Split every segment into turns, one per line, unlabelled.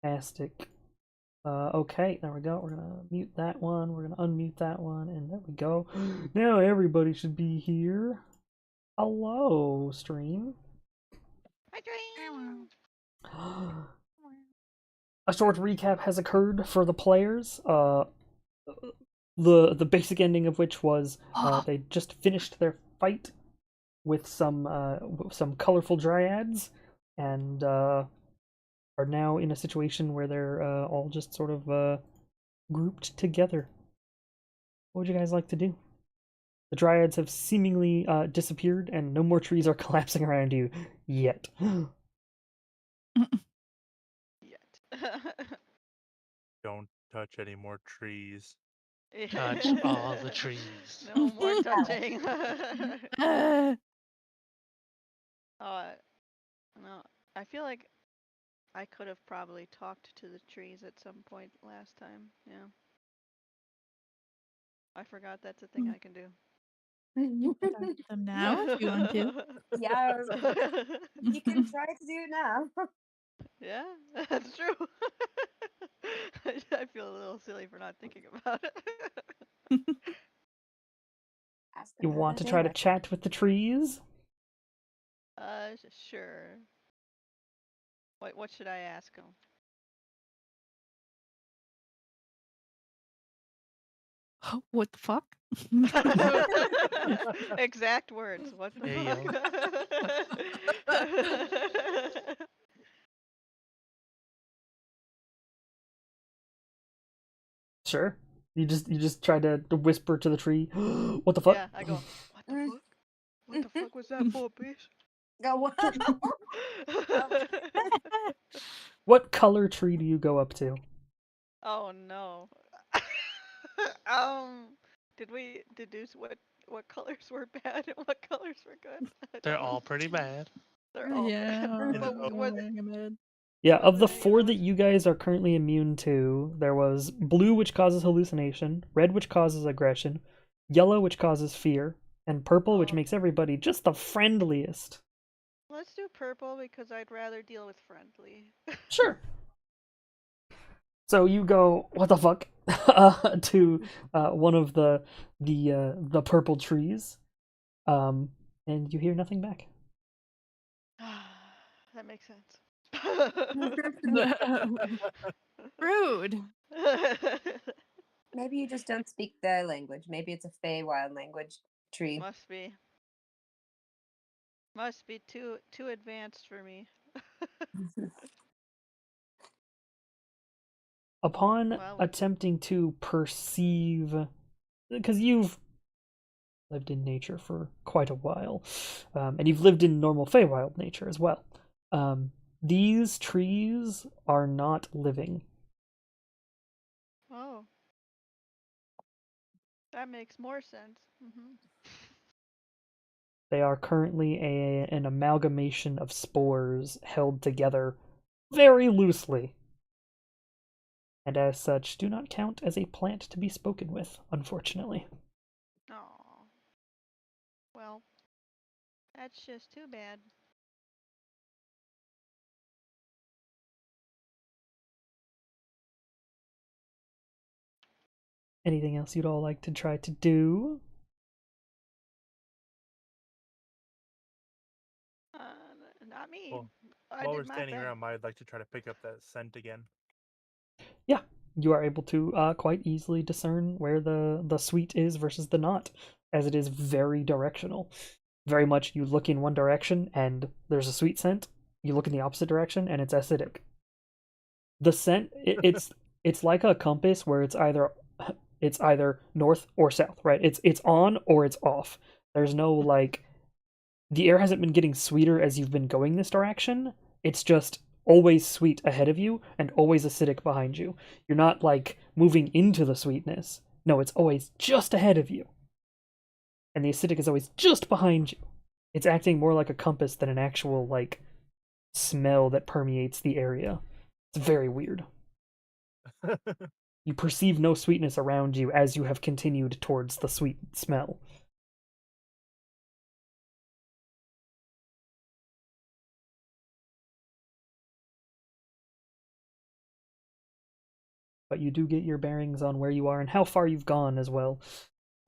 Fantastic. Okay, there we go. We're gonna mute that one. We're gonna unmute that one, and there we go. Now everybody should be here. Hello, stream.
Hi, Dream.
A short recap has occurred for the players. The basic ending of which was they just finished their fight with some colorful dryads, and are now in a situation where they're all just sort of grouped together. What would you guys like to do? The dryads have seemingly disappeared, and no more trees are collapsing around you yet.
Yet.
Don't touch any more trees.
Touch all the trees.
No more touching. No, I feel like I could have probably talked to the trees at some point last time. Yeah. I forgot that's a thing I can do.
You can talk to them now if you want to.
Yeah, you can try to do it now.
Yeah, that's true. I feel a little silly for not thinking about it.
Ask
You
them how
want to
their
try
day
to
went.
chat with the trees?
Sure. What should I ask them?
What the fuck?
Exact words. What the
Hey,
fuck?
Sure. You just try to whisper to the tree. What the fuck?
Yeah, I go, what the fuck? What the fuck was that for, bitch?
Go what?
What color tree do you go up to?
Oh no. Did we deduce what colors were bad and what colors were good?
they're all pretty bad.
They're all
Yeah.
bad. But
I'm
were
wearing a mid.
Yeah,
was
of the
there any
4 that
others?
you guys are currently immune to, there was blue, which causes hallucination, red, which causes aggression, yellow, which causes fear, and purple, which
Oh.
makes everybody just the friendliest.
Let's do purple because I'd rather deal with friendly.
Sure. So you go, what the fuck, to one of the purple trees, and you hear nothing back.
That makes sense.
Rude.
Maybe you just don't speak their language. Maybe it's a Feywild language tree.
Must be. Must be too advanced for me.
Upon
Well,
attempting to perceive, because you've lived in nature for quite a while, and you've lived in normal Feywild nature as well. These trees are not living.
oh, that makes more sense.
They are currently an amalgamation of spores held together very loosely, and as such do not count as a plant to be spoken with, unfortunately.
Oh, well, that's just too bad.
Anything else you'd all like to try to do?
Not me.
Well,
I
while
did
we're
my
standing
thing.
around, I'd like to try to pick up that scent again.
Yeah, you are able to quite easily discern where the sweet is versus the not, as it is very directional. Very much you look in one direction and there's a sweet scent. You look in the opposite direction and it's acidic. The scent it's like a compass where it's either north or south, right? It's on or it's off. There's no like the air hasn't been getting sweeter as you've been going this direction. It's just always sweet ahead of you and always acidic behind you. You're not like moving into the sweetness. No, it's always just ahead of you. And the acidic is always just behind you. It's acting more like a compass than an actual like smell that permeates the area. It's very weird. You perceive no sweetness around you as you have continued towards the sweet smell. but you do get your bearings on where you are and how far you've gone as well.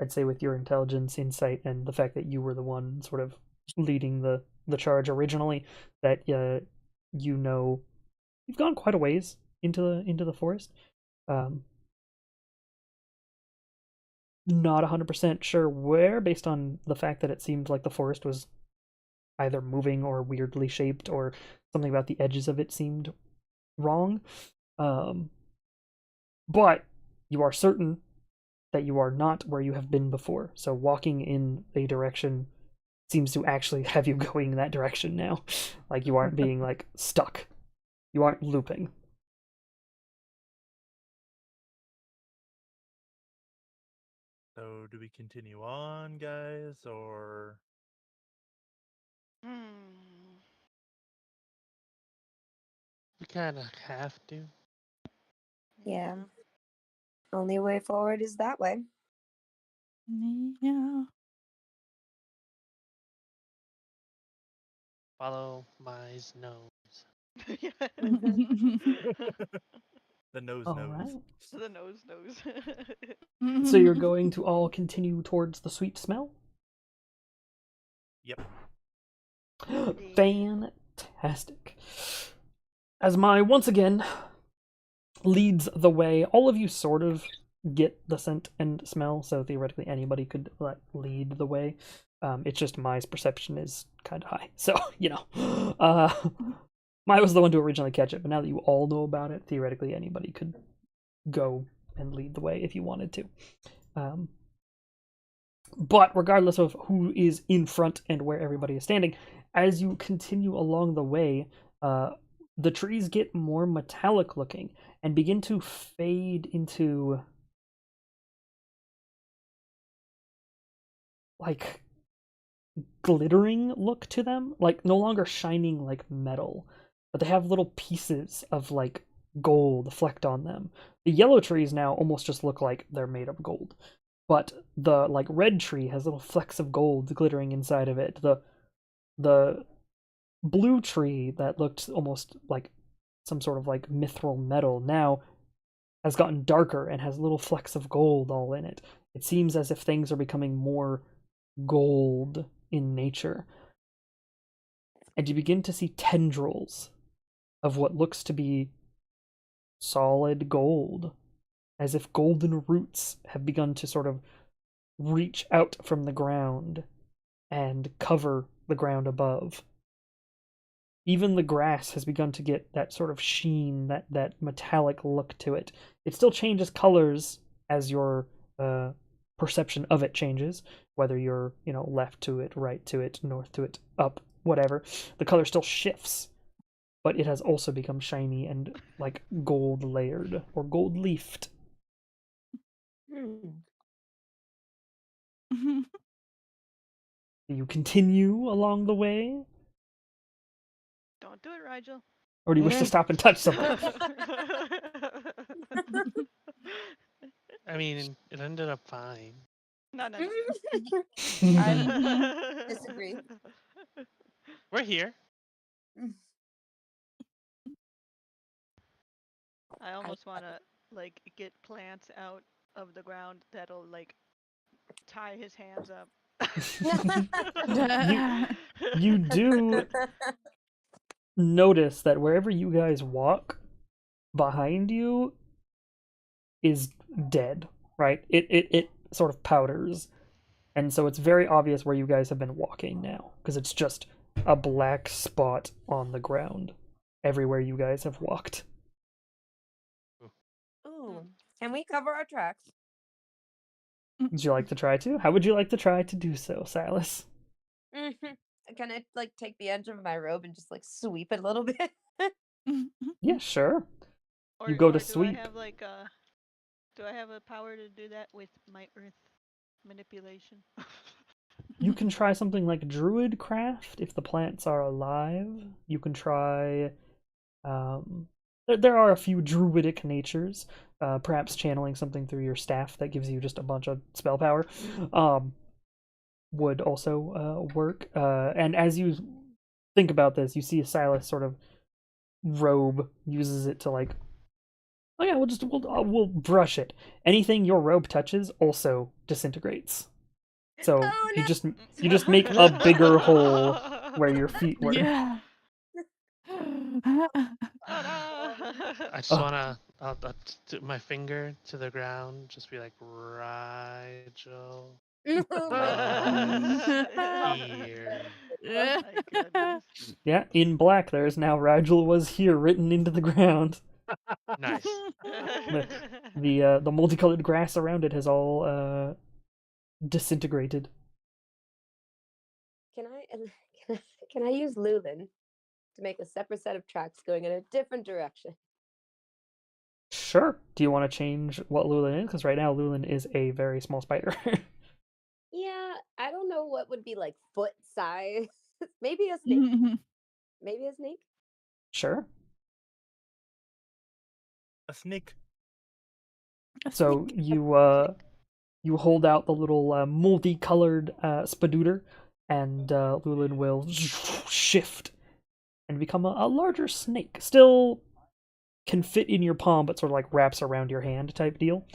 I'd say with your intelligence, insight, and the fact that you were the one sort of leading the charge originally, that you know you've gone quite a ways into the forest. Not 100% sure where, based on the fact that it seemed like the forest was either moving or weirdly shaped, or something about the edges of it seemed wrong. But you are certain that you are not where you have been before. So walking in a direction seems to actually have you going in that direction now. Like you aren't being like stuck. You aren't looping.
So do we continue on, guys, or
Hmm.
We kind of have to.
Yeah. Only way forward is that way.
Yeah.
Follow my nose.
Yeah.
the nose
All
knows?
right.
The nose knows.
So you're going to all continue towards the sweet smell?
Yep.
Fantastic. As Mai once again leads the way, all of you sort of get the scent and smell, so theoretically anybody could lead the way. It's just Mai's perception is kind of high, so Mai was the one to originally catch it, but now that you all know about it, theoretically anybody could go and lead the way if you wanted to. But regardless of who is in front and where everybody is standing, as you continue along the way, the trees get more metallic looking and begin to fade into like glittering look to them, like no longer shining like metal, but they have little pieces of like gold flecked on them. The yellow trees now almost just look like they're made of gold, but the like red tree has little flecks of gold glittering inside of it. The blue tree that looked almost like some sort of like mithril metal now has gotten darker and has little flecks of gold all in it. It seems as if things are becoming more gold in nature. And you begin to see tendrils of what looks to be solid gold, as if golden roots have begun to sort of reach out from the ground and cover the ground above. Even the grass has begun to get that sort of sheen, that metallic look to it. It still changes colors as your perception of it changes, whether you're, left to it, right to it, north to it, up, whatever. The color still shifts, but it has also become shiny and like gold layered or gold leafed. Do you continue along the way?
Don't do it, Rigel.
Or do you wish to stop and touch something?
I mean, it ended up fine.
No.
I disagree.
We're here.
I almost want to like get plants out of the ground that'll like tie his hands up.
You do notice that wherever you guys walk, behind you is dead, right? It sort of powders, and so it's very obvious where you guys have been walking now, because it's just a black spot on the ground everywhere you guys have walked.
Ooh, can we cover our tracks?
Would you like to try to? How would you like to try to do so, Silas?
Can I like take the edge of my robe and just like sweep it a little bit?
Yeah, sure.
Or,
You go to
do
sweep.
I have like do I have a power to do that with my earth manipulation?
You can try something like druid craft if the plants are alive. You can try there are a few druidic natures. Perhaps channeling something through your staff that gives you just a bunch of spell power would also work. And as you think about this, you see Silas sort of robe uses it to like Oh yeah, we'll brush it. Anything your robe touches also disintegrates. So
Oh,
you
no.
just make a bigger hole where your feet were.
Yeah.
Oh no!
I just
Oh.
wanna my finger to the ground, just be like Rigel
Oh my
here.
Oh my goodness.
Yeah, in black there is now Rigel was here written into the ground.
Nice.
The multicolored grass around it has all disintegrated.
Can I use Lulin to make a separate set of tracks going in a different direction?
Sure. Do you want to change what Lulin is? Because right now Lulin is a very small spider.
Yeah, I don't know what would be like foot size. Maybe a snake. Maybe a snake.
Sure.
A sneak.
So you hold out the little multicolored spadooter, and Lulin will shift and become a larger snake. Still can fit in your palm, but sort of like wraps around your hand type deal.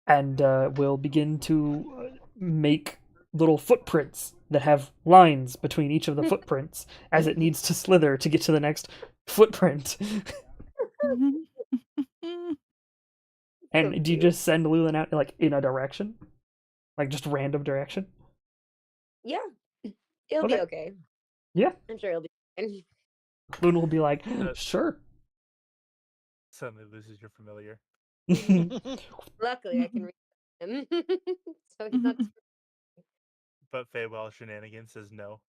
And will begin to make little footprints that have lines between each of the footprints as it needs to slither to get to the next footprint. And
So
do you
cute.
just send Lulin out like in a direction? Like just random direction?
Yeah, it'll be
Okay.
okay.
Yeah.
I'm sure it'll be fine.
Lulin will be like,
Uh,
sure.
Suddenly loses your familiar.
Luckily, I can read him, so he's not.
But Feywild Shenanigans says no.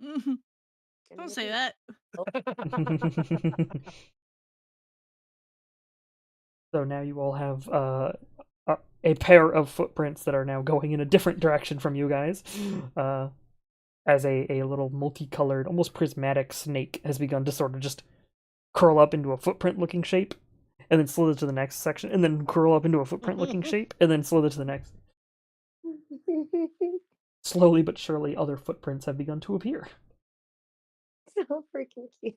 Don't say that.
So now you all have a pair of footprints that are now going in a different direction from you guys. As a little multicolored, almost prismatic snake has begun to sort of just curl up into a footprint looking shape, and then slither to the next section, and then curl up into a footprint looking shape, and then slither to the next. Slowly but surely, other footprints have begun to appear.
So freaking cute.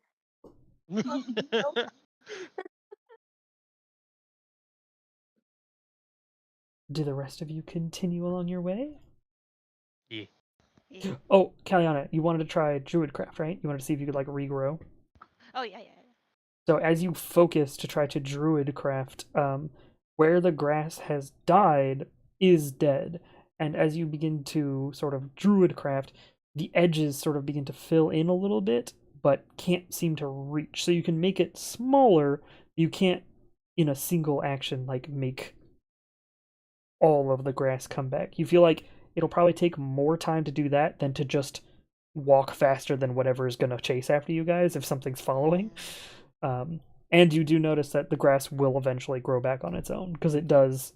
Do the rest of you continue along your way?
Yeah.
Yeah.
Oh, Kaliana, you wanted to try Druidcraft, right? You wanted to see if you could like regrow.
Oh yeah.
So as you focus to try to Druidcraft, where the grass has died is dead, and as you begin to sort of Druidcraft, the edges sort of begin to fill in a little bit, but can't seem to reach. So you can make it smaller. You can't, in a single action, like make all of the grass come back. You feel like it'll probably take more time to do that than to just walk faster than whatever is going to chase after you guys if something's following. And you do notice that the grass will eventually grow back on its own, because it does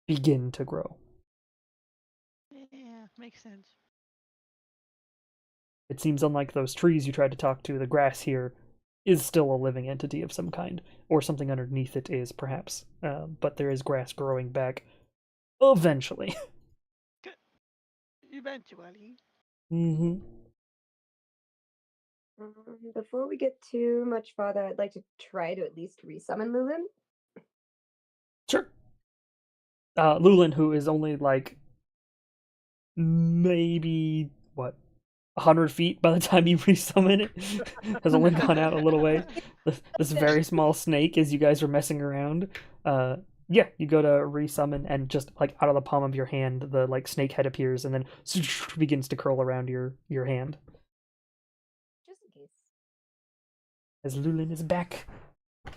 begin to grow.
Yeah, makes sense.
It seems unlike those trees you tried to talk to, the grass here is still a living entity of some kind, or something underneath it is, perhaps. But there is grass growing back eventually.
Eventually.
Mm-hmm.
Before we get too much farther, I'd like to try to at least resummon Lulin.
Sure. Lulin, who is only like maybe 100 feet by the time you resummon it, has only gone out a little way. This very small snake, as you guys are messing around, yeah, you go to resummon, and just like out of the palm of your hand, the like snake head appears, and then begins to curl around your hand.
Just in case.
As Lulin is back,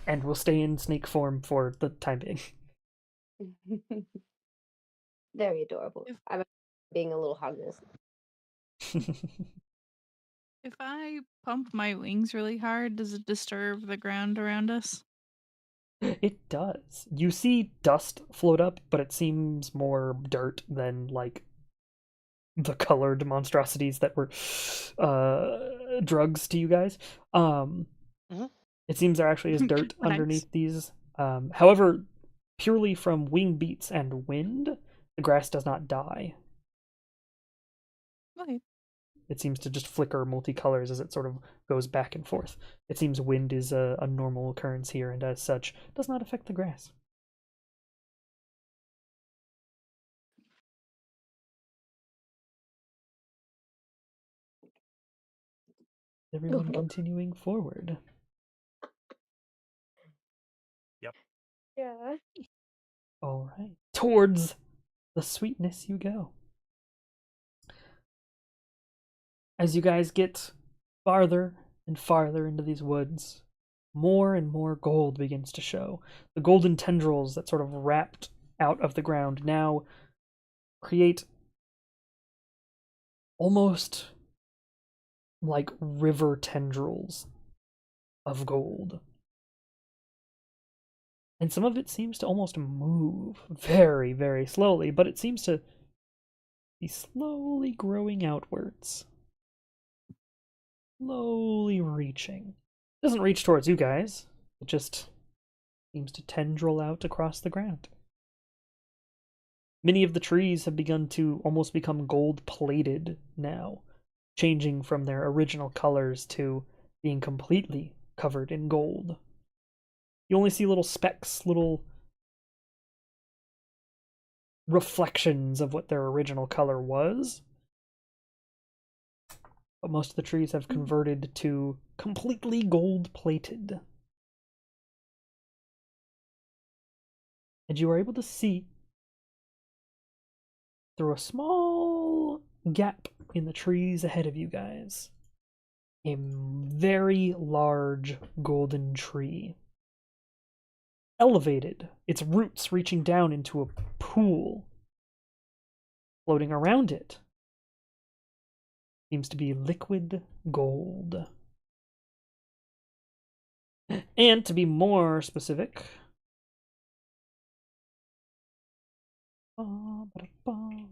and will stay in snake form for the time being.
Very adorable.
If-
I'm being a little harmless.
If I pump my wings really hard, does it disturb the ground around us?
It does. You see dust float up, but it seems more dirt than like the colored monstrosities that were drugs to you guys.
Mhm.
It seems there actually is dirt
Nice.
underneath these. However, purely from wing beats and wind, the grass does not die.
Okay.
It seems to just flicker multicolors as it sort of goes back and forth. It seems wind is a normal occurrence here, and as such, does not affect the grass. Everyone continuing forward.
Yeah.
All right. Towards the sweetness you go. As you guys get farther and farther into these woods, more and more gold begins to show. The golden tendrils that sort of wrapped out of the ground now create almost like river tendrils of gold. And some of it seems to almost move very, very slowly, but it seems to be slowly growing outwards. Slowly reaching. It doesn't reach towards you guys. It just seems to tendril out across the ground. Many of the trees have begun to almost become gold-plated now, changing from their original colors to being completely covered in gold. You only see little specks, little reflections of what their original color was. But most of the trees have converted to completely gold-plated. And you are able to see through a small gap in the trees ahead of you guys a very large golden tree. Elevated, its roots reaching down into a pool. Floating around it seems to be liquid gold. And to be more specific, let me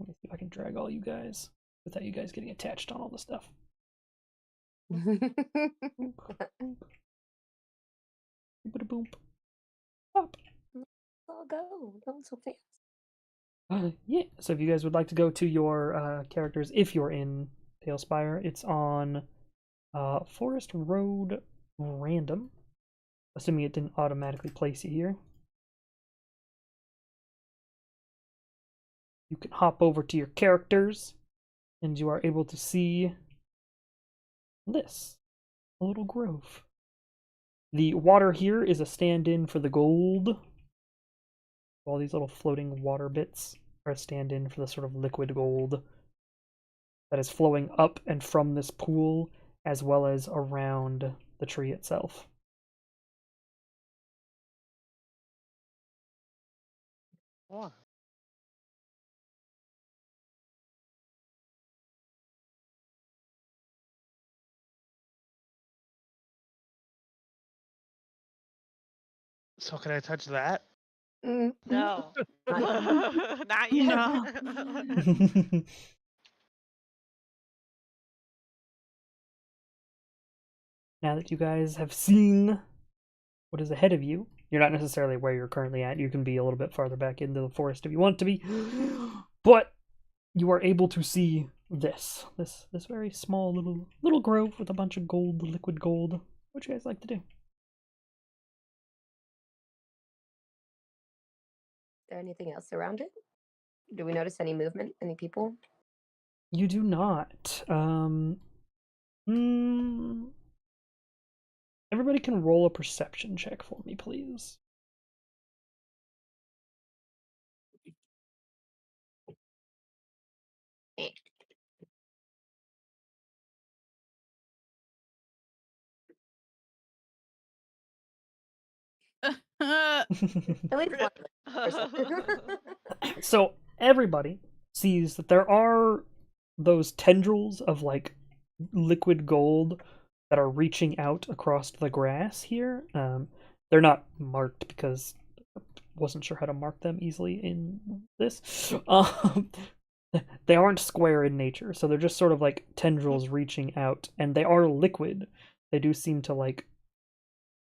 see if I can drag all you guys without you guys getting attached on all the stuff. Boop. Pop.
I'll go. Going so fast.
Yeah, so if you guys would like to go to your characters, if you're in Talespire, it's on Forest Road Random, assuming it didn't automatically place you here. You can hop over to your characters, and you are able to see this, a little grove. The water here is a stand-in for the gold. All these little floating water bits are a stand-in for the sort of liquid gold that is flowing up and from this pool, as well as around the tree itself.
Oh. So can I touch that?
No.
Not
Not yet.
No.
Now that you guys have seen what is ahead of you, you're not necessarily where you're currently at. You can be a little bit farther back into the forest if you want to be. But you are able to see this very small little grove with a bunch of gold, liquid gold. What you guys like to do?
Is there anything else around it? Do we notice any movement? Any people?
You do not. Everybody can roll a perception check for me, please.
At least one.
So everybody sees that there are those tendrils of like liquid gold that are reaching out across the grass here. They're not marked because I wasn't sure how to mark them easily in this. They aren't square in nature, so they're just sort of like tendrils reaching out, and they are liquid. They do seem to like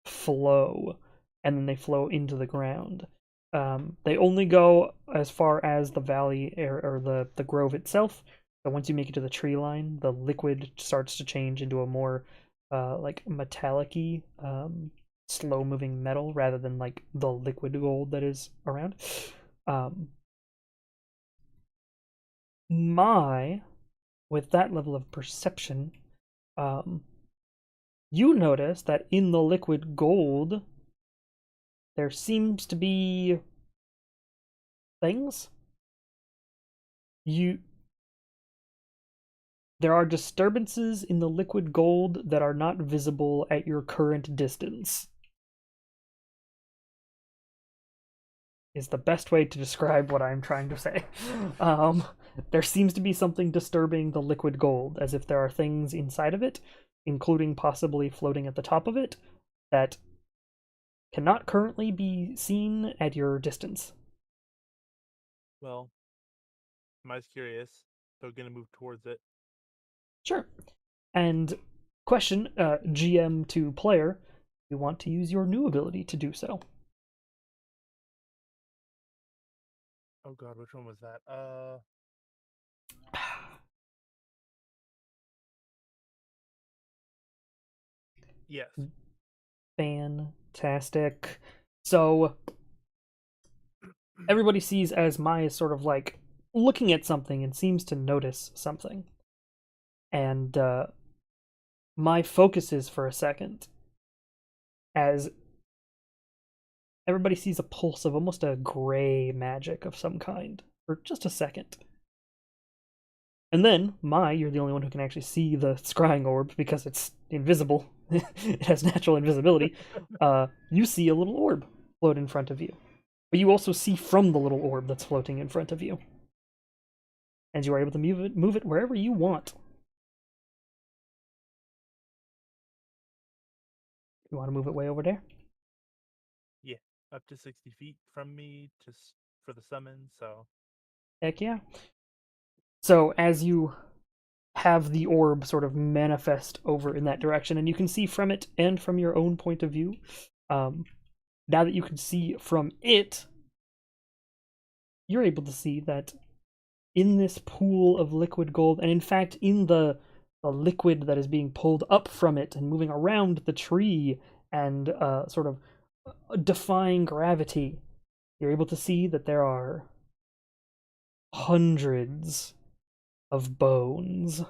flow, and then they flow into the ground. They only go as far as the valley or the grove itself. But once you make it to the tree line, the liquid starts to change into a more like metallic-y, slow-moving metal rather than like the liquid gold that is around. With that level of perception, you notice that in the liquid gold, there seems to be things. There are disturbances in the liquid gold that are not visible at your current distance. Is the best way to describe what I'm trying to say. There seems to be something disturbing the liquid gold, as if there are things inside of it, including possibly floating at the top of it, that cannot currently be seen at your distance.
Well, I'm just curious, so we're gonna move towards it.
Sure. And question, GM to player, you want to use your new ability to do so.
Oh god, which one was that? Yes.
Fantastic. So everybody sees as Mai is sort of like looking at something and seems to notice something. And Mai focuses for a second as everybody sees a pulse of almost a gray magic of some kind for just a second. And then, Mai, you're the only one who can actually see the scrying orb because it's invisible. It has natural invisibility. You see a little orb float in front of you. But you also see from the little orb that's floating in front of you. And you are able to move it wherever you want. You want to move it way over there?
Yeah, up to 60 feet from me, just for the summon, so...
Heck yeah. So, as you have the orb sort of manifest over in that direction, and you can see from it and from your own point of view, now that you can see from it, you're able to see that in this pool of liquid gold, and in fact in the liquid that is being pulled up from it and moving around the tree and sort of defying gravity, you're able to see that there are hundreds of bones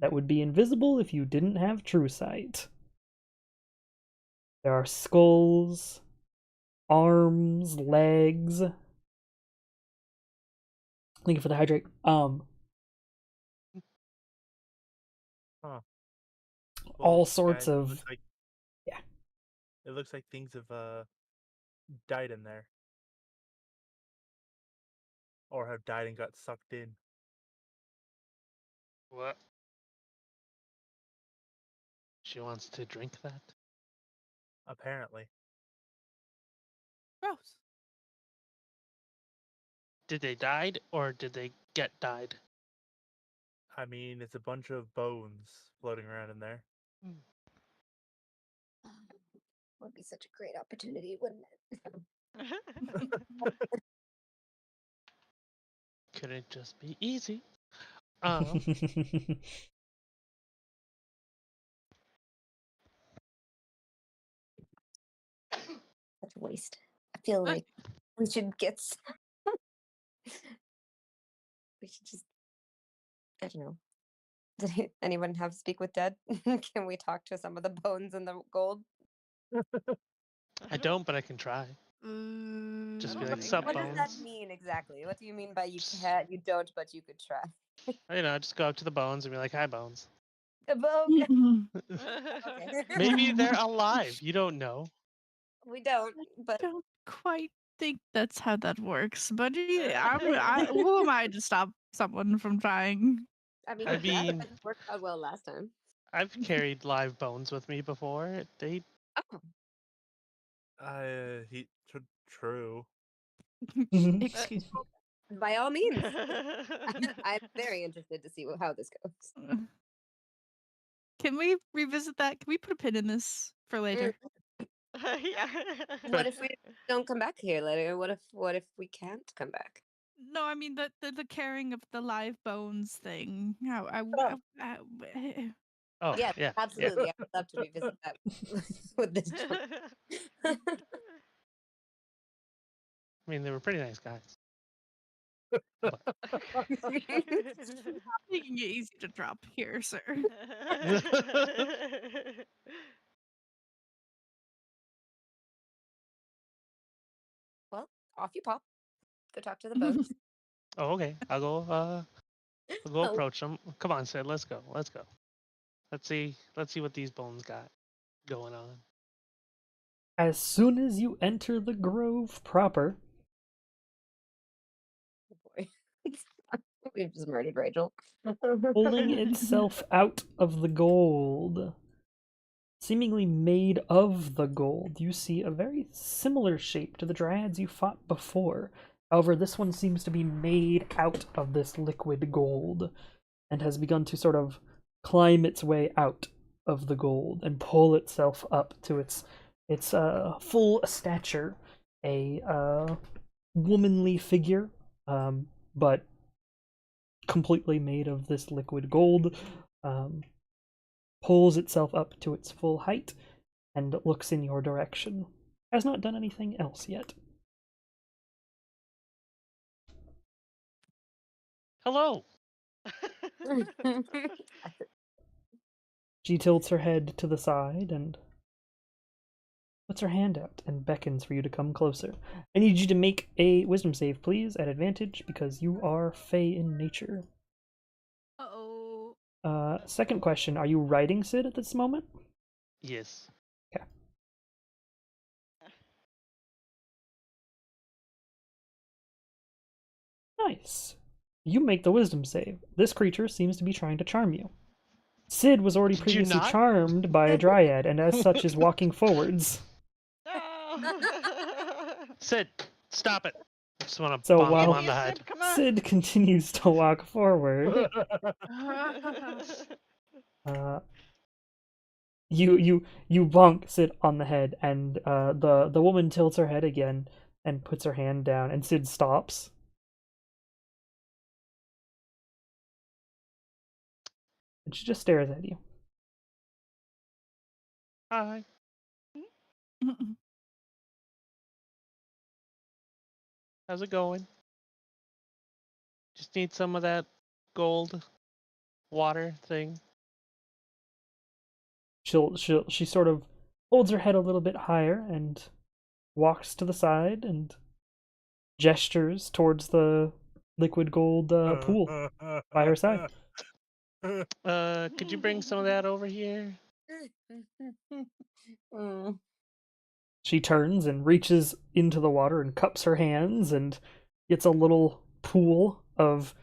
that would be invisible if you didn't have true sight. There are skulls, arms, legs. Thank you for the hydrate.
Huh.
All sorts
guys, it
of
looks like,
yeah.
It looks like things have died in there. Or have died and got sucked in.
What? She wants to drink that?
Apparently.
Gross.
Did they died or did they get died?
I mean, it's a bunch of bones floating around in there.
Would be such a great opportunity, wouldn't it?
Could it just be easy?
Such a waste. I feel like we should get we should just, I don't know. Did anyone have speak with dead? Can we talk to some of the bones and the gold?
I don't, but I can try. Just
I
be
don't
like,
think
sup,
What
I-
does that
bones?
mean exactly? What do you mean by you can't, you don't, but you could try?
You know, just go up to the bones and be like, hi, bones.
Okay.
Maybe they're alive. You don't know.
We don't, but
Don't quite think that's how that works, but yeah, who am I to stop someone from trying?
I mean,
I
that
mean-
worked out well last time.
I've carried live bones with me before. They
Oh,
True.
Excuse
by all means. I'm very interested to see how this goes.
me. Can we revisit that? Can we put a pin in this for later?
Yeah.
What if we don't come back here later? What if we can't come back?
No, I mean the carrying of the live bones thing. How
Oh,
Yes,
yeah.
absolutely. I would love to revisit that with this gentleman.
I mean, they were pretty nice guys.
making it easy to drop here, sir.
Well, off you pop. Go talk to the boats.
Oh, okay. I'll go. I'll go
Oh.
approach them. Come on, Sid. Let's go. Let's go. Let's see. Let's see what these bones got going on.
As soon as you enter the grove proper,
Oh boy. We've just murdered Rachel.
pulling itself out of the gold, seemingly made of the gold, you see a very similar shape to the dryads you fought before. However, this one seems to be made out of this liquid gold and has begun to sort of climb its way out of the gold and pull itself up to its full stature, a womanly figure, but completely made of this liquid gold, pulls itself up to its full height and looks in your direction. Has not done anything else yet.
Hello.
She tilts her head to the side and puts her hand out and beckons for you to come closer. I need you to make a wisdom save, please, at advantage, because you are fey in nature.
Uh-oh.
Second question, are you riding Sid at this moment?
Yes.
Okay. Nice. You make the wisdom save. This creature seems to be trying to charm you. Sid was already
Did you
previously
not?
charmed by a dryad, and as such is walking forwards.
No.
Sid, stop it. I just want to
So
bonk
while-
him
Give
on
me
the
a
head.
sip, come on.
Sid continues to walk forward. You bonk Sid on the head, and the woman tilts her head again and puts her hand down, and Sid stops. And she just stares at you.
Hi. How's it going? Just need some of that gold water thing.
She sort of holds her head a little bit higher and walks to the side and gestures towards the liquid gold pool by her side.
Could you bring some of that over here?
Mm.
She turns and reaches into the water and cups her hands and gets a little pool of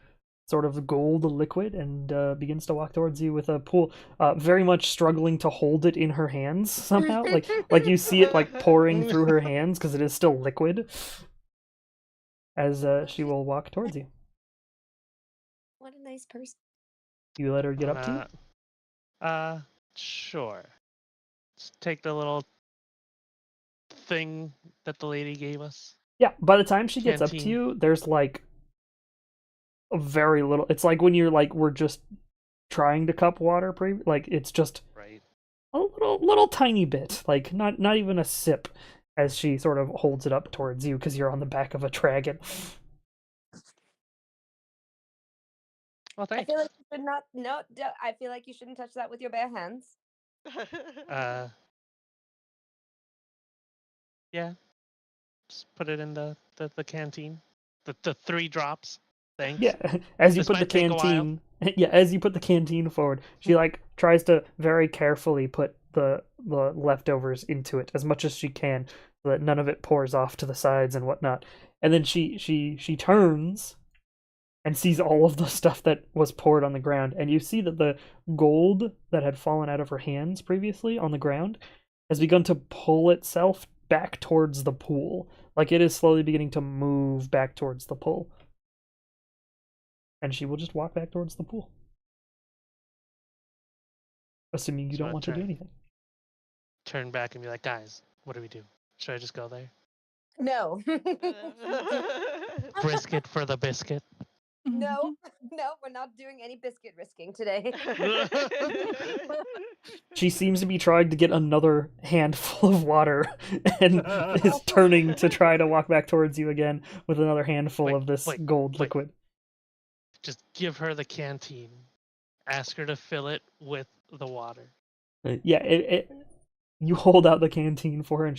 sort of gold liquid and begins to walk towards you with a pool, very much struggling to hold it in her hands somehow. like you see it like pouring through her hands because it is still liquid. As she will walk towards you.
What a nice person.
You let her get up to you?
Sure. Just take the little thing that the lady gave us.
Yeah, by the time she gets up to
Canteen.
you, there's like a very little. It's like when you're like, we're just trying to cup water, like it's just
Right.
a little tiny bit, like not even a sip, as she sort of holds it up towards you because you're on the back of a dragon.
Well,
I
thanks.
feel like you should not. No, I feel like you shouldn't touch that with your bare hands.
Yeah. Just put it in the canteen. The 3 drops. Thanks.
Yeah, as you
This
put the
might take a while.
canteen. Yeah, as you put the canteen forward, she like tries to very carefully put the leftovers into it as much as she can, so that none of it pours off to the sides and whatnot. And then she turns and sees all of the stuff that was poured on the ground, and you see that the gold that had fallen out of her hands previously on the ground has begun to pull itself back towards the pool. Like it is slowly beginning to move back towards the pool. And she will just walk back towards the pool. Assuming you
So
don't
I
want to do
turn-
anything.
Turn back and be like, guys, what do we do? Should I just go there?
No.
brisket for the biscuit.
No, no, we're not doing any biscuit risking today.
She seems to be trying to get another handful of water and is turning to try to walk back towards you again with another handful
Wait,
of this
wait,
gold
wait.
liquid.
Just give her the canteen. Ask her to fill it with the water.
Yeah, you hold out the canteen for her and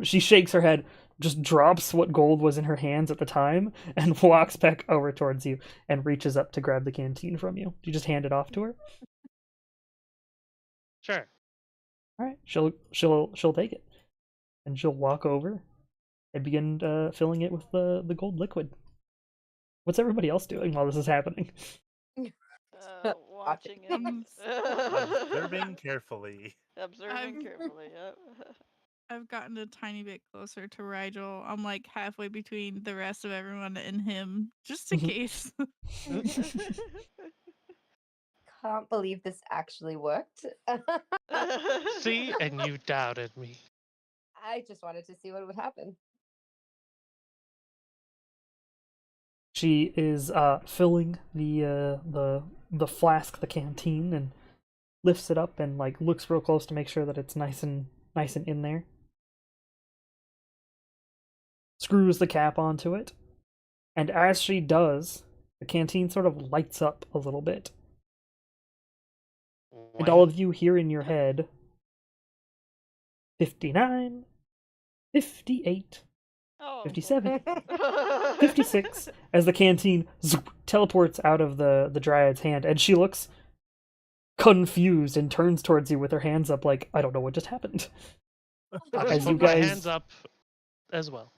she shakes her head, just drops what gold was in her hands at the time, and walks back over towards you and reaches up to grab the canteen from you. Do you just hand it off to her?
Sure.
All right, she'll take it, and she'll walk over and begin filling it with the gold liquid. What's everybody else doing while this is happening?
Watching it.
Observing carefully.
Observing carefully, yep.
I've gotten a tiny bit closer to Rigel. I'm like halfway between the rest of everyone and him, just in case.
Can't believe this actually worked.
See, and you doubted me.
I just wanted to see what would happen.
She is filling the flask, the canteen, and lifts it up and like looks real close to make sure that it's nice and in there. Screws the cap onto it, and as she does, the canteen sort of lights up a little bit. And all of you hear in your head 59, 58,
Oh,
57, 56, as the canteen teleports out of the Dryad's hand, and she looks confused and turns towards you with her hands up like, I don't know what just happened.
I'll
As
just
you
put my
guys-
hands up as well.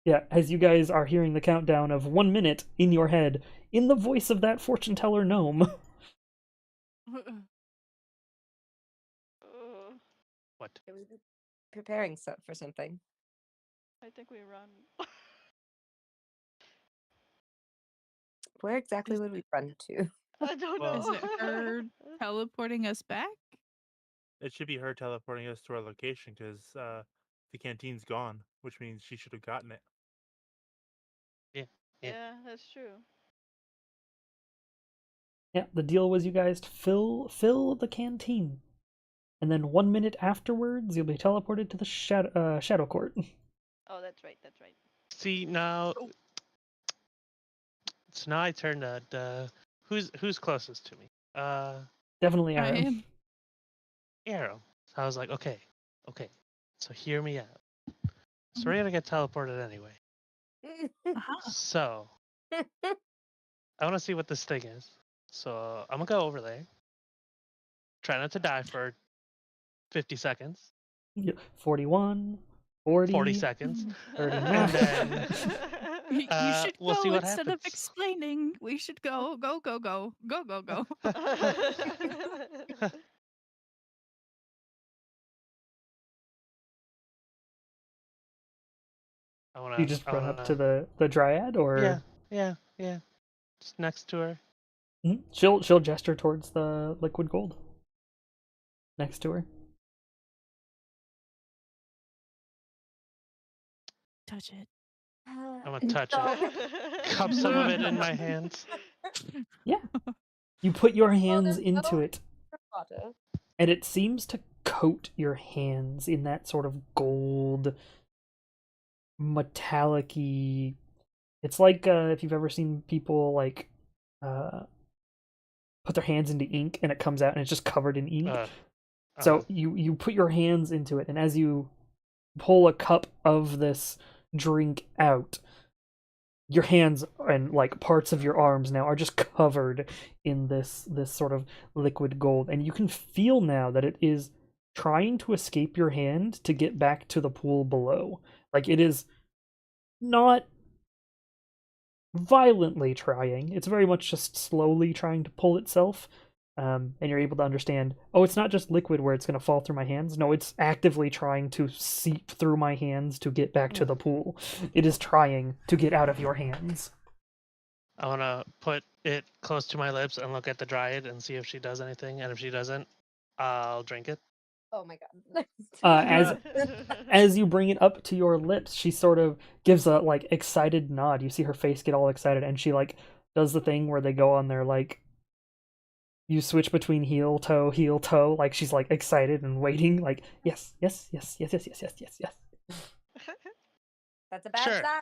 Yeah, as you guys are hearing the countdown of 1 minute in your head, in the voice of that fortune teller gnome.
What?
Are we preparing for something?
I think we run.
Where exactly
Is
would we run to?
I don't
Well-
know.
Is it her teleporting us back?
It should be her teleporting us to our location because the canteen's gone, which means she should have gotten it.
Yeah, that's true.
Yeah, the deal was you guys to fill the canteen. And then 1 minute afterwards, you'll be teleported to the Shadow Court.
Oh, that's right. That's right.
See now. It's now I turn to who's closest to me.
Definitely
I
Aaron.
am.
Arrow. So I was like, okay. So hear me out. So we're gonna get teleported anyway.
Uh-huh.
So I want to see what this thing is. So I'm gonna go over there. Try not to die for 50 seconds,
Yeah, 41, 40,
40 seconds.
39.
And then
You should
we'll
go
see what
instead of
happens.
explaining. We should go.
I wanna,
You just
I
run
wanna,
up to the Dryad, or
yeah. Just next to her.
Mhm. She'll gesture towards the liquid gold next to her.
Touch it.
I'm gonna touch
No.
it. Cup some of it in my hands.
You put your hands
there's
into
no-
it,
Water.
and it seems to coat your hands in that sort of gold, metallic-y. It's like if you've ever seen people like put their hands into ink and it comes out and it's just covered in ink. So you put your hands into it, and as you pull a cup of this drink out, your hands and like parts of your arms now are just covered in this sort of liquid gold, and you can feel now that it is trying to escape your hand to get back to the pool below. Like, it is not violently trying, it's very much just slowly trying to pull itself. And you're able to understand, oh, it's not just liquid where it's going to fall through my hands. No, it's actively trying to seep through my hands to get back to the pool. It is trying to get out of your hands.
I wanna put it close to my lips and look at the Dryad and see if she does anything. And if she doesn't, I'll drink it.
Oh my god.
As you bring it up to your lips, she sort of gives a like excited nod. You see her face get all excited, and she like does the thing where they go on their like you switch between heel toe, like she's like excited and waiting, like yes, yes, yes, yes, yes, yes, yes, yes, yes.
That's a bad
Sure.
sign.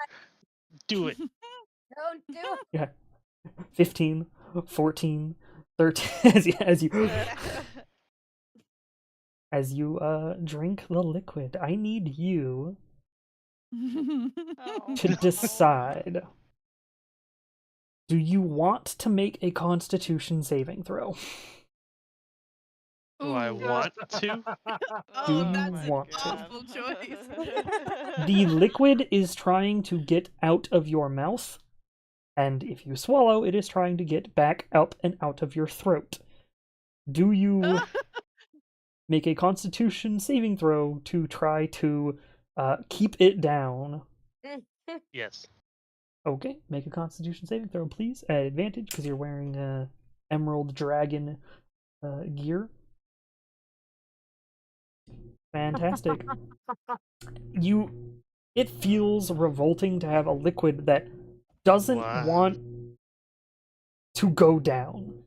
Do it.
Don't do it.
Yeah. 15, 14, 13 as you drink the liquid. I need you
Oh,
to
no.
decide. Do you want to make a Constitution saving throw?
Do I
Ooh.
want to?
Do
Oh,
you
that's an
want to?
awful choice.
The liquid is trying to get out of your mouth, and if you swallow, it is trying to get back up and out of your throat. Do you make a Constitution saving throw to try to keep it down?
Yes.
Okay, make a Constitution saving throw, please, at advantage, because you're wearing Emerald Dragon gear. Fantastic. It feels revolting to have a liquid that doesn't
Wow.
want to go down.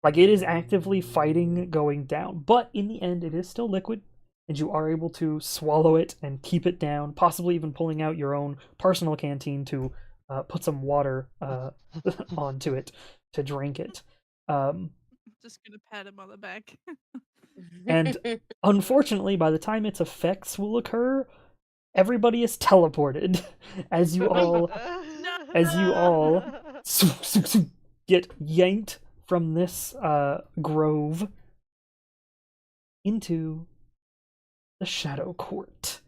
Like, it is actively fighting going down, but in the end, it is still liquid, and you are able to swallow it and keep it down, possibly even pulling out your own personal canteen to put some water onto it to drink it.
Just gonna pat him on the back.
And unfortunately, by the time its effects will occur, everybody is teleported as you all get yanked from this grove into the Shadow Court,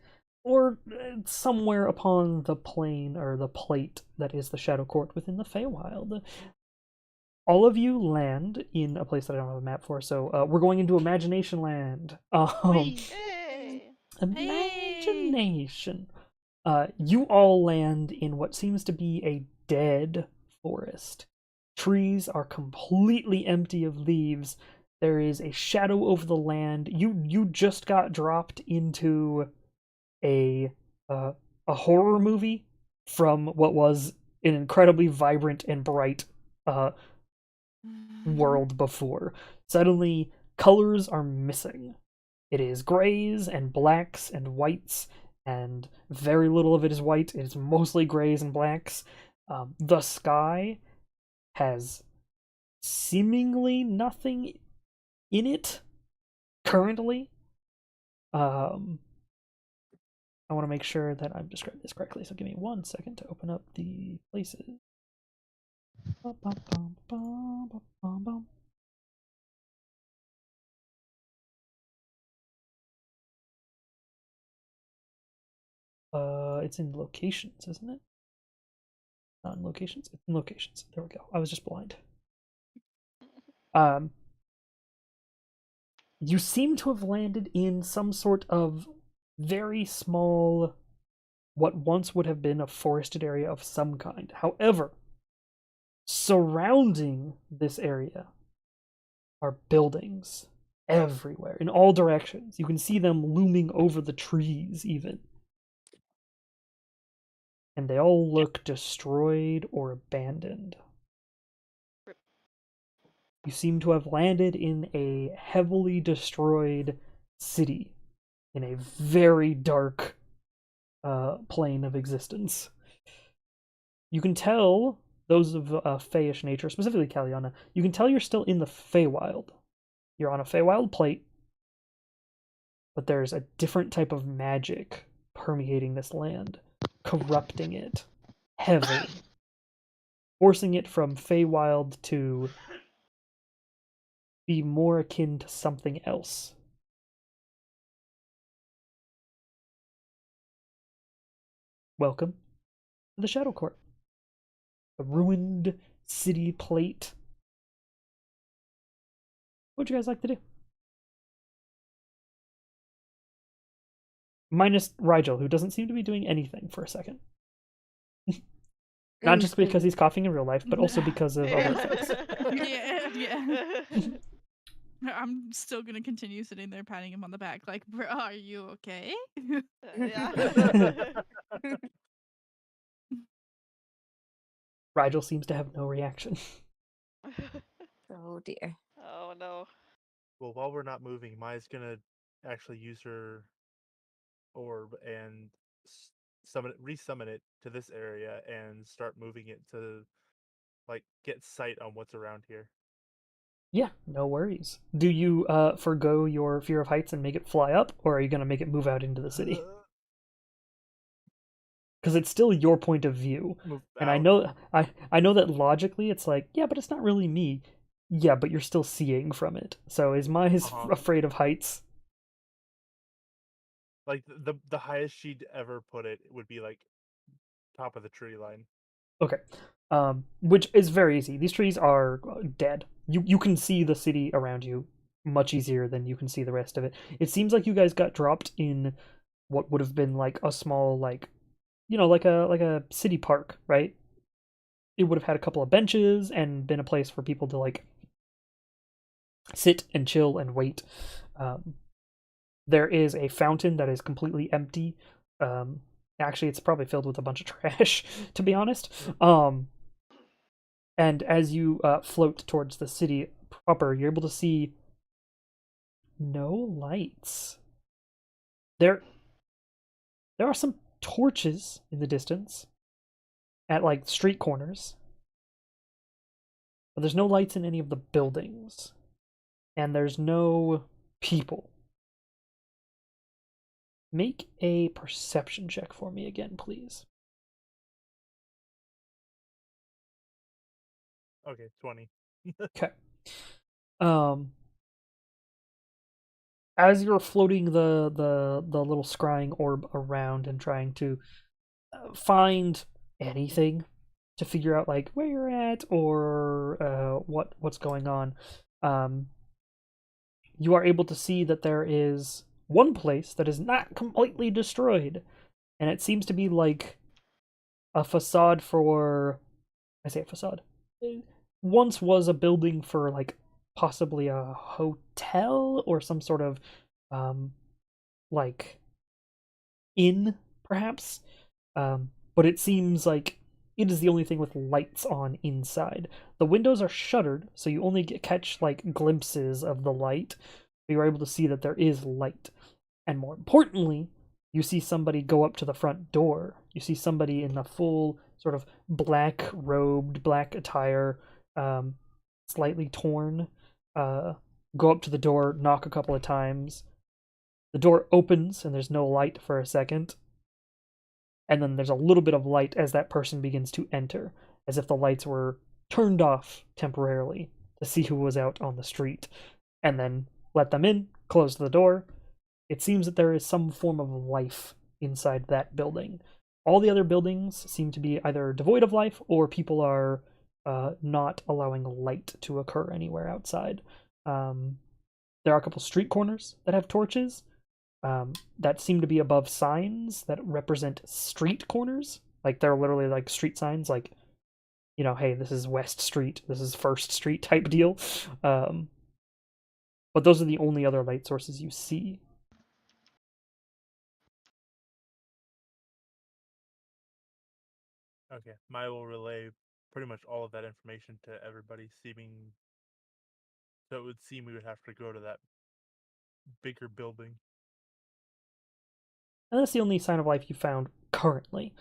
or somewhere upon the plane or the plate that is the Shadow Court within the Feywild. All of you land in a place that I don't have a map for, so we're going into Imagination Land.
Yay.
Imagination. You all land in what seems to be a dead forest. Trees are completely empty of leaves. There is a shadow over the land. You just got dropped into a horror movie from what was an incredibly vibrant and bright world before. Suddenly, colors are missing. It is grays and blacks and whites, and very little of it is white. It is mostly grays and blacks. The sky has seemingly nothing in it currently. I want to make sure that I'm describing this correctly, so give me 1 second to open up the places. It's in locations, isn't it? Not in locations. It's in locations. There we go. I was just blind. You seem to have landed in some sort of very small, what once would have been a forested area of some kind. However, surrounding this area are buildings everywhere, in all directions. You can see them looming over the trees, even. And they all look destroyed or abandoned. You seem to have landed in a heavily destroyed city, in a very dark plane of existence. You can tell, those of Feyish nature, specifically Kaliana, you can tell you're still in the Feywild. You're on a Feywild plate, but there's a different type of magic permeating this land, corrupting it heavily, forcing it from Feywild to be more akin to something else. Welcome to the Shadow Court, the ruined city plate. What would you guys like to do? Minus Rigel, who doesn't seem to be doing anything for a second. Not just because he's coughing in real life, but also because of other effects.
Yeah. I'm still gonna continue sitting there patting him on the back, like, bro, are you okay?
Yeah.
Rigel seems to have no reaction.
Oh dear.
Oh no.
Well, while we're not moving, Maya's gonna actually use her orb and resummon it to this area and start moving it to like get sight on what's around here.
Yeah, no worries. Do you forgo your fear of heights and make it fly up, or are you gonna make it move out into the city? Because it's still your point of view.
Move
And I
out.
know I know that logically it's like, yeah, but it's not really me. Yeah, but you're still seeing from it. So is Maya's
Uh-huh.
afraid of heights?
Like the highest she'd ever put it would be like top of the tree line.
Okay. Which is very easy. These trees are dead. You can see the city around you much easier than you can see the rest of it. It seems like you guys got dropped in what would have been like a small like like a city park, right? It would have had a couple of benches and been a place for people to like sit and chill and wait. There is a fountain that is completely empty. Actually, it's probably filled with a bunch of trash, to be honest. And as you float towards the city proper, you're able to see no lights. There are some torches in the distance at like street corners, but there's no lights in any of the buildings, and there's no people. Make a perception check for me again, please.
Okay, 20.
Okay. As you're floating the little scrying orb around and trying to find anything to figure out like where you're at or what's going on, you are able to see that there is one place that is not completely destroyed, and it seems to be like a facade for. I say a facade. It once was a building for like possibly a hotel or some sort of like inn, perhaps. But it seems like it is the only thing with lights on inside. The windows are shuttered, so you only catch like glimpses of the light. But you're able to see that there is light, and more importantly, you see somebody go up to the front door. You see somebody in the full sort of black robed, black attire, slightly torn, go up to the door, knock a couple of times. The door opens and there's no light for a second. And then there's a little bit of light as that person begins to enter, as if the lights were turned off temporarily to see who was out on the street. And then let them in, close the door. It seems that there is some form of life inside that building. All the other buildings seem to be either devoid of life or people are not allowing light to occur anywhere outside. There are a couple street corners that have torches that seem to be above signs that represent street corners. Like they're literally like street signs, like hey, this is West Street, this is First Street type deal. But those are the only other light sources you see.
Okay, Maya will relay pretty much all of that information to everybody, so it would seem we would have to go to that bigger building.
And that's the only sign of life you found currently.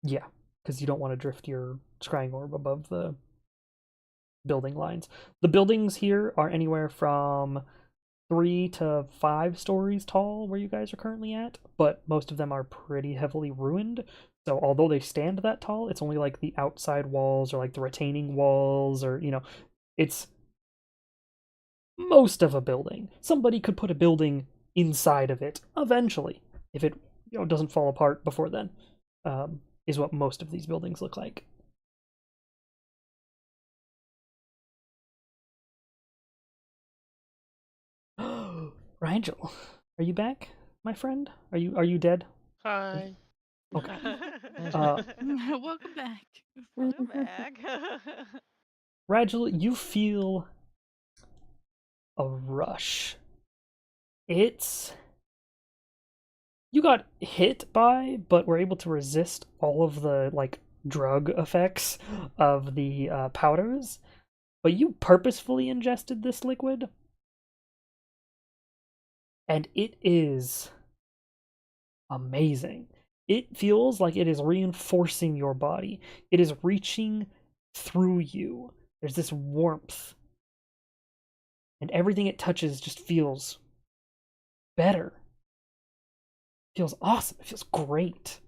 Yeah, because you don't want to drift your scrying orb above the building lines. The buildings here are anywhere from 3 to 5 stories tall where you guys are currently at, but most of them are pretty heavily ruined. So although they stand that tall, it's only like the outside walls or like the retaining walls or it's most of a building. Somebody could put a building inside of it eventually if it doesn't fall apart before then. Is what most of these buildings look like. Rigel, are you back, my friend? Are you dead?
Hi.
Okay. Uh,
Welcome back.
Welcome back.
Rigel, you feel a rush. It's you got hit by, but were able to resist all of the like drug effects of the powders. But you purposefully ingested this liquid, and it is amazing. It feels like it is reinforcing your body. It is reaching through you. There's this warmth, and everything it touches just feels better. Feels awesome. It feels great.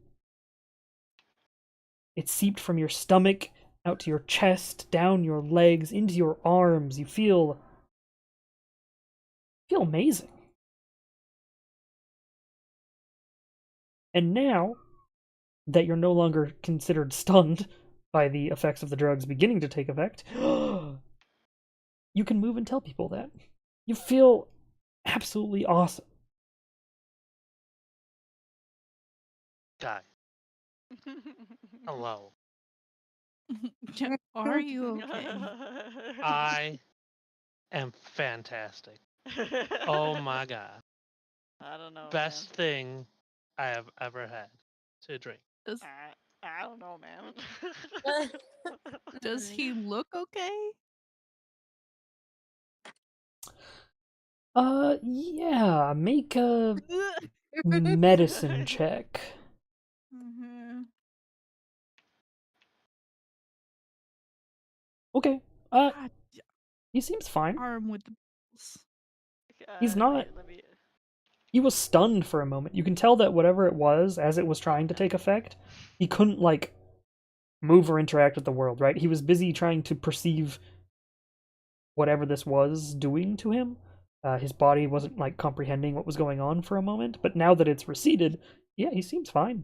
It seeped from your stomach out to your chest, down your legs, into your arms. You feel amazing. And now that you're no longer considered stunned by the effects of the drugs beginning to take effect, you can move and tell people that. You feel absolutely awesome.
Guy, hello.
Are you okay?
I am fantastic. Oh my god.
I don't know.
Best thing I have ever had to drink.
Does,
I don't know, man.
does he look okay?
Yeah, make a medicine check.
Mhm.
Okay.
God,
He seems fine.
arm with the balls.
He's not.
Let me.
He was stunned for a moment. You can tell that whatever it was, as it was trying to take effect, he couldn't, like, move or interact with the world, right? He was busy trying to perceive whatever this was doing to him. His body wasn't, like, comprehending what was going on for a moment, but now that it's receded, yeah, he seems fine.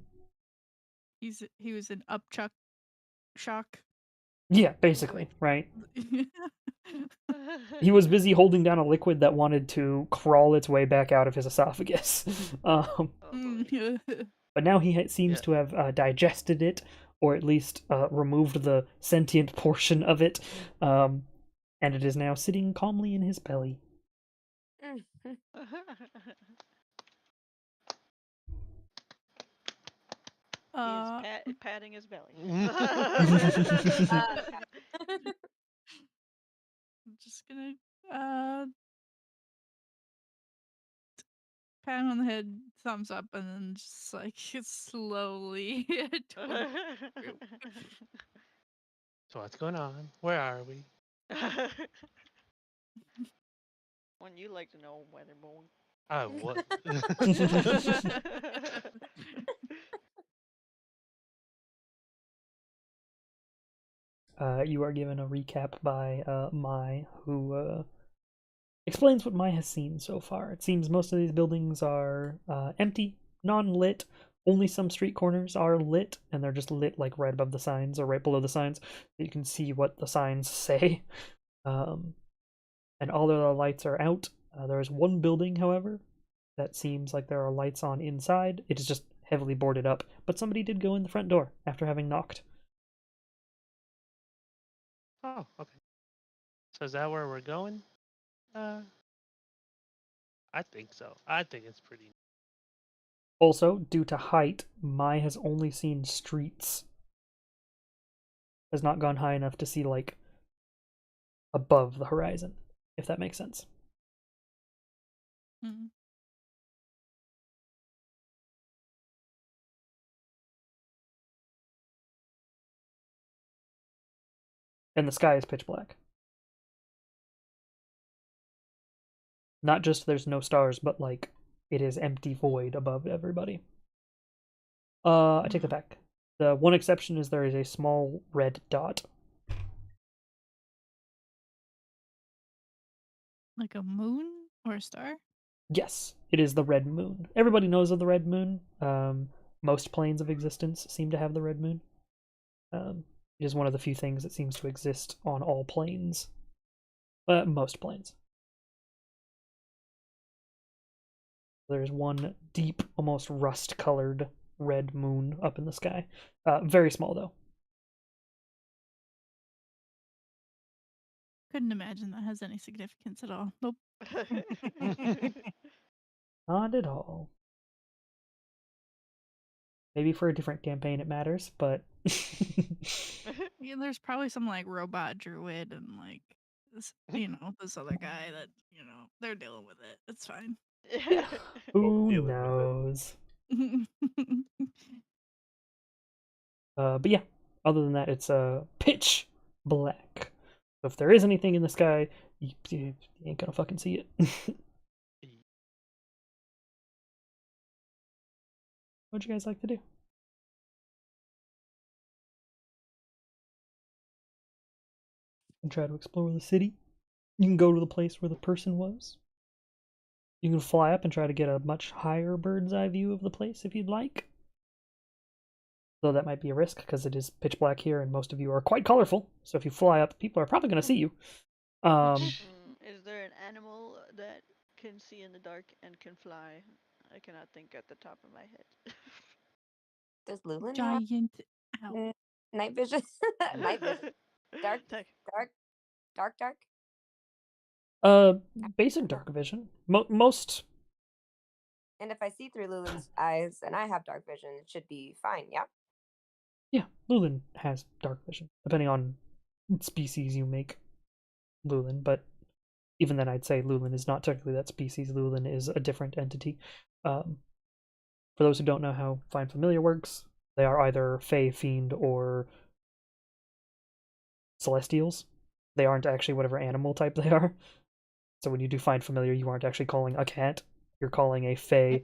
He was in upchuck shock.
Yeah, basically, right? He was busy holding down a liquid that wanted to crawl its way back out of his esophagus.
Oh, boy.
But now he seems
Yeah.
to have digested it, or at least removed the sentient portion of it, and it is now sitting calmly in his belly.
He's patting his belly.
I'm just gonna pat him on the head, thumbs up, and then just like slowly.
So what's going on? Where are we?
When you like to know, Weatherboy.
I would.
You are given a recap by Mai, who explains what Mai has seen so far. It seems most of these buildings are empty, non-lit. Only some street corners are lit, and they're just lit like right above the signs or right below the signs. You can see what the signs say. And all of the lights are out. There is one building, however, that seems like there are lights on inside. It is just heavily boarded up, but somebody did go in the front door after having knocked.
Oh, okay. So is that where we're going? I think so. I think it's pretty.
Also, due to height, Mai has only seen streets. Has not gone high enough to see, like, above the horizon, if that makes sense.
Mhm.
And the sky is pitch black. Not just there's no stars, but, like, it is empty void above everybody. I take that back. The one exception is there is a small red dot.
Like a moon or a star?
Yes, it is the red moon. Everybody knows of the red moon. Most planes of existence seem to have the red moon. It is one of the few things that seems to exist on all planes. Most planes. There's one deep, almost rust-colored red moon up in the sky. Very small though.
Couldn't imagine that has any significance at all. Nope.
Not at all. Maybe for a different campaign it matters, but
Yeah, there's probably some like robot druid and like this, this other guy that they're dealing with it. It's fine.
who
dealing with it.
knows? But yeah, other than that, it's pitch black. So if there is anything in the sky, you ain't gonna fucking see it. What'd you guys like to do? And try to explore the city. You can go to the place where the person was. You can fly up and try to get a much higher bird's eye view of the place if you'd like. Though that might be a risk because it is pitch black here and most of you are quite colorful. So if you fly up, people are probably going to see you.
Is there an animal that can see in the dark and can fly? I cannot think at the top of my head.
Does Lulin have
Giant owl.
night vision? Night vision. Dark, dark.
Basic dark vision. Most.
And if I see through Lulin's eyes and I have dark vision, it should be fine, yeah?
Yeah, Lulin has dark vision, depending on species you make Lulin, but even then I'd say Lulin is not technically that species. Lulin is a different entity. For those who don't know how Find Familiar works, they are either Fae, Fiend, or Celestials. They aren't actually whatever animal type they are. So when you do Find Familiar, you aren't actually calling a cat. You're calling a Fae,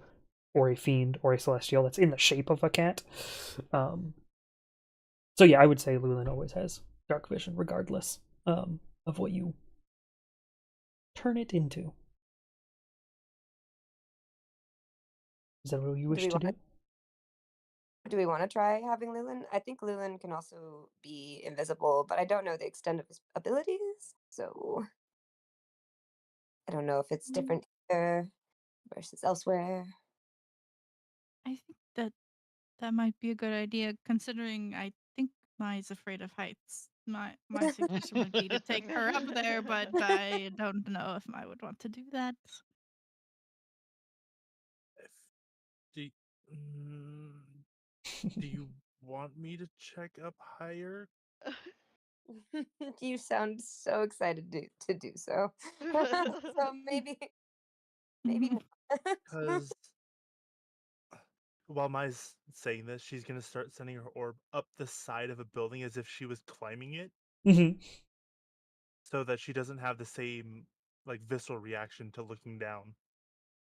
or a Fiend, or a Celestial that's in the shape of a cat. So yeah, I would say Lulin always has dark vision, regardless of what you turn it into. Is that what you wish to do?
Do we want to try having Lulin? I think Lulin can also be invisible, but I don't know the extent of his abilities, so I don't know if it's different here versus elsewhere.
I think that might be a good idea, considering I think Mai's afraid of heights. My suggestion would be to take her up there, but I don't know if Mai would want to do that.
Do you want me to check up higher?
You sound so excited to do so. So maybe more.
Because while Mai's saying this, she's gonna start sending her orb up the side of a building as if she was climbing it, so that she doesn't have the same visceral reaction to looking down.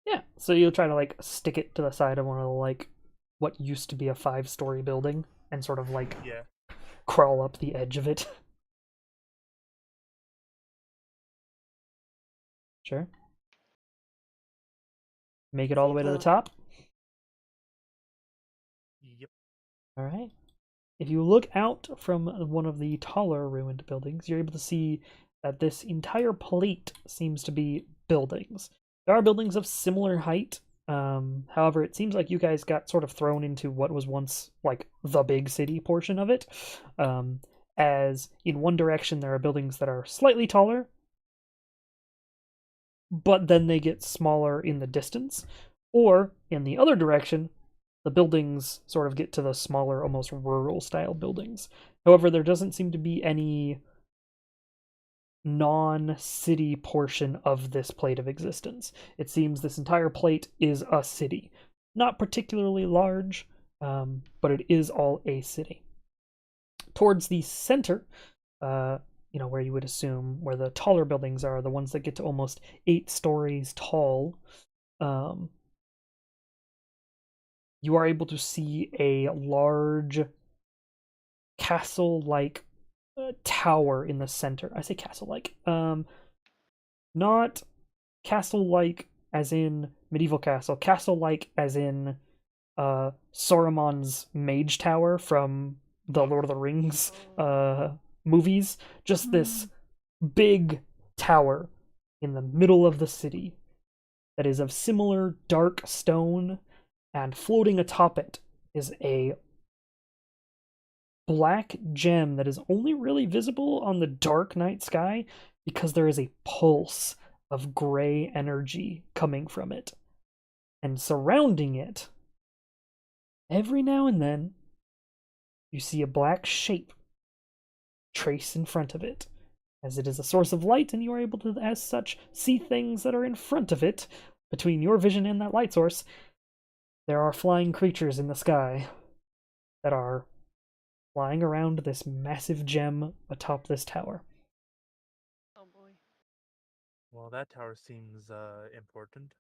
Yeah, so you'll try to stick it to the side of one of the what used to be a 5-story building and sort of crawl up the edge of it. Sure. Make it all the way to the top.
Yep.
Alright. If you look out from one of the taller ruined buildings, you're able to see that this entire plate seems to be buildings. There are buildings of similar height. However, it seems like you guys got sort of thrown into what was once the big city portion of it. As in one direction there are buildings that are slightly taller, but then they get smaller in the distance. Or in the other direction, the buildings sort of get to the smaller, almost rural style buildings. However, there doesn't seem to be any non-city portion of this plate of existence. It seems this entire plate is a city. Not particularly large, but it is all a city. Towards the center, where you would assume where the taller buildings are, the ones that get to almost 8 stories tall, you are able to see a large castle-like tower in the center. I say castle-like. Not castle-like as in medieval castle. Castle-like as in Saruman's mage tower from the Lord of the Rings movies. Just this big tower in the middle of the city that is of similar dark stone, and floating atop it is a black gem that is only really visible on the dark night sky because there is a pulse of gray energy coming from it. And surrounding it, every now and then, you see a black shape trace in front of it, as it is a source of light and you are able to, as such, see things that are in front of it. Between your vision and that light source, there are flying creatures in the sky that are flying around this massive gem atop this tower.
Oh boy.
Well, that tower seems important.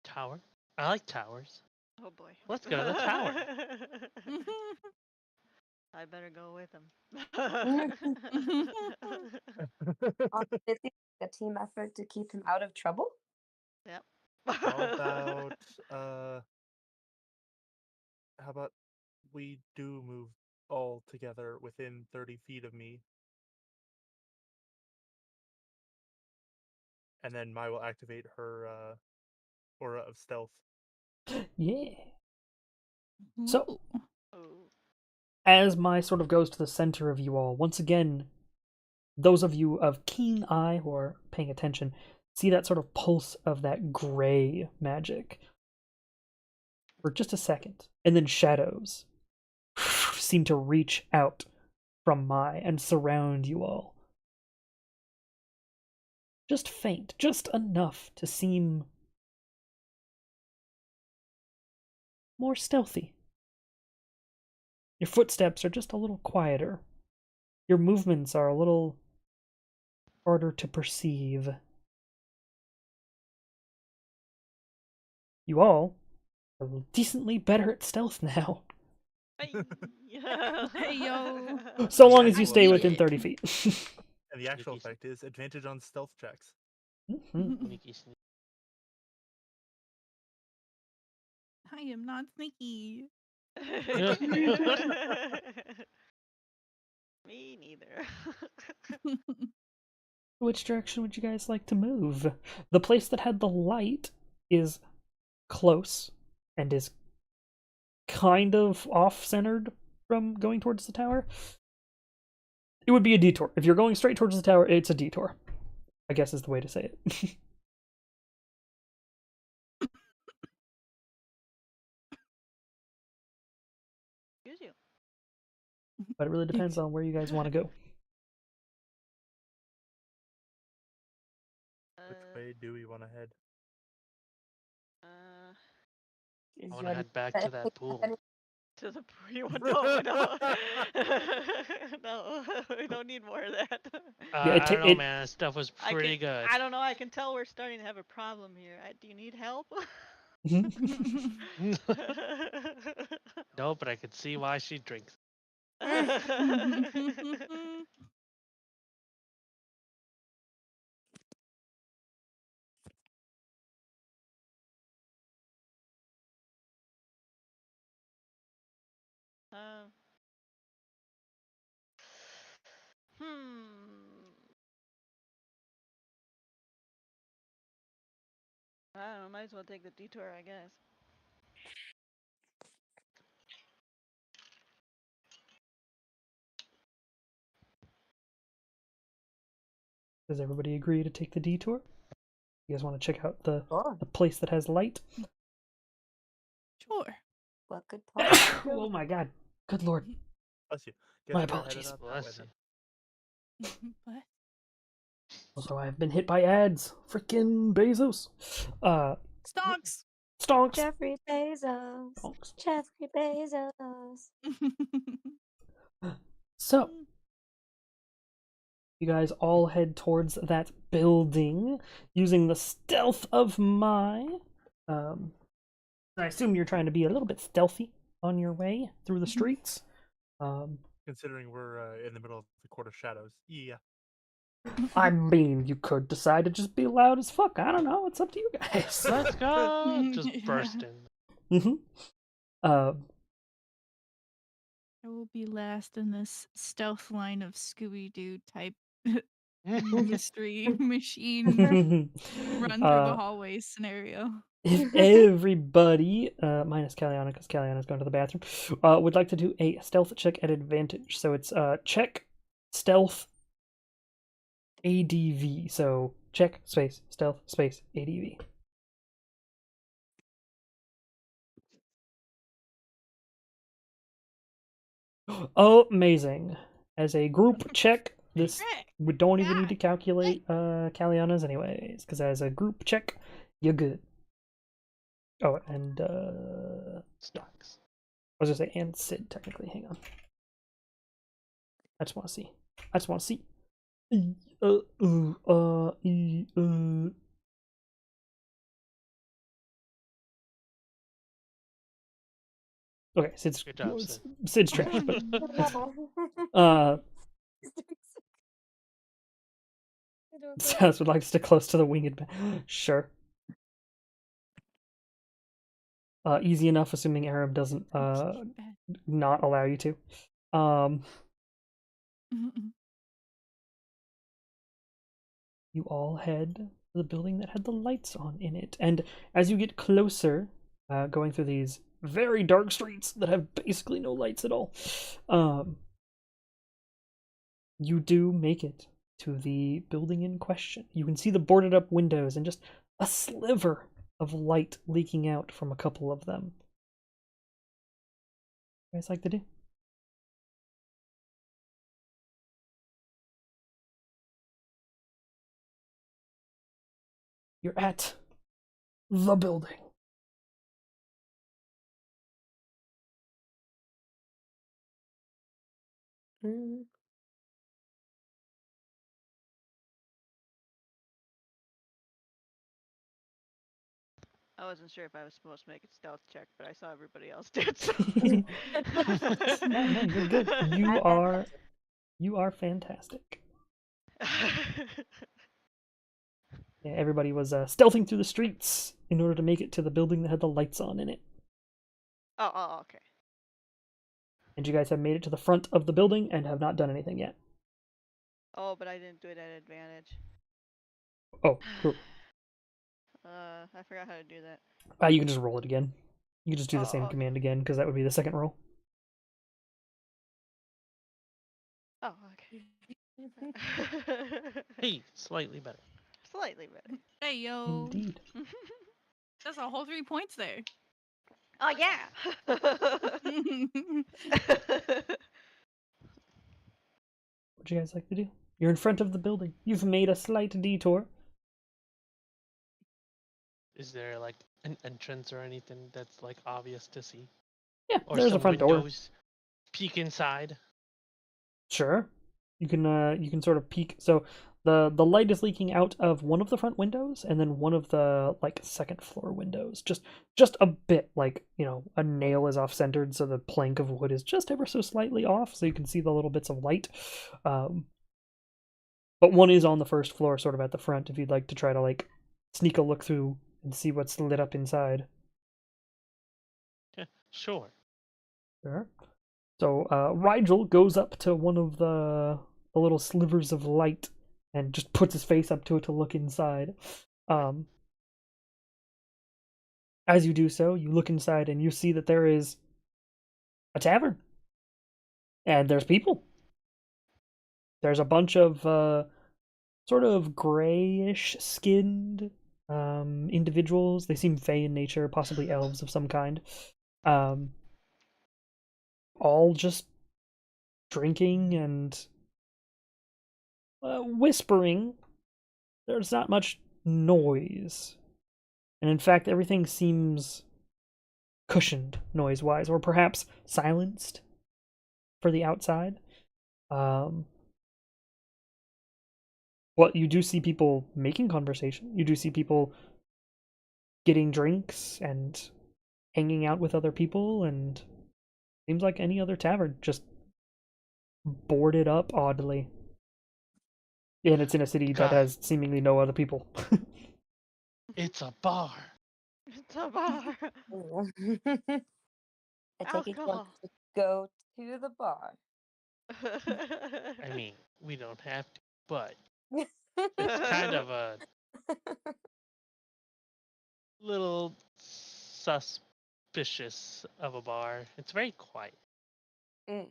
Tower. I like towers.
Oh boy.
Let's go to the tower.
I better go with him.
It seems like a team effort to keep him out of trouble.
Yep.
How about we do move all together within 30 feet of me? And then Mai will activate her aura of stealth.
Yeah. So,
Ooh.
Ooh.
as Mai sort of goes to the center of you all, once again, those of you of keen eye who are paying attention see that sort of pulse of that gray magic for just a second, and then shadows seem to reach out from Mai and surround you all. Just faint, just enough to seem more stealthy. Your footsteps are just a little quieter. Your movements are a little harder to perceive. You all are decently better at stealth now,
Hey.
Hey, yo.
so long as you stay
Yeah.
within 30 feet.
And the actual
Sneaky,
effect is advantage on stealth checks.
Mhm.
Sneaky, sneaky.
I am not sneaky.
Me neither.
Which direction would you guys like to move? The place that had the light is close and is kind of off-centered from going towards the tower. It would be a detour. If you're going straight towards the tower, it's a detour, I guess is the way to say it.
Excuse you.
But it really depends on where you guys want to go.
Which way do we want to head?
Is
I
you
want to
ready
head back
to
to that pool.
To the you want no, no. No, we don't need more of that.
Yeah,
I don't know, man. That stuff was pretty good.
I don't know. I can tell we're starting to have a problem here. Do you need help?
No, but I could see why she drinks.
I don't know. Might as well take the detour, I guess.
Does everybody agree to take the detour? You guys want to check out the
Sure.
place that has light?
Sure.
What good plan?
Oh my god. Good lord.
Bless you.
My
we're headed
apologies.
up that way
Bless
then.
you.
What?
Also, I've been hit by ads. Frickin' Bezos.
Stonks.
Stonks.
Jeffrey Bezos.
Stonks.
Jeffrey Bezos.
So, you guys all head towards that building using the stealth of Mai. I assume you're trying to be a little bit stealthy on your way through the streets.
Considering we're in the middle of the Court of Shadows. Yeah.
I mean, you could decide to just be loud as fuck. I don't know. It's up to you guys.
Let's go. Just
Yeah.
burst in.
Mm-hmm.
I will be last in this stealth line of Scooby-Doo type mystery machine run through the
uh,
hallways scenario.
if everybody, minus Caliana, because Caliana's going to the bathroom, would like to do a stealth check at advantage. So it's check, stealth, ADV. So check, space, stealth, space, ADV. Oh, amazing. As a group check, this
Heck,
we don't even need to
God.
calculate Caliana's anyways, because as a group check, you're good. Oh, and
Stocks.
I was gonna say and Sid technically. Hang on. I just want to see. I just want to see. Okay, Sid's
Good job, Sid.
Sid's trash, but uh, Saz would like to stick close to the winged. Sure. Easy enough, assuming Arab doesn't not allow you to. You all head to the building that had the lights on in it, and as you get closer, going through these very dark streets that have basically no lights at all, you do make it to the building in question. You can see the boarded up windows and just a sliver of light leaking out from a couple of them. You guys like to do? You're at the building.
Mm.
I wasn't sure if I was supposed to make a stealth check, but I saw everybody else did. So.
No, you're good. You are fantastic. Yeah, everybody was stealthing through the streets in order to make it to the building that had the lights on in it.
Oh, okay.
And you guys have made it to the front of the building and have not done anything yet.
Oh, but I didn't do it at advantage.
Oh, cool.
I forgot how to do that.
You can just roll it again. You can just do the same
okay.
command again, because that would be the second roll.
Oh, okay.
Hey, slightly better.
Slightly better.
Hey yo,
Indeed.
that's a whole 3 points there.
Oh yeah.
What do you guys like to do? You're in front of the building. You've made a slight detour.
Is there like an entrance or anything that's like obvious to see?
Yeah,
Or
there's
some
a front door.
windows? Peek inside.
Sure. You can sort of peek. So the light is leaking out of one of the front windows and then one of the like second floor windows. Just a bit, like, you know, a nail is off centered, so the plank of wood is just ever so slightly off, so you can see the little bits of light. But one is on the first floor, sort of at the front, if you'd like to try to like sneak a look through and see what's lit up inside.
Yeah, sure.
Sure. So Rigel goes up to one of the little slivers of light and just puts his face up to it to look inside. As you do so, you look inside and you see that there is a tavern. And there's people. There's a bunch of sort of grayish skinned individuals. They seem fey in nature, possibly elves of some kind. All just drinking and whispering. There's not much noise. And in fact, everything seems cushioned noise-wise, or perhaps silenced for the outside. Well, you do see people making conversation. You do see people getting drinks and hanging out with other people, and seems like any other tavern, just boarded up oddly. And it's in a city that
God.
has seemingly no other people.
It's a bar.
It's a bar.
I take it you
Alcohol.
want to go to the bar.
I mean, we don't have to. but it's kind of a little suspicious of a bar. It's very quiet.
Mm.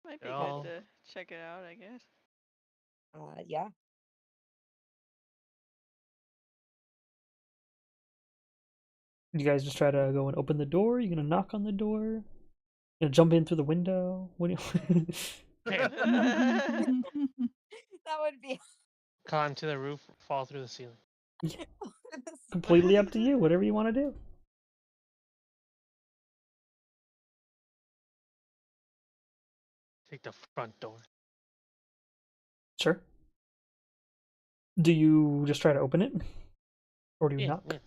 Might be
They're
good
all
to check it out, I guess.
Yeah.
You guys just try to go and open the door? You gonna knock on the door? You gonna jump in through the window? What do you
Hey,
That would be
climb to the roof, fall through the ceiling.
completely up to you, whatever you want to do.
Take the front door.
Sure. Do you just try to open it? Or do you
Yeah,
knock?
yeah.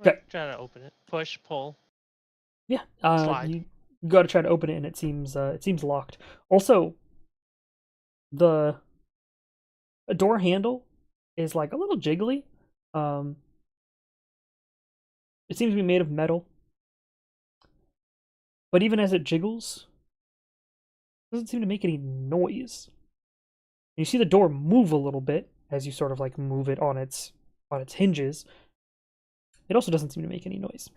Okay.
Try to open it. Push, pull.
Yeah.
Slide.
You gotta try to open it and it seems locked. Also, the door handle is like a little jiggly. It seems to be made of metal. But even as it jiggles, it doesn't seem to make any noise. You see the door move a little bit as you sort of like move it on its hinges. It also doesn't seem to make any noise.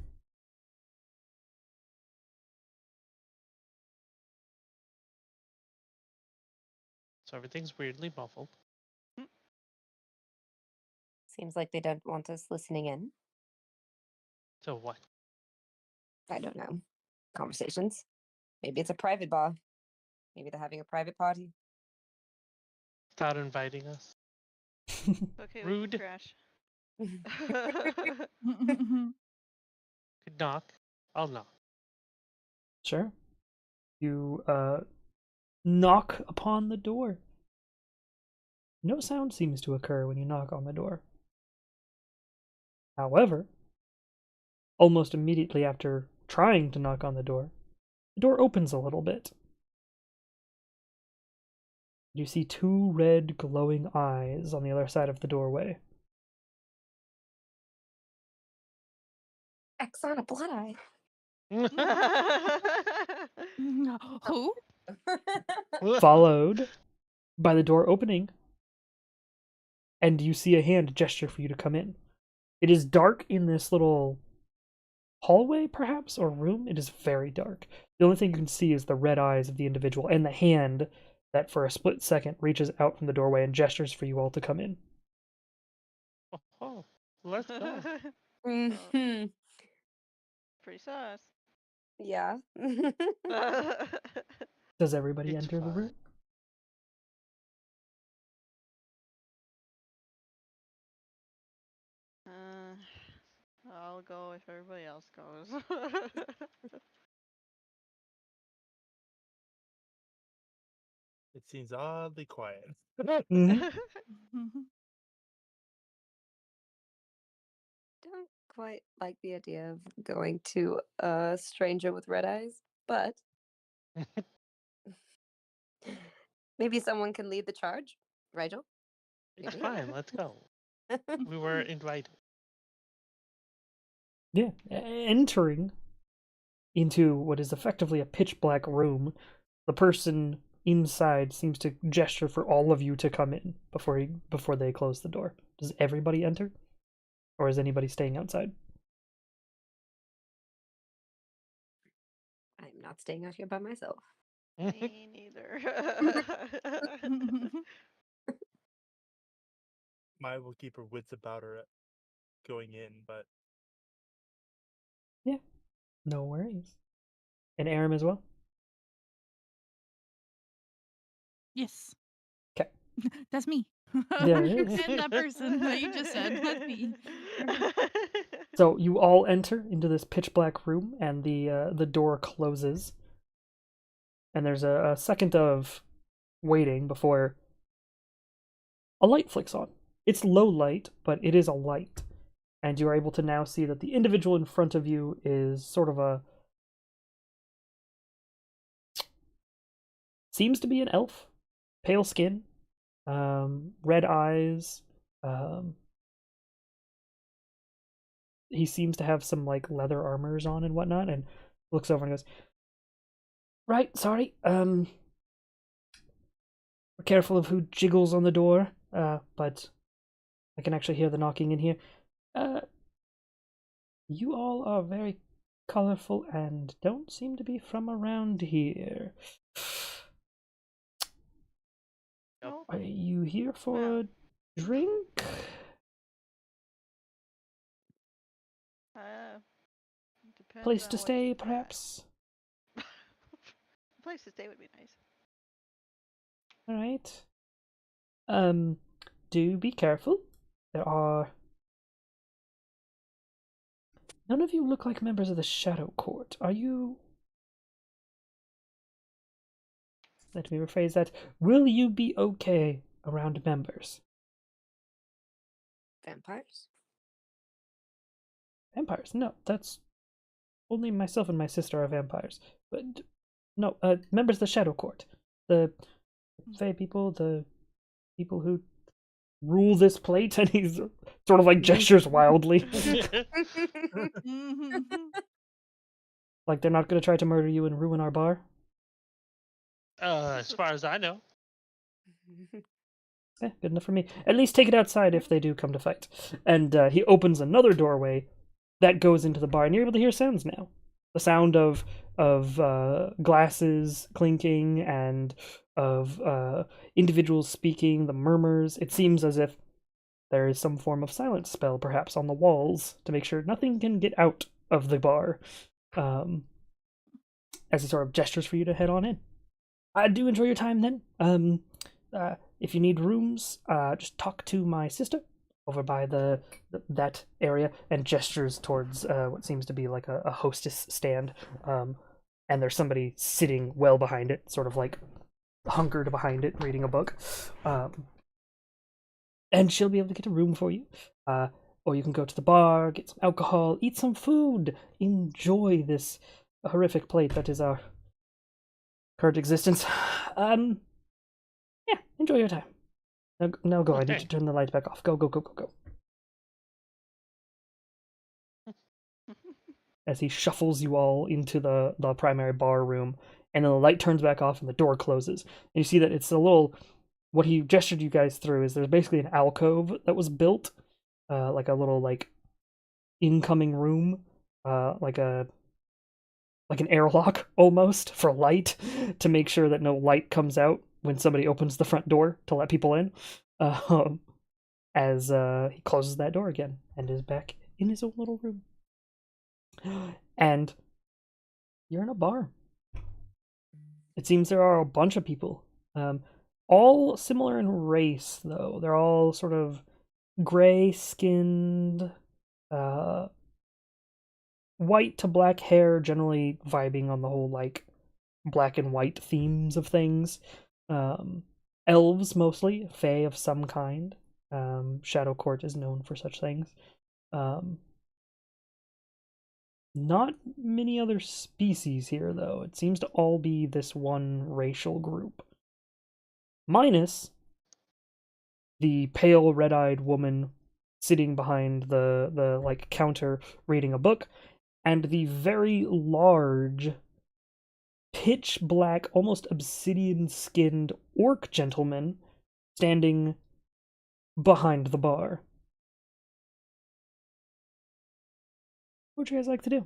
So everything's weirdly muffled.
Seems like they don't want us listening in.
So what?
I don't know. Conversations. Maybe it's a private bar. Maybe they're having a private party.
Without inviting us?
Okay,
Rude.
we can crash.
Could knock. I'll knock.
Sure. You knock upon the door. No sound seems to occur when you knock on the door. However, almost immediately after trying to knock on the door opens a little bit. You see two red glowing eyes on the other side of the doorway.
X on a blood eye.
Who?
Followed by the door opening, and you see a hand gesture for you to come in. It is dark in this little hallway, perhaps, or room. It is very dark. The only thing you can see is the red eyes of the individual and the hand that for a split second reaches out from the doorway and gestures for you all to come in.
Oh, let's go.
Mhm.
Pretty sus.
Yeah.
Does everybody
It's
enter the
fine.
room?
I'll go if everybody else goes.
It seems oddly quiet.
Mhm.
Don't quite like the idea of going to a stranger with red eyes, but maybe someone can lead the charge. Rigel?
It's
Maybe.
fine. Let's go. We were invited.
Yeah, entering into what is effectively a pitch black room, the person inside seems to gesture for all of you to come in before they close the door. Does everybody enter, or is anybody staying outside?
I'm not staying out here by myself.
Me neither.
Maya will keep her wits about her going in, but
Yeah, no worries. And Aram as well.
Yes.
'Kay.
That's me.
There it is.
And that person that you just said. That's me.
So you all enter into this pitch black room, and the door closes. And there's a second of waiting before a light flicks on. It's low light, but it is a light. And you are able to now see that the individual in front of you is sort of seems to be an elf. Pale skin, red eyes. He seems to have some like leather armors on and whatnot, and looks over and goes, "Right, sorry. We're careful of who jiggles on the door, but I can actually hear the knocking in here. You all are very colorful and don't seem to be from around here.
No?
Are you here for
Well.
a drink?
Depends
Place
on
to
what
stay,
you got.
perhaps?
Place to stay would be nice.
Alright. Do be careful. There are... None of you look like members of the Shadow Court. Are you... Let me rephrase that. Will you be okay around members?
Vampires?
Vampires? No, that's... Only myself and my sister are vampires. But... No, members of the Shadow Court. The Fae people, the people who rule this plate, and he's sort of like gestures wildly.
Mhm.
Like they're not going to try to murder you and ruin our bar?
As far as I know.
Good enough for me. At least take it outside if they do come to fight. And he opens another doorway that goes into the bar, and you're able to hear sounds now. The sound of glasses clinking and of individuals speaking, the murmurs. It seems as if there is some form of silence spell, perhaps, on the walls to make sure nothing can get out of the bar. As he sort of gestures for you to head on in. Do enjoy your time then. If you need rooms, just talk to my sister over by that area, and gestures towards what seems to be like a hostess stand. And there's somebody sitting well behind it, sort of like hunkered behind it, reading a book. And she'll be able to get a room for you. Or you can go to the bar, get some alcohol, eat some food, enjoy this horrific plate that is our current existence. Yeah, enjoy your time. Now go. I need
Okay.
to turn the light back off. Go. As he shuffles you all into the primary bar room, and then the light turns back off and the door closes. And you see that it's a little... What he gestured you guys through is there's basically an alcove that was built, like a little, like, incoming room, like an airlock, almost, for light, to make sure that no light comes out when somebody opens the front door to let people in, as he closes that door again and is back in his own little room. And you're in a bar. It seems there are a bunch of people, all similar in race, though. They're all sort of gray-skinned, white to black hair, generally vibing on the whole, like, black and white themes of things. Elves, mostly, fae of some kind. Shadow Court is known for such things. Not many other species here, though. It seems to all be this one racial group. Minus the pale, red-eyed woman sitting behind the like counter reading a book, and the very large, pitch black, almost obsidian-skinned orc gentleman standing behind the bar. What would you guys like to do?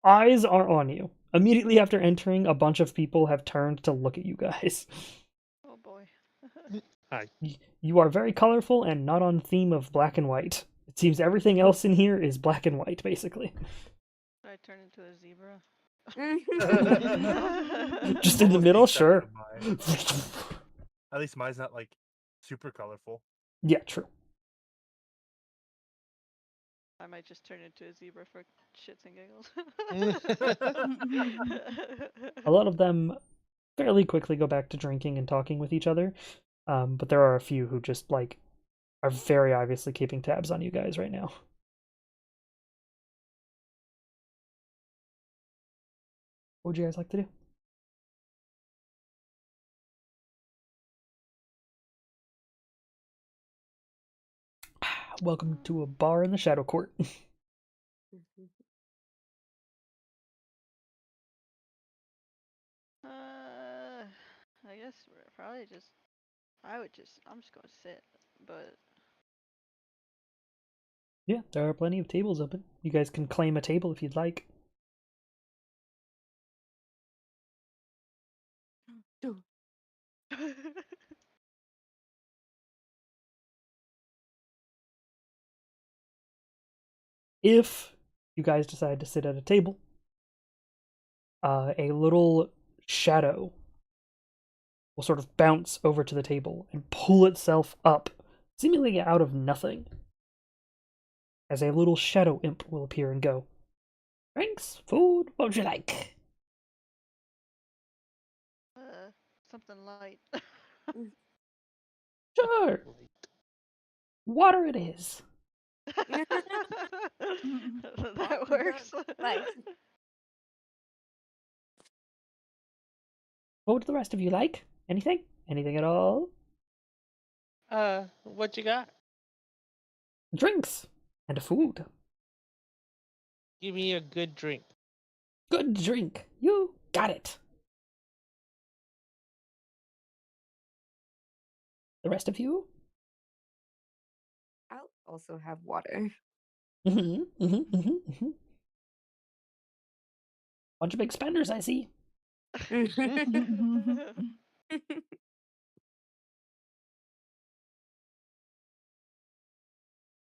Eyes are on you. Immediately after entering, a bunch of people have turned to look at you guys.
Oh boy.
You are very colorful and not on theme of black and white. It seems everything else in here is black and white, basically.
Should I turn into a zebra?
Just in the
Almost
middle,
the exact
sure.
of mine. At least mine's not like super colorful.
Yeah, true.
I might just turn into a zebra for shits and giggles.
A lot of them fairly quickly go back to drinking and talking with each other, but there are a few who just, like, are very obviously keeping tabs on you guys right now. What would you guys like to do? Welcome to a bar in the Shadow Court.
I guess probably just. I'm just gonna sit, but
Yeah, there are plenty of tables open. You guys can claim a table if you'd like.
Do.
If you guys decide to sit at a table, a little shadow will sort of bounce over to the table and pull itself up, seemingly out of nothing, as a little shadow imp will appear and go, "Drinks, food, what would you like?"
something light.
Sure, water it is.
That works.
Like,
What would the rest of you like? Anything? Anything at all?
What you got?
Drinks and food.
Give me a good drink.
Good drink. You got it. The rest of you?
I'll also have water.
Bunch of big spenders, I see.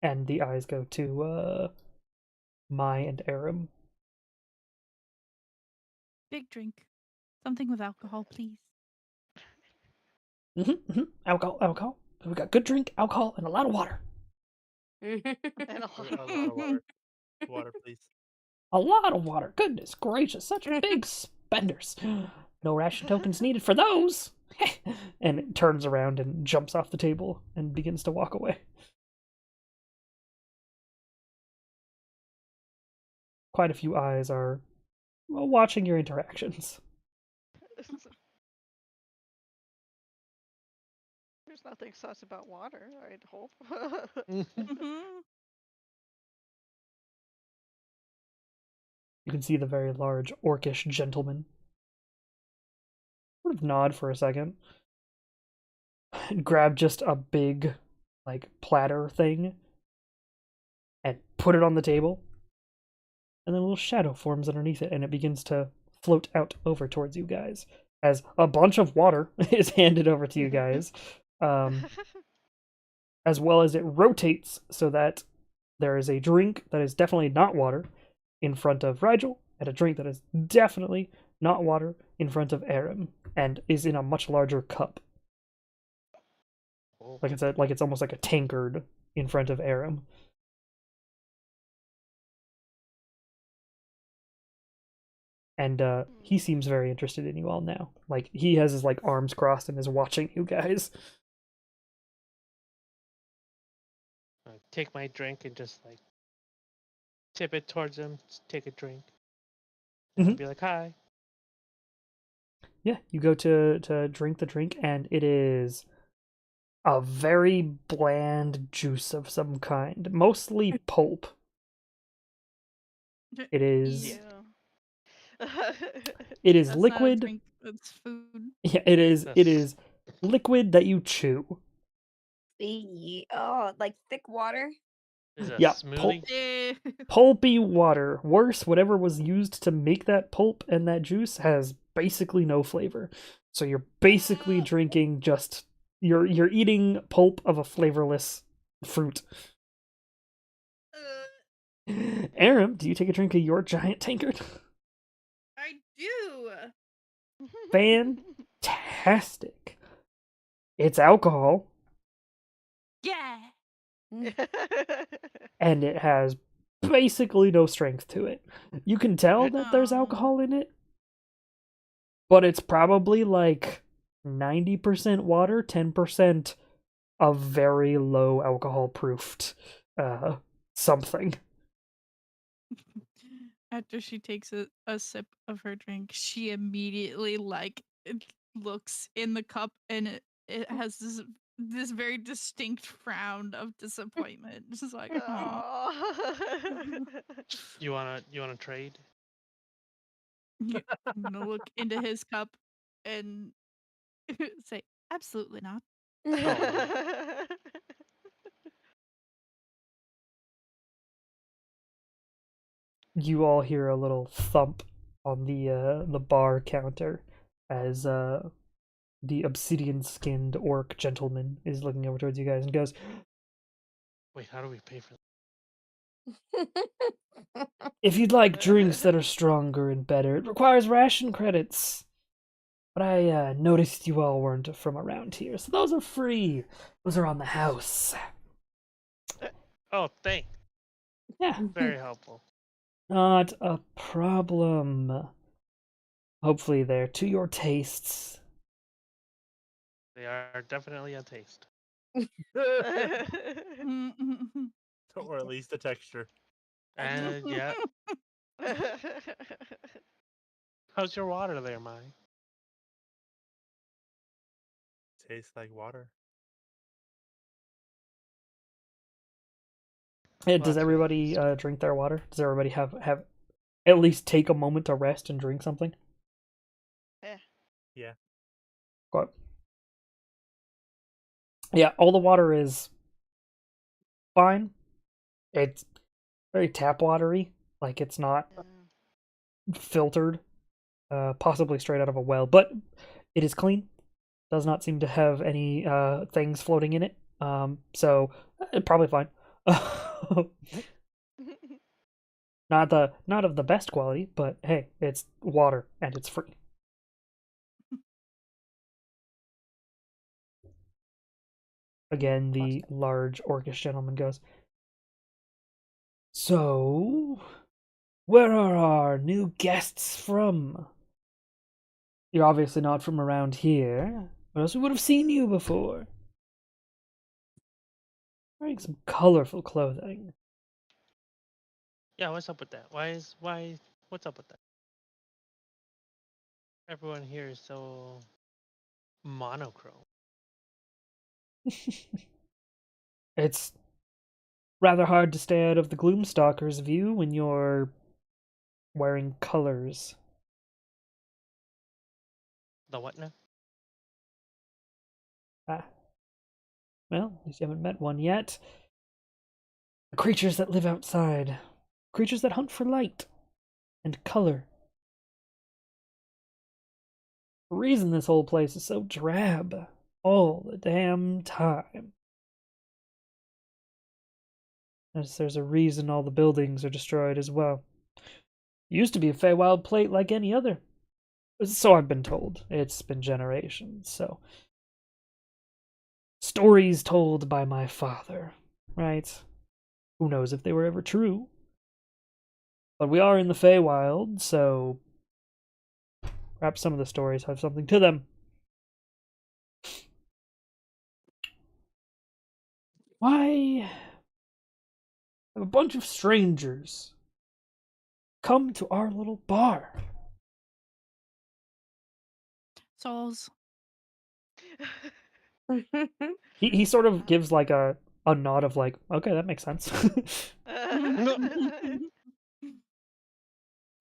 And the eyes go to Mai and Aram.
Big drink. Something with alcohol, please.
Alcohol. We got good drink, alcohol, and a lot of water.
And a
A
lot
lot of water. Water, please.
A lot of water. Goodness gracious, such big spenders. No ration tokens needed for those. And it turns around and jumps off the table and begins to walk away. Quite a few eyes are watching your interactions.
There's nothing sus about water, I'd hope.
You can see the very large orcish gentleman sort of nod for a second and grab just a big, like, platter thing and put it on the table. And then a little shadow forms underneath it and it begins to float out over towards you guys as a bunch of water is handed over to you guys, as well as it rotates so that there is a drink that is definitely not water in front of Rigel, and a drink that is definitely not water in front of Aram, and is in a much larger cup. Like it's almost like a tankard in front of Aram. And he seems very interested in you all now. Like he has his like arms crossed and is watching you guys.
I take my drink and just like tip it towards him. Just take a drink. And I'll
Mhm.
be like, "Hi."
Yeah, you go to drink the drink, and it is a very bland juice of some kind, mostly pulp. It is
Yeah.
it is
That's not a
liquid.
drink, it's food.
Yeah, it is
That's-
liquid that you chew.
Oh, like thick water.
Is it a
Yeah,
smoothie?
Eh.
Pulpy water. Worse, whatever was used to make that pulp and that juice has basically no flavor. So you're basically drinking just you're eating pulp of a flavorless fruit. Aram, do you take a drink of your giant tankard?
I do.
Fantastic. It's alcohol,
Yeah.
and it has basically no strength to it. You can tell that there's
Aw.
alcohol in it, but it's probably like 90% water, 10% of very low alcohol proofed something.
After she takes a sip of her drink, she immediately looks in the cup and it has this very distinct frown of disappointment. Just like, oh.
Aw.
You wanna trade?
I'm gonna look into his cup and Say, absolutely not.
You all hear a little thump on the bar counter as the obsidian-skinned orc gentleman is looking over towards you guys and goes,
Wait, how do we pay for
"If you'd like drinks that are stronger and better, it requires ration credits. But I noticed you all weren't from around here, so those are free. Those are on the house."
Oh, thanks.
Yeah,
Very helpful.
not a problem. Hopefully they're to your tastes.
They are definitely a taste.
Or at least the texture.
And yeah, how's your water there, Mai?
Tastes like water.
Does
Well,
everybody drink their water? Does everybody have at least take a moment to rest and drink something?
Yeah.
What? Yeah, all the water is fine. It's very tap watery. Like, it's not filtered, possibly straight out of a well, but it is clean. Does not seem to have any things floating in it. So probably fine. Not of the best quality, but hey, it's water and it's free. Again, the large orcish gentleman goes, "So, where are our new guests from? You're obviously not from around here, or else we would have seen you before. Wearing some colorful clothing."
Yeah, what's up with that? What's up with that? Everyone here is so monochrome.
It's rather hard to stay out of the Gloomstalker's view when you're wearing colors.
The what now?
Ah. Well, at least you haven't met one yet. The creatures that live outside. Creatures that hunt for light and color. The reason this whole place is so drab all the damn time. There's a reason all the buildings are destroyed as well. Used to be a Feywild plate like any other. So I've been told. It's been generations, so. Stories told by my father, right? Who knows if they were ever true? But we are in the Feywild, so perhaps some of the stories have something to them. Why have a bunch of strangers come to our little bar?
Souls.
He sort of gives like a nod of like, okay, that makes sense.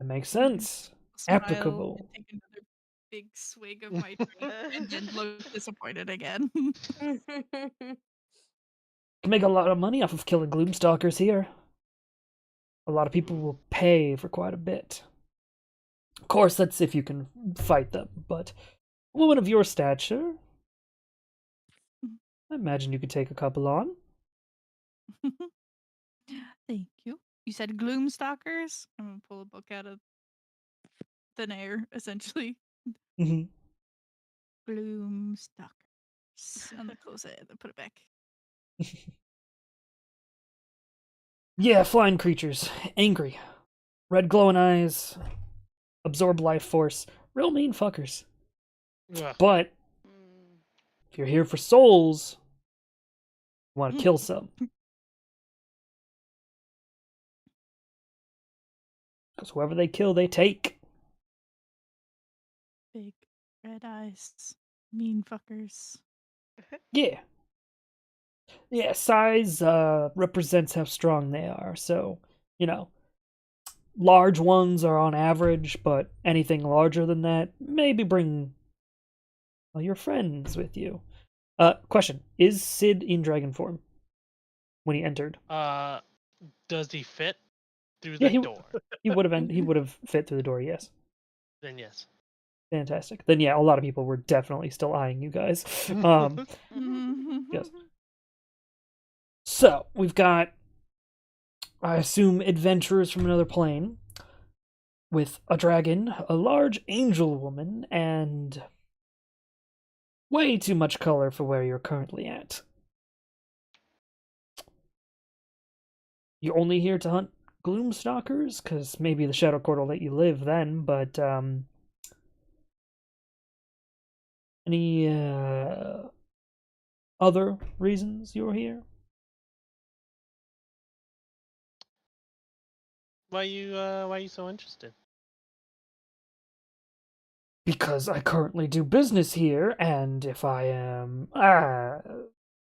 That makes sense.
Smile,
Applicable.
take another big swig of my drink, and then look disappointed again.
Can make a lot of money off of killing Gloomstalkers here. A lot of people will pay for quite a bit. Of course, that's if you can fight them, but a woman of your stature, I imagine you could take a couple on.
Thank you. You said Gloomstalkers? I'm gonna pull a book out of thin air, essentially.
Mm-hmm.
Gloomstalkers. And then close it and then put it back.
Yeah, flying creatures. Angry. Red glowing eyes. Absorb life force. Real mean fuckers.
Ugh.
But if you're here for souls, you want to kill some. Because whoever they kill, they take.
Big red eyes. Mean fuckers.
Yeah. Yeah, size represents how strong they are. So, large ones are on average, but anything larger than that, maybe bring your friends with you. Question: is Sid in dragon form when he entered?
Does he fit through
Yeah,
the door?
he would have fit through the door. Yes.
Then yes.
Fantastic. Then yeah, a lot of people were definitely still eyeing you guys. Yes. So we've got, I assume, adventurers from another plane with a dragon, a large angel woman, and way too much color for where you're currently at. You're only here to hunt gloomstalkers, because maybe the Shadow Court will let you live then, but any other reasons you're here?
Why you so interested?
Because I currently do business here, and if I am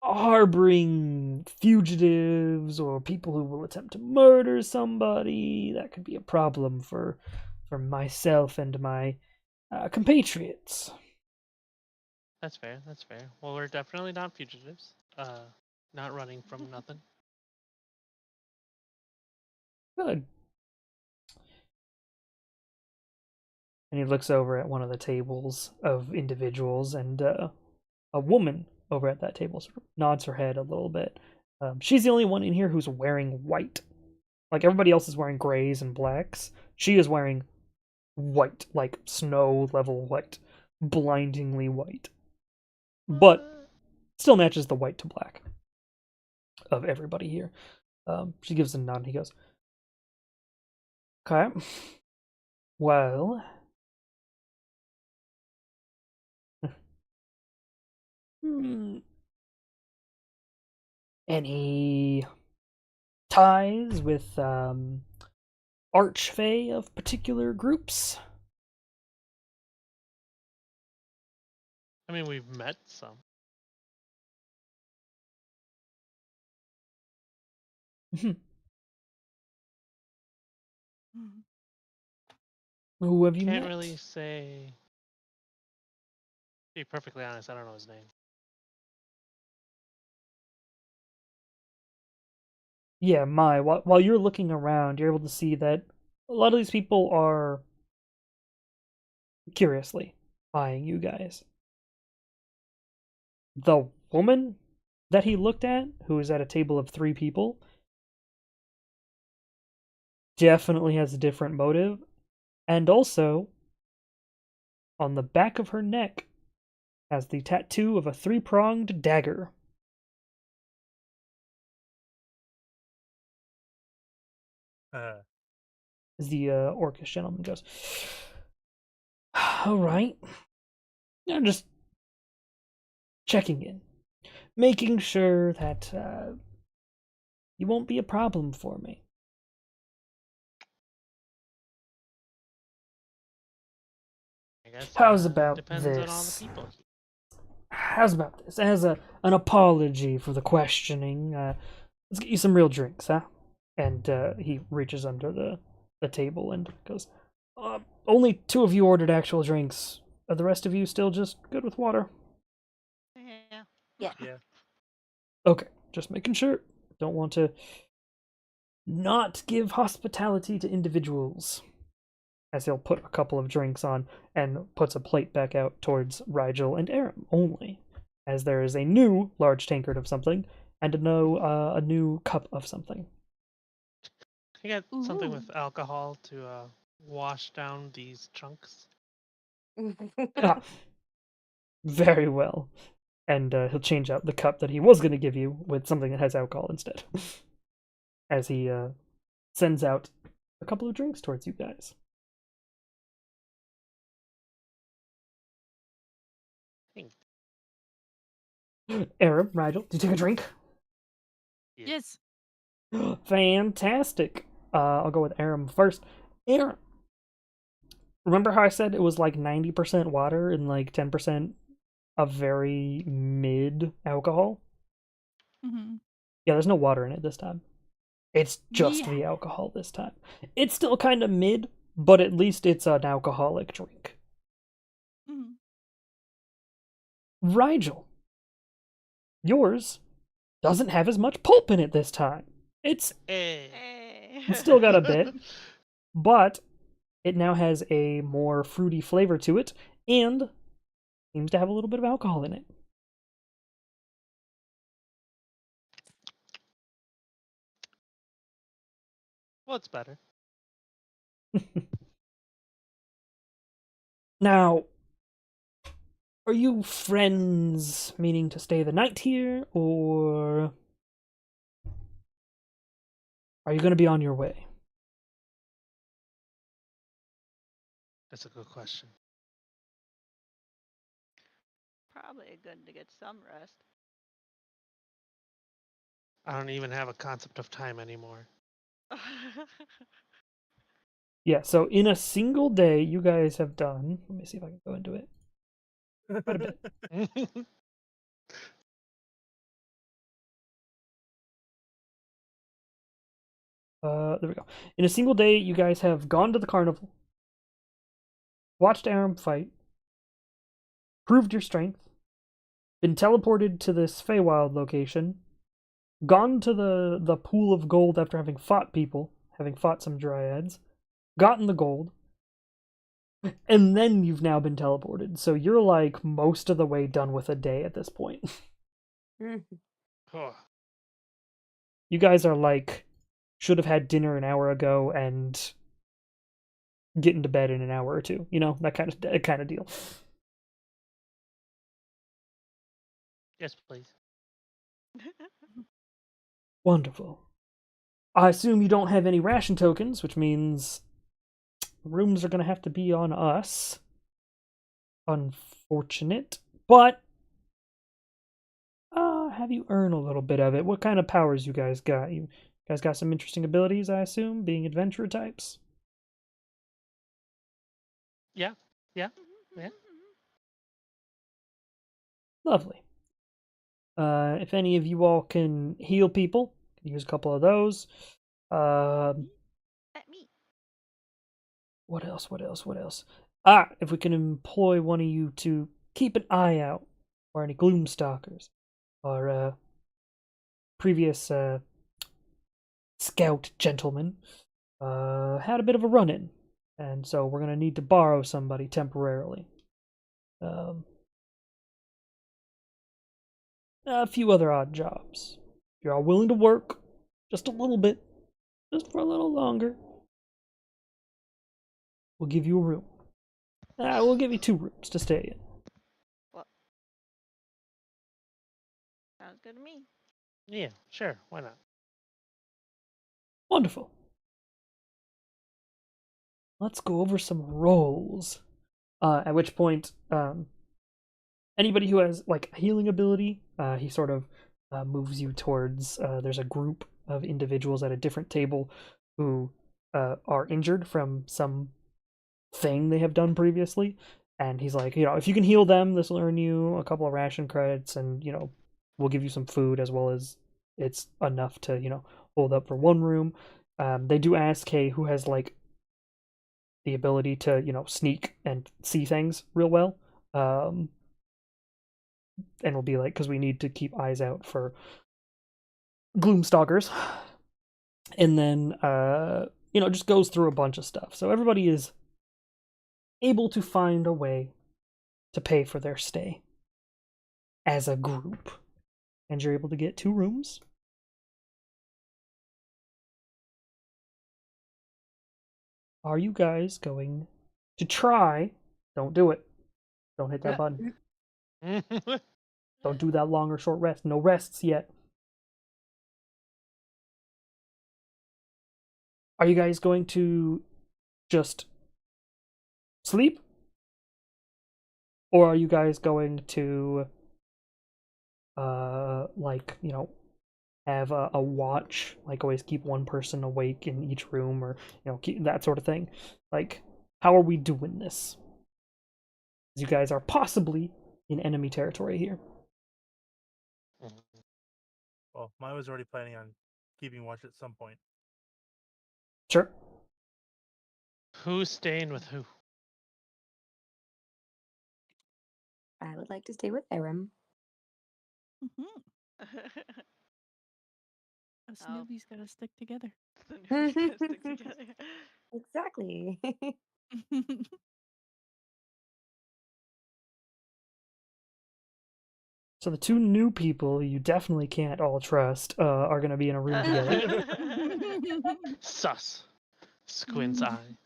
harboring fugitives or people who will attempt to murder somebody, that could be a problem for myself and my compatriots.
That's fair. That's fair. Well, we're definitely not fugitives. Not running from nothing.
Good. And he looks over at one of the tables of individuals, and a woman over at that table sort of nods her head a little bit. She's the only one in here who's wearing white. Like, everybody else is wearing grays and blacks. She is wearing white, like snow level white, blindingly white. But still matches the white to black of everybody here. She gives a nod and he goes, okay. Well, any ties with archfey of particular groups?
I mean, we've met some.
Who have you
Can't
met?
really say. To be perfectly honest, I don't know his name.
Yeah, while you're looking around, you're able to see that a lot of these people are curiously eyeing you guys. The woman that he looked at, who was at a table of 3 people, definitely has a different motive, and also on the back of her neck has the tattoo of a 3-pronged dagger. As the orcish gentleman goes, all right, I'm just checking in, making sure that you won't be a problem for me.
I guess.
How's about
Depends on all the
this?
people.
How's about this? As an apology for the questioning, let's get you some real drinks, huh? And he reaches under the table and goes, only 2 of you ordered actual drinks. Are the rest of you still just good with water?
Yeah.
Yeah.
Okay, just making sure. Don't want to not give hospitality to individuals. As he'll put a couple of drinks on and puts a plate back out towards Rigel and Aram only, as there is a new large tankard of something and a new cup of something.
I got something
Ooh.
with alcohol to wash down these chunks.
Ah, very well. And he'll change out the cup that he was going to give you with something that has alcohol instead. As he sends out a couple of drinks towards you guys.
Thanks.
Aram, Rigel, do you take a drink?
Yes.
Fantastic. I'll go with Aram first. Aram, remember how I said it was like 90% water and like 10% of very mid alcohol?
Mm-hmm.
Yeah, there's no water in it this time. It's just the alcohol this time. It's still kind of mid, but at least it's an alcoholic drink.
Mm-hmm.
Rigel, yours doesn't have as much pulp in it this time. It's
Hey.
still got a bit, but it now has a more fruity flavor to it and seems to have a little bit of alcohol in it.
What's better?
Now, are you friends meaning to stay the night here, or are you going to be on your way?
That's a good question.
Probably good to get some rest.
I don't even have a concept of time anymore.
Yeah, so in a single day, you guys have done. Let me see if I can go into it. Quite a bit. There we go. In a single day, you guys have gone to the carnival, watched Aram fight, proved your strength, been teleported to this Feywild location, gone to the pool of gold after having fought people, having fought some dryads, gotten the gold, and then you've now been teleported. So you're like most of the way done with a day at this point.
Oh,
You guys are like should have had dinner an hour ago and get into bed in an hour or two. You know, that kind of deal.
yes, please.
Wonderful. I assume you don't have any ration tokens, which means rooms are going to have to be on us. Unfortunate. But have you earn a little bit of it? What kind of powers you guys got? You guys got some interesting abilities, I assume, being adventurer types?
Yeah. Yeah.
Lovely. If any of you all can heal people, use a couple of those.
Let me.
What else? If we can employ one of you to keep an eye out for any gloomstalkers or previous scout gentlemen had a bit of a run-in, and so we're gonna need to borrow somebody temporarily. A few other odd jobs. If you're all willing to work just a little bit, just for a little longer, we'll give you a room. We'll give you 2 rooms to stay in.
Well, sounds good to me.
Yeah, sure. Why not?
Wonderful. Let's go over some rolls. At which point, anybody who has like a healing ability, he sort of moves you towards. There's a group of individuals at a different table who are injured from some thing they have done previously, and he's like, if you can heal them, this will earn you a couple of ration credits, and we'll give you some food as well as it's enough to hold up for one room. They do ask, hey, who has like the ability to sneak and see things real well, and we'll be like, because we need to keep eyes out for gloomstalkers. And then just goes through a bunch of stuff, so everybody is able to find a way to pay for their stay as a group, and you're able to get 2 rooms. Are you guys going to try? Don't do it. Don't hit that button. Don't do that long or short rest. No rests yet. Are you guys going to just sleep? Or are you guys going to have a watch, like always keep one person awake in each room, or keep that sort of thing? Like, how are we doing this? You guys are possibly in enemy territory here.
Well, mine was already planning on keeping watch at some point.
Sure.
Who's staying with who?
I would like to stay with Aram.
Mhm. Us
Oh.
newbies gotta stick together.
The newbies gotta stick together.
Exactly.
So the two new people you definitely can't all trust are going to be in a room together.
Sus. Squint's eye.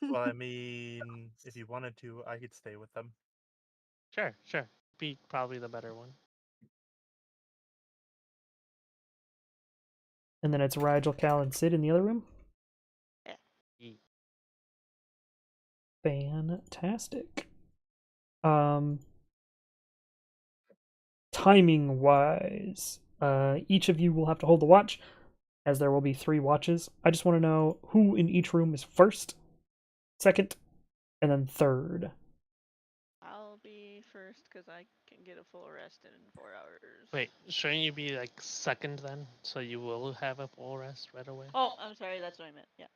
Well, I mean, if you wanted to, I could stay with them.
Sure. Be probably the better one.
And then it's Rigel, Cal, and Sid in the other room.
Ye-
Fantastic. Timing wise, each of you will have to hold the watch, as there will be 3 watches. I just want to know who in each room is first, second, and then third.
I'll be first because I can get a full rest in 4 hours.
Wait, shouldn't you be like second then? So you will have a full rest right away?
Oh, I'm sorry. That's what I meant. Yeah.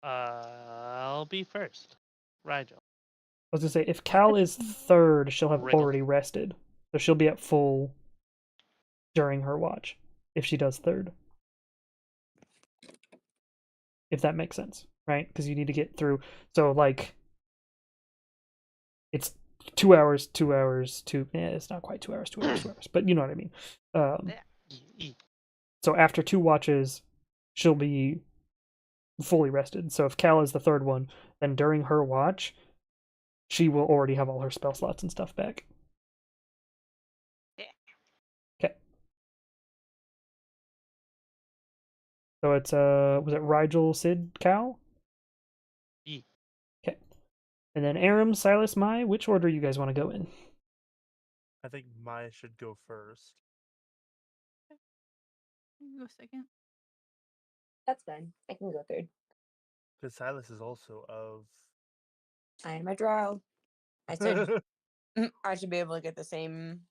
I'll be first. Rigel.
I was gonna say, if Cal is third, she'll have
Wriggle.
already rested, so she'll be at full during her watch if she does third. If that makes sense, right? Because you need to get through. So like, it's 2 hours, 2 hours, it's not quite 2 hours, 2 hours, 2 hours, but you know what I mean.
Ye-
So after 2 watches, she'll be fully rested. So if Cal is the third one, then during her watch, she will already have all her spell slots and stuff back.
Yeah.
Okay. So it's was it Rigel, Sid, Cal?
Ye.
Okay. And then Aram, Silas, Mai, which order you guys want to go in?
I think Maya should go first.
You go second.
That's fine. I can go third.
Because Silas is also of.
I am a drow. I said I should be able to get the same.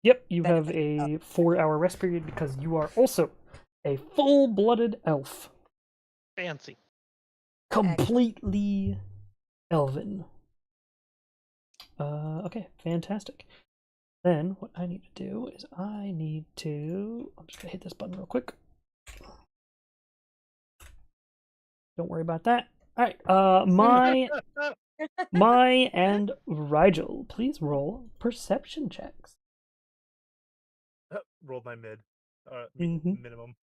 Yep, you have
benefit.
a 4-hour rest period because you are also a full-blooded elf.
Fancy.
Completely elven. Okay, fantastic. Then what I need to do is I'm just gonna hit this button real quick. Don't worry about that. Alright, Mai and Rigel, please roll perception checks.
Rolled my mid.
Mhm.
Minimum.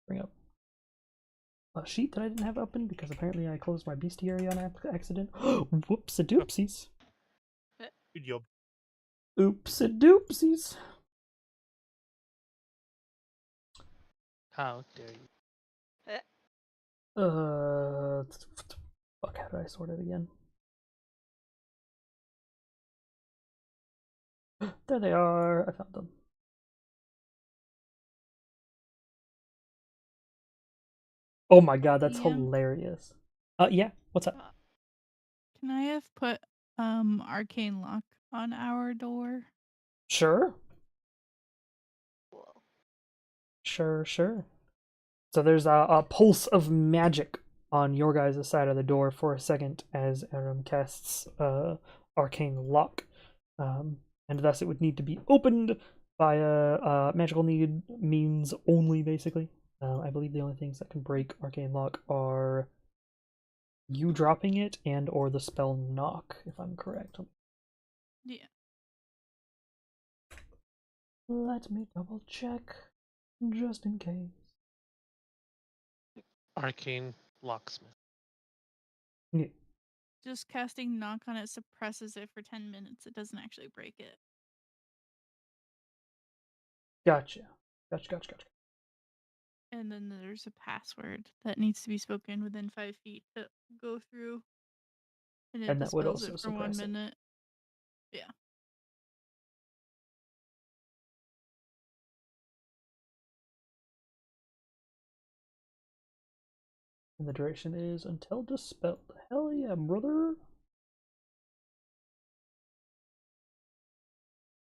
Bring up a sheet that I didn't have open because apparently I closed my bestiary on accident. Whoops-a-doopsies.
Good job.
Oops-a-doopsies.
How dare you?
Fuck, how did I sort it again? There they are. I found them. Oh my god, that's
DM?
hilarious. Yeah, what's up?
Can I have put arcane lock on our door?
Sure,
Cool.
sure. So there's a pulse of magic on your guys' side of the door for a second as Aram casts arcane lock, and thus it would need to be opened by a magical means only, basically. I believe the only things that can break arcane lock are you dropping it and or the spell knock, if I'm correct.
Yeah.
Let me double check, just in case.
Arcane locksmith.
Yeah.
Just casting knock on it suppresses it for 10 minutes. It doesn't actually break it.
Gotcha.
And then there's a password that needs to be spoken within 5 feet to go through. And it
And that would
dispels
also
it for 1
suppress it.
minute. Yeah.
And the duration is until dispelled. Hell yeah, brother.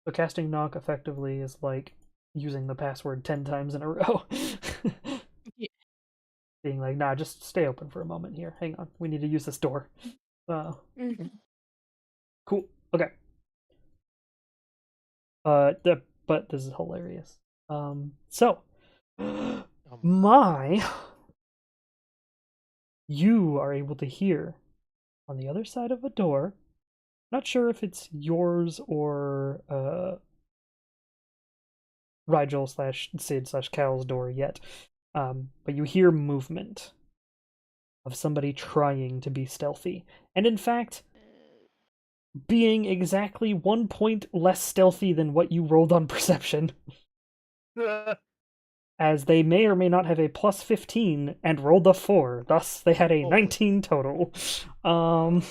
So casting knock effectively is like using the password 10 times in a row.
Yeah.
Being like, nah, just stay open for a moment here. Hang on. We need to use this door.
Mhm.
Cool. Okay. But this is hilarious. So my you are able to hear on the other side of a door. Not sure if it's yours or Rigel slash Sid slash Cal's door yet. But you hear movement of somebody trying to be stealthy. And in fact, being exactly 1 point less stealthy than what you rolled on perception, as they may or may not have a plus 15 and rolled a 4. Thus, they had a
Oh.
19 total.
Oh.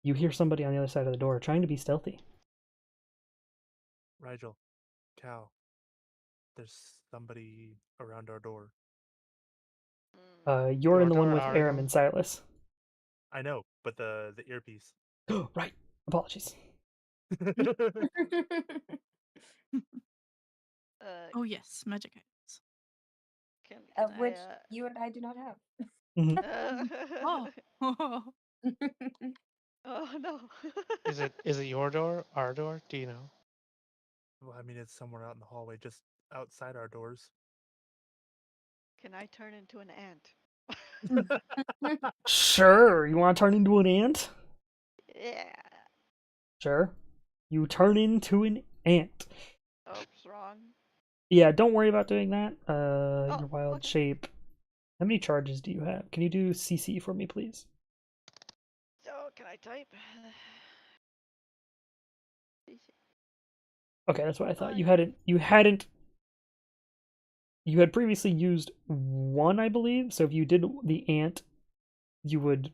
You hear somebody on the other side of the door trying to be stealthy.
Rigel, Cal, there's somebody around our door.
You're in the one
Door,
with
our
Aram
door?
and Silas.
I know, but the earpiece.
Right. Apologies.
Oh yes, magic items.
Can
Of
I,
which you and I do not have.
Mhm.
Oh.
Oh no.
Is it your door? Our door? Do you know?
Well, I mean, it's somewhere out in the hallway, just outside our doors.
Can I turn into an ant?
Sure. You want to turn into an ant?
Yeah.
Sure. You turn into an ant.
Oops, wrong.
Yeah, don't worry about doing that.
Oh,
Your wild
okay.
shape. How many charges do you have? Can you do CC for me, please?
So can I type?
Okay, that's what I thought.
Fine.
You had previously used one, I believe. So if you did the ant, you would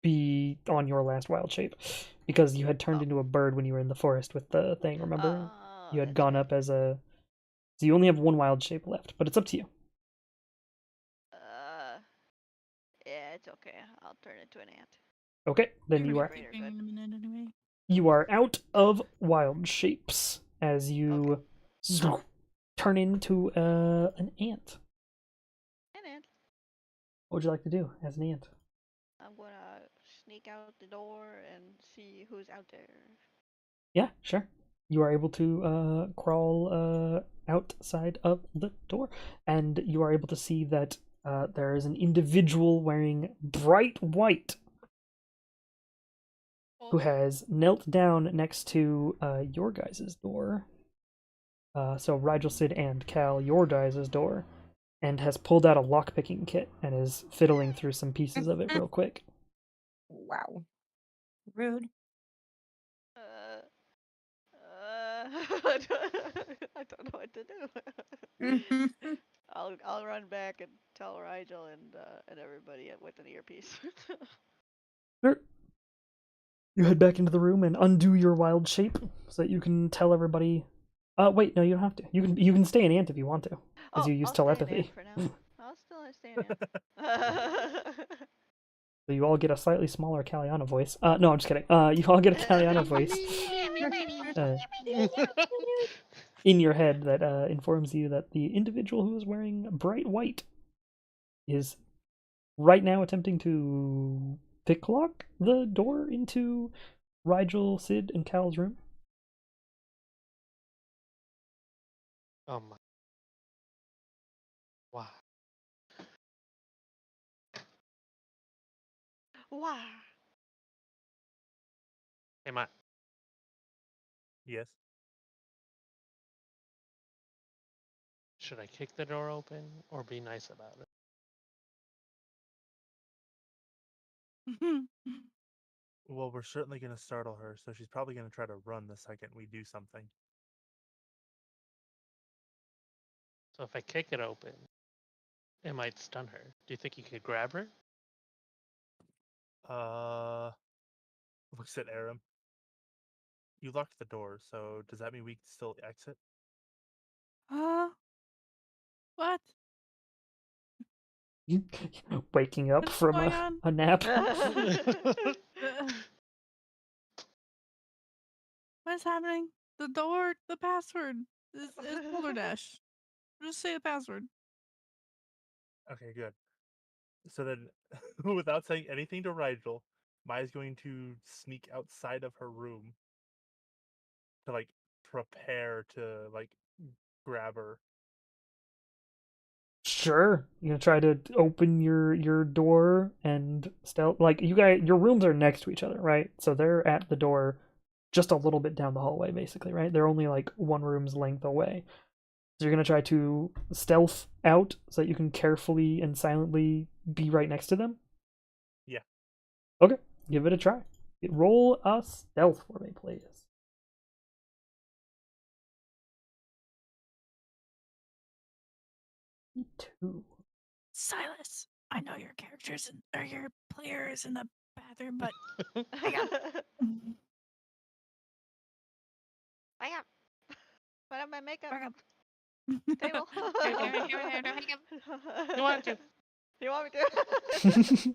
be on your last wild shape because you had turned
Oh.
into a bird when you were in the forest with the thing. Remember,
Oh,
you had
that's
gone
right.
up as a. So you only have one wild shape left, but it's up to you.
Yeah, it's okay. I'll turn into an ant.
Okay, then
You'll
you
be
are
Greater
sleeping
good.
in a minute anyway.
you are out of wild shapes as you turn into an ant.
An ant.
What would you like to do as an ant?
I'm gonna sneak out the door and see who's out there.
Yeah, sure. You are able to crawl outside of the door, and you are able to see that there is an individual wearing bright white who has knelt down next to your guys' door. So Rigel, Sid, and Cal, your guys' door, and has pulled out a lockpicking kit and is fiddling through some pieces of it real quick.
Wow. Rude.
I don't know what to do. I'll run back and tell Rigel and everybody with an earpiece.
Sure. You head back into the room and undo your wild shape so that you can tell everybody. Wait, no, you don't have to. You can stay an ant if you want to, as
Oh,
you use
I'll stay an ant
telepathy.
for now. I'll still stay an ant.
So you all get a slightly smaller Caliana voice. No, I'm just kidding. You all get a Caliana voice in your head that informs you that the individual who is wearing bright white is right now attempting to picklock the door into Rigel, Sid, and Cal's room.
Oh my. Wow.
Wow.
Hey, Matt.
Yes.
Should I kick the door open or be nice about it?
Well, we're certainly going to startle her, so she's probably going to try to run the second we do something.
So if I kick it open, it might stun her. Do you think you could grab her?
Looks at Aram. You locked the door, so does that mean we can still exit?
What?
Waking up
What's
from
going on?
a nap.
Uh, What's happening? The door, the password is Boulder Dash. Just say the password.
Okay, good. So then, without saying anything to Rigel, Maya's going to sneak outside of her room to like prepare to like grab her.
Sure, you're gonna try to open your door and stealth. Like you guys, your rooms are next to each other, right? So they're at the door, just a little bit down the hallway, basically, right? They're only like one room's length away. So you're gonna try to stealth out so that you can carefully and silently be right next to them.
Yeah.
Okay, give it a try. Roll a stealth for me, please. 2.
Silas, I know your characters or your players in the bathroom, but hang on.
Hang up. Put on my makeup.
Hang up.
Table.
You want to?
You want me to?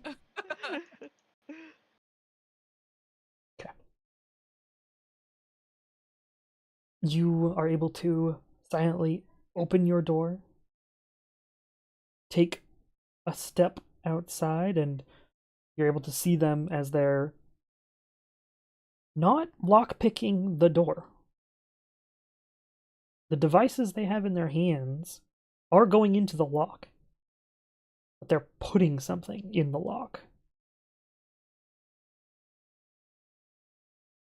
You are able to silently open your door, take a step outside, and you're able to see them as they're not lockpicking the door. The devices they have in their hands are going into the lock, but they're putting something in the lock.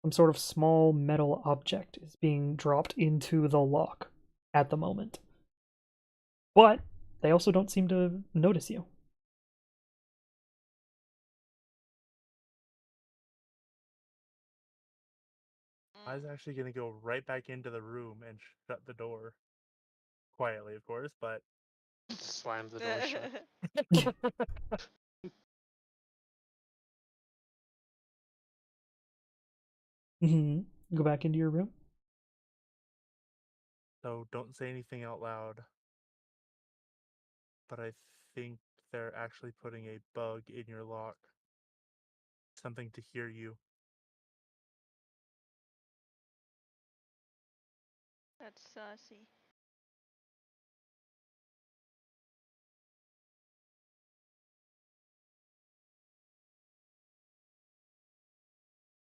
Some sort of small metal object is being dropped into the lock at the moment. But they also don't seem to notice you.
Maya's actually gonna go right back into the room and shut the door. Quietly, of course, but
Slam the door shut.
Go back into your room.
so don't say anything out loud. But I think they're actually putting a bug in your lock. Something to hear you.
That's saucy.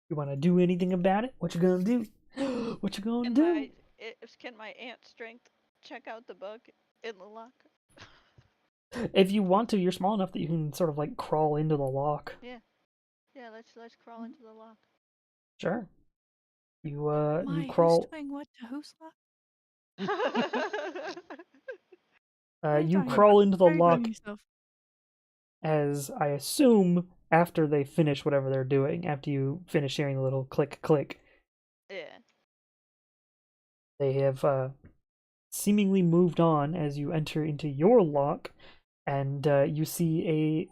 You want to do anything about it? What you gonna do? What you gonna do?
Can my ant strength check out the bug in the lock?
If you want to, you're small enough that you can sort of like crawl into the lock.
Yeah, let's crawl into the lock.
Sure. You
My,
you crawl.
who's doing what to whose lock?
You crawl into the
Very
lock
dumb yourself.
as I assume after they finish whatever they're doing. After you finish hearing the little click click,
Yeah.
they have seemingly moved on as you enter into your lock, and you see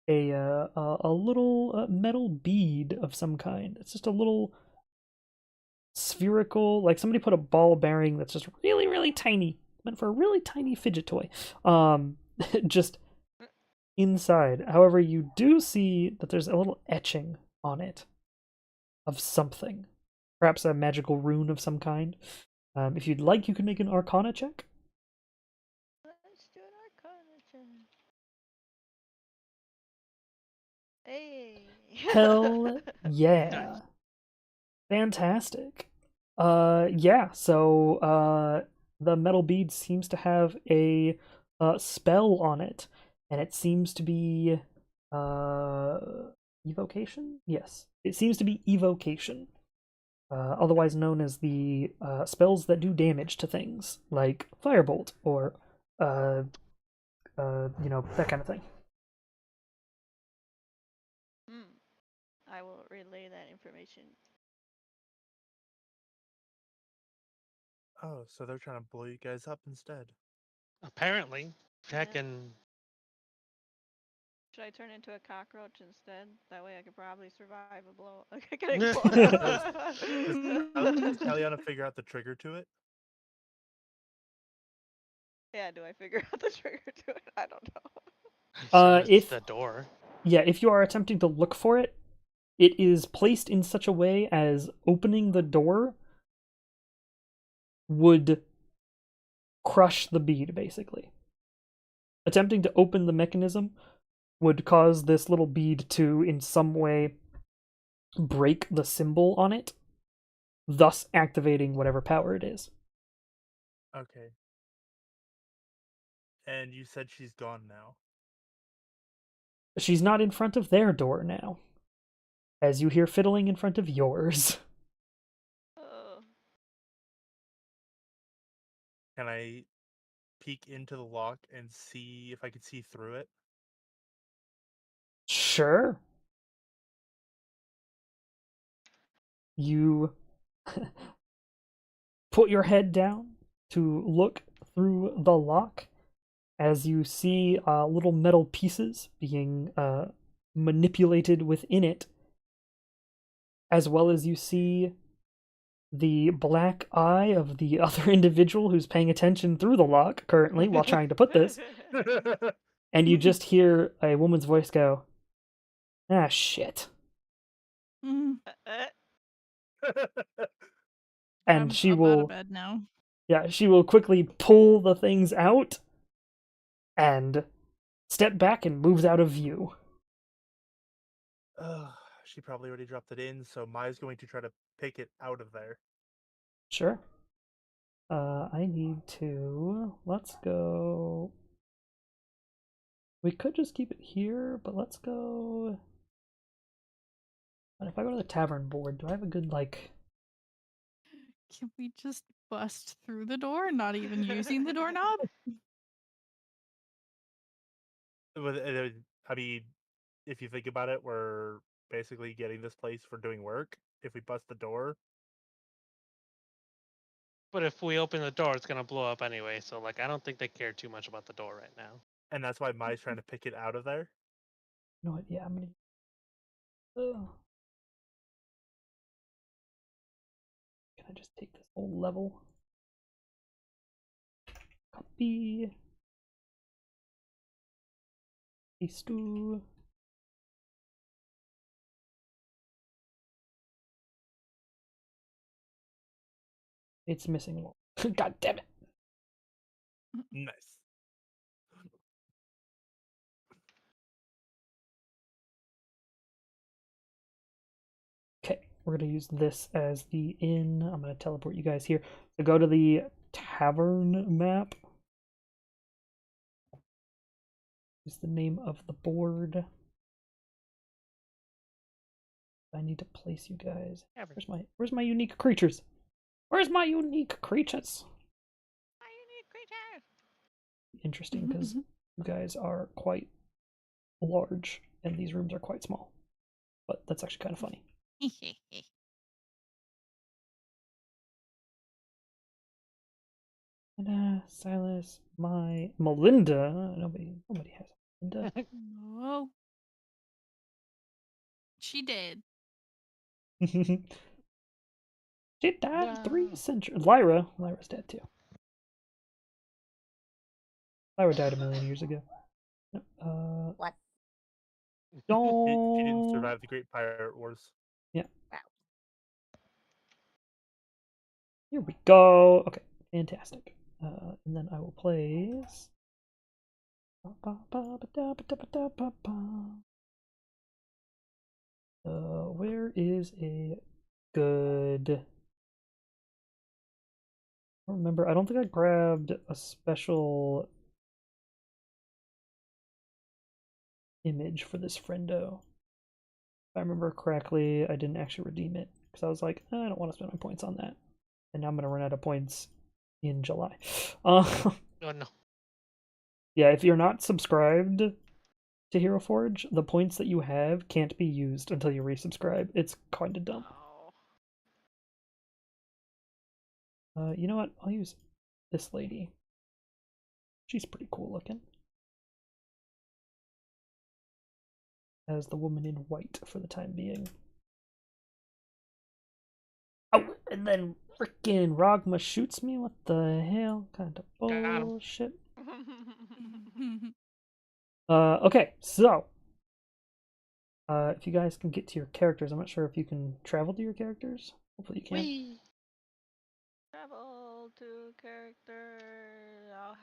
a little metal bead of some kind. It's just a little spherical, like somebody put a ball bearing that's just really, really tiny, meant for a really tiny fidget toy. Just inside. However, you do see that there's a little etching on it of something, perhaps a magical rune of some kind. If you'd like, you can make an Arcana check.
Let's do an Arcana check. Hey.
Hell yeah. Fantastic. Yeah, so the metal bead seems to have a spell on it, and it seems to be evocation? Yes. It seems to be evocation. Otherwise known as the spells that do damage to things, like Firebolt or that kind of thing.
I will relay that information.
Oh, so they're trying to blow you guys up instead.
Apparently, check
Yeah.
and
Should I turn into a cockroach instead? That way I could probably survive a blow. Getting blown
Does
up.
Eliana figure out the trigger to it?
Yeah, do I figure out the trigger to it? I don't know.
Assume it's
if-
the door.
Yeah, if you are attempting to look for it, it is placed in such a way as opening the door would crush the bead, basically. Attempting to open the mechanism would cause this little bead to, in some way, break the symbol on it, thus activating whatever power it is.
Okay. And you said she's gone now.
She's not in front of their door now, as you hear fiddling in front of yours.
Oh.
Can I peek into the lock and see if I can see through it?
Sure. You put your head down to look through the lock as you see little metal pieces being manipulated within it, as well as you see the black eye of the other individual who's paying attention through the lock currently while trying to put this, and you just hear a woman's voice go, "Ah, shit."
Mm,
And she
I'm out
will,
of bed now.
yeah, she will quickly pull the things out and step back and moves out of view.
She probably already dropped it in, so Maya's going to try to pick it out of there.
Sure. I need to. Let's go. We could just keep it here, but let's go. And if I go to the tavern board, do I have a good, like.
Can we just bust through the door, not even using the doorknob?
I mean, if you think about it, we're basically getting this place for doing work. If we bust the door,
But if we open the door, it's gonna blow up anyway. So like, I don't think they care too much about the door right now.
and that's why Maya's trying to pick it out of there.
You know what? Yeah, I'm gonna. Ugh. Can I just take this whole level? Copy. Paste. It's missing one. God damn it.
Nice.
Okay, we're going to use this as the in. I'm going to teleport you guys here. So go to the tavern map. Use the name of the board. I need to place you guys.
Tavern.
Where's my unique creatures? Where's my unique creatures?
My unique creature.
Interesting, because you guys are quite large and these rooms are quite small. But that's actually kind of funny. Silas, Melinda. Nobody has Melinda.
No. She did.
She died 3
No.
centuries. Lyra's dead too. Lyra died 1,000,000 years ago.
What?
She didn't
Don't.
survive the Great Pirate Wars.
Here we go. Okay, fantastic. And then I will place. Where is a good? I don't remember. I don't think I grabbed a special image for this friendo. If I remember correctly, I didn't actually redeem it because I was like, I don't want to spend my points on that, and now I'm gonna run out of points in July.
Oh no.
Yeah, if you're not subscribed to Hero Forge, the points that you have can't be used until you resubscribe. It's kind of dumb.
Oh.
You know what? I'll use this lady. She's pretty cool looking. As the woman in white for the time being. Oh, and then frickin' Rogma shoots me? What the hell? Kind of
Got him.
bullshit. Okay, so if you guys can get to your characters, I'm not sure if you can travel to your characters. Hopefully you can.
Whee!
Travel to character.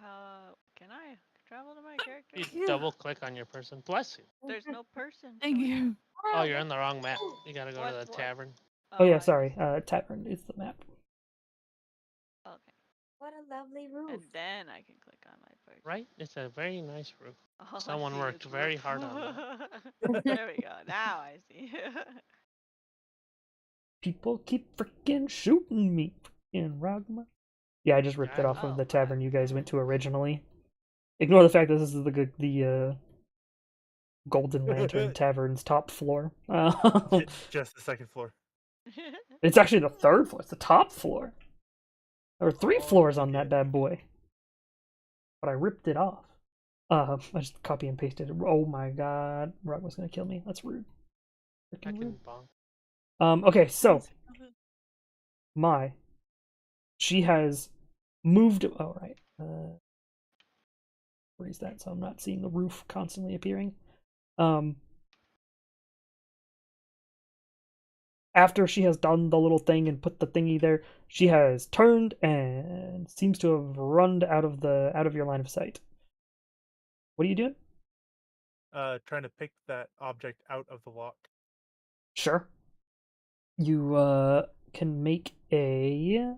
How can I travel to my character?
You
Yeah.
double click on your person. Bless you.
There's no person.
Thank
showing
you.
Oh, you're on the wrong map. You gotta go to the
What?
tavern.
Oh yeah,
I
sorry.
see.
Tavern is the map.
Okay.
What a lovely roof.
And then I can click on my person.
Right? It's a very nice roof.
All I
Someone
see
worked
is
very
roof.
hard on that.
There we go. Now I see.
People keep freaking shooting me. Freaking Ragma. Yeah, I just ripped it off
Oh,
of the
wow.
tavern you guys went to originally. Ignore the fact that this is the Golden Lantern Tavern's top floor.
Just the second floor.
It's actually the third floor. It's the top floor. There were 3
Oh,
floors on that
yeah.
bad boy. But I ripped it off. I just copy and pasted it. Oh my god. Rug was gonna kill me. That's rude.
I
Freaking
can
rude.
bonk.
Okay, so she has moved. Oh, right. Freeze that so I'm not seeing the roof constantly appearing. After she has done the little thing and put the thingy there, she has turned and seems to have run out of your line of sight. What are you doing?
Trying to pick that object out of the lock.
Sure. You can make a.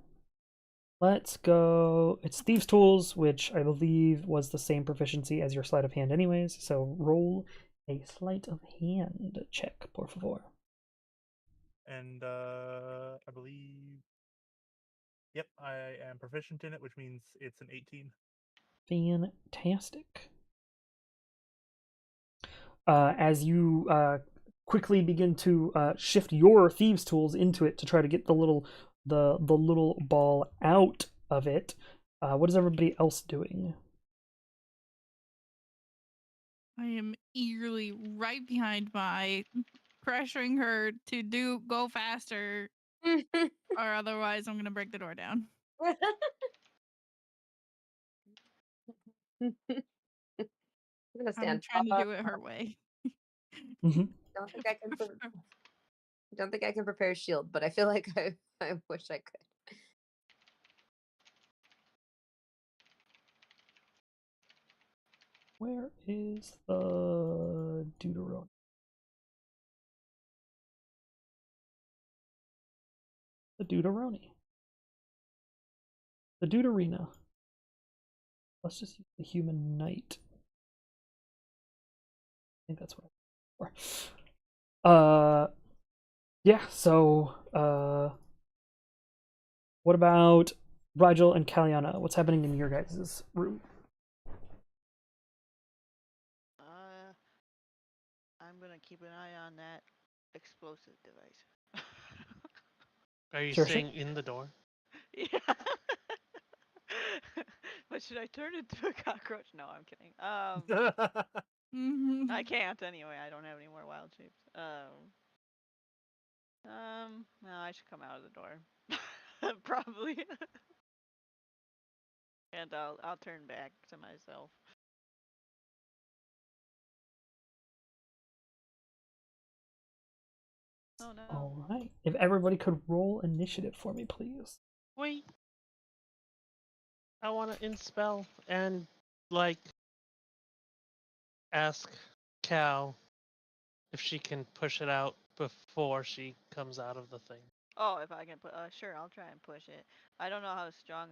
Let's go. It's Thieves' Tools, which I believe was the same proficiency as your sleight of hand, anyways. So roll a sleight of hand check, por favor.
And I believe. Yep, I am proficient in it, which means it's an 18.
Fantastic. As you quickly begin to shift your thieves' tools into it to try to get the little ball out of it, what is everybody else doing?
I am eagerly right behind my, pressuring her to go faster, or otherwise I'm gonna break the door down.
I'm gonna
I'm
stand
trying to
far.
do it her way.
Mm-hmm.
Don't think I can. Don't think I can prepare a shield, but I feel like I wish I could.
Where is the Deuteronomy? The Deuteronomy. The Deuterina. Let's just use the human knight. I think that's what yeah, so what about Rigel and Kaliana? What's happening in your guys' room?
I'm gonna keep an eye on that explosive device.
Are you
Sure.
staying in the door?
Yeah. But should I turn it to a cockroach? No, I'm kidding.
Mhm.
I can't anyway. I don't have any more wild shapes. No, I should come out of the door. Probably. And I'll turn back to myself. Oh no.
All right. If everybody could roll initiative for me, please.
Wait. I want to inspel and, like, ask Cal if she can push it out before she comes out of the thing.
Oh, if I can put, sure, I'll try and push it. I don't know how strong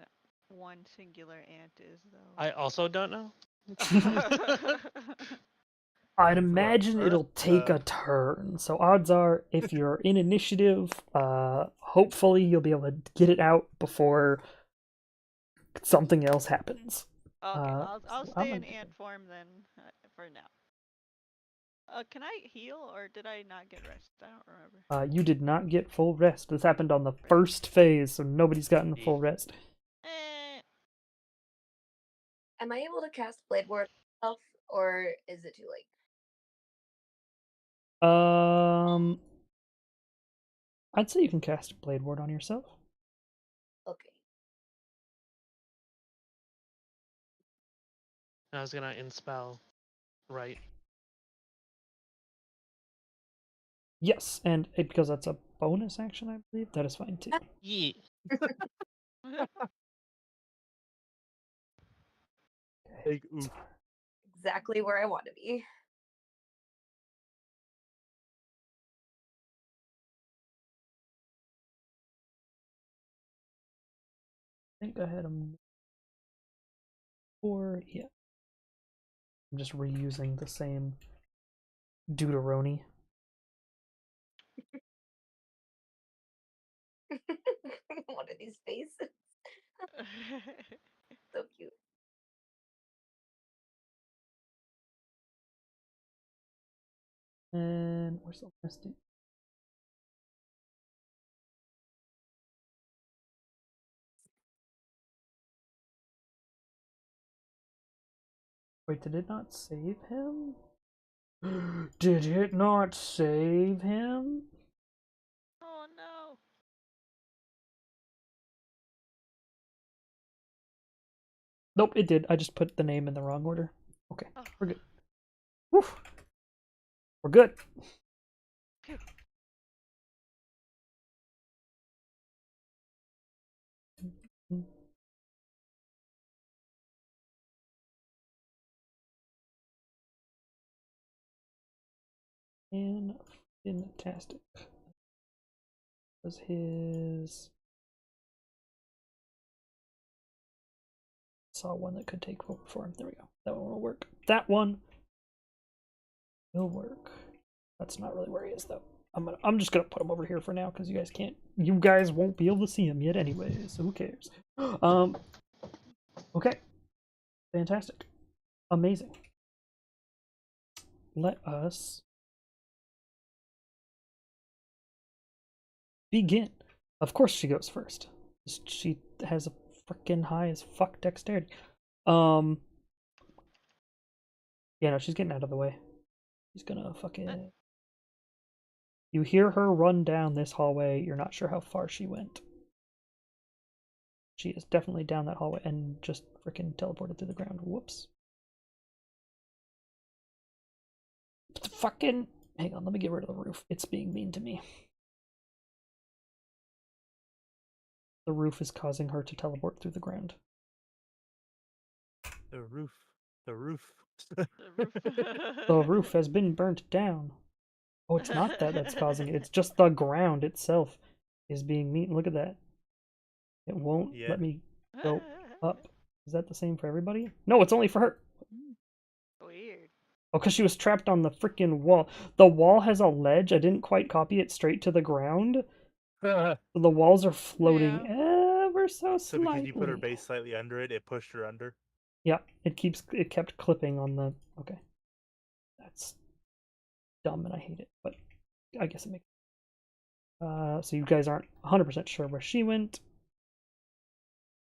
one singular ant is, though.
I also don't know.
I'd imagine it'll take a turn. So odds are, if you're in initiative, hopefully you'll be able to get it out before something else happens.
Okay, I'll
so
stay
I'm
in ant form then for now. Can I heal or did I not get rest? I don't remember.
You did not get full rest. This happened on the first phase, so nobody's gotten the full rest.
Am I able to cast Blade Ward myself, or is it too late?
I'd say you can cast Blade Ward on yourself.
Okay.
I was gonna inspel right.
Yes, and because that's a bonus action, I believe that is fine too.
Yeah.
Big oof.
Exactly where I want to be.
I think I had him 4. Yeah, I'm just reusing the same Deuteroni.
One of these faces. So cute.
And where's the last dude? Wait, did it not save him? Did it not save him?
Oh no.
Nope, it did. I just put the name in the wrong order. Okay,
Oh.
we're good. Woof. We're good.
Phew.
And fantastic. Was his saw one that could take for him. There we go. That one will work. That one will work. That's not really where he is though. I'm just gonna put him over here for now because you guys won't be able to see him yet anyway, so who cares? Okay. Fantastic. Amazing. Let us begin. Of course she goes first. She has a freaking high as fuck dexterity. Yeah, no, she's getting out of the way. She's gonna fucking. You hear her run down this hallway. You're not sure how far she went. She is definitely down that hallway and just freaking teleported through the ground. Whoops. Fucking. Hang on, let me get rid of the roof. It's being mean to me. The roof is causing her to teleport through the ground.
The roof. The roof.
The roof.
The roof has been burnt down. Oh, it's not that that's causing it. It's just the ground itself is being mean. Look at that. It won't
Yeah.
let me go up. Is that the same for everybody? No, it's only for her.
Weird.
Oh, because she was trapped on the freaking wall. The wall has a ledge. I didn't quite copy it straight to the ground. The walls are floating ever so
So
slightly.
because you put her base slightly under it, it pushed her under.
Yeah, it kept clipping on the. Okay, that's dumb and I hate it, but I guess it makes. So you guys aren't 100% sure where she went.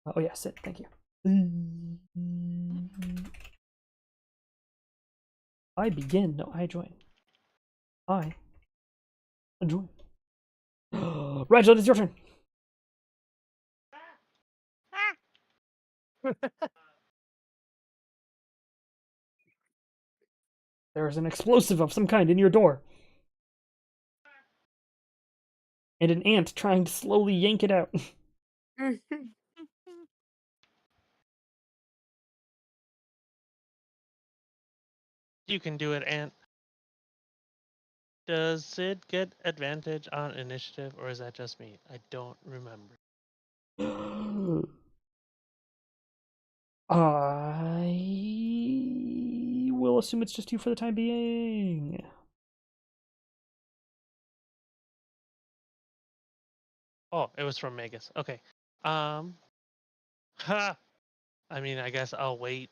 Oh yeah, sit. Thank you. I begin. No, I join. I join. Reginald, it's your turn. There is an explosive of some kind in your door. And an ant trying to slowly yank it out.
You can do it, Ant. Does Sid get advantage on initiative, or is that just me? I don't remember.
I will assume it's just you for the time being.
Oh, it was from Magus. Okay. Ha! I mean, I guess I'll wait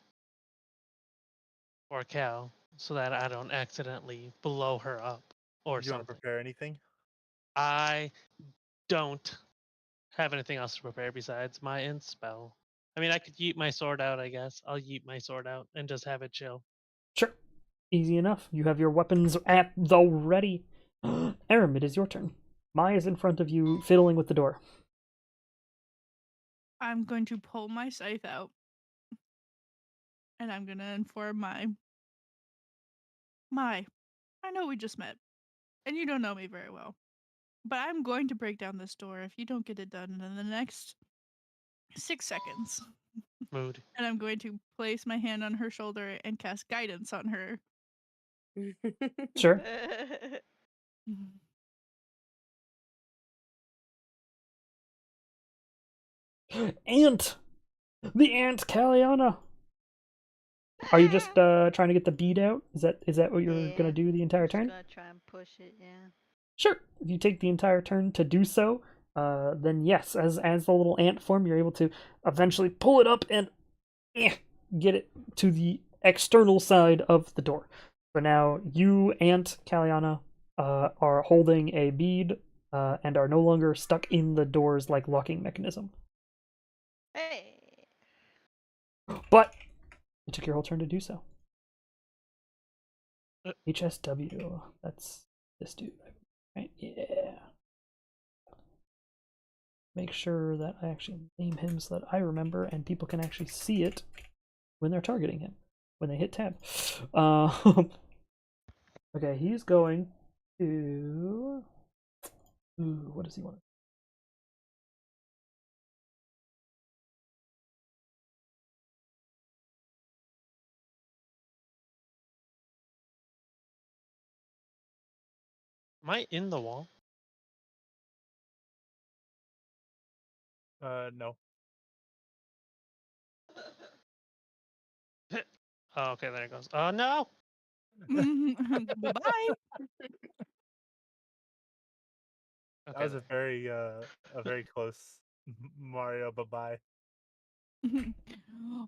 for Cal so that I don't accidentally blow her up or
Do you want to
something.
prepare anything?
I don't have anything else to prepare besides my int spell. I mean, I could yeet my sword out, I guess. I'll yeet my sword out and just have it chill.
Sure. Easy enough. You have your weapons at the ready. Aram, it is your turn. Mai is in front of you, fiddling with the door.
I'm going to pull my scythe out and I'm gonna inform my. I know we just met, and you don't know me very well, but I'm going to break down this door if you don't get it done in the next 6 seconds.
Mood.
And I'm going to place my hand on her shoulder and cast guidance on her.
Sure. Ant! The ant, Caliana! Are you just trying to get the bead out? Is that what you're gonna do the entire
I'm just
turn?
gonna try and push it, yeah.
Sure. If you take the entire turn to do so, then yes, as the little ant form, you're able to eventually pull it up and get it to the external side of the door. So now you and Caliana are holding a bead and are no longer stuck in the door's like locking mechanism.
Hey!
But it took your whole turn to do so.
Uh.
HSW. That's this dude, right? Yeah. Make sure that I actually name him so that I remember and people can actually see it when they're targeting him, when they hit tab. Okay, he's going to... Ooh, what does he want?
Am I in the wall?
No.
Oh, okay, there it goes. Oh no!
Bye-bye.
That
Okay,
was a very close Mario bye-bye.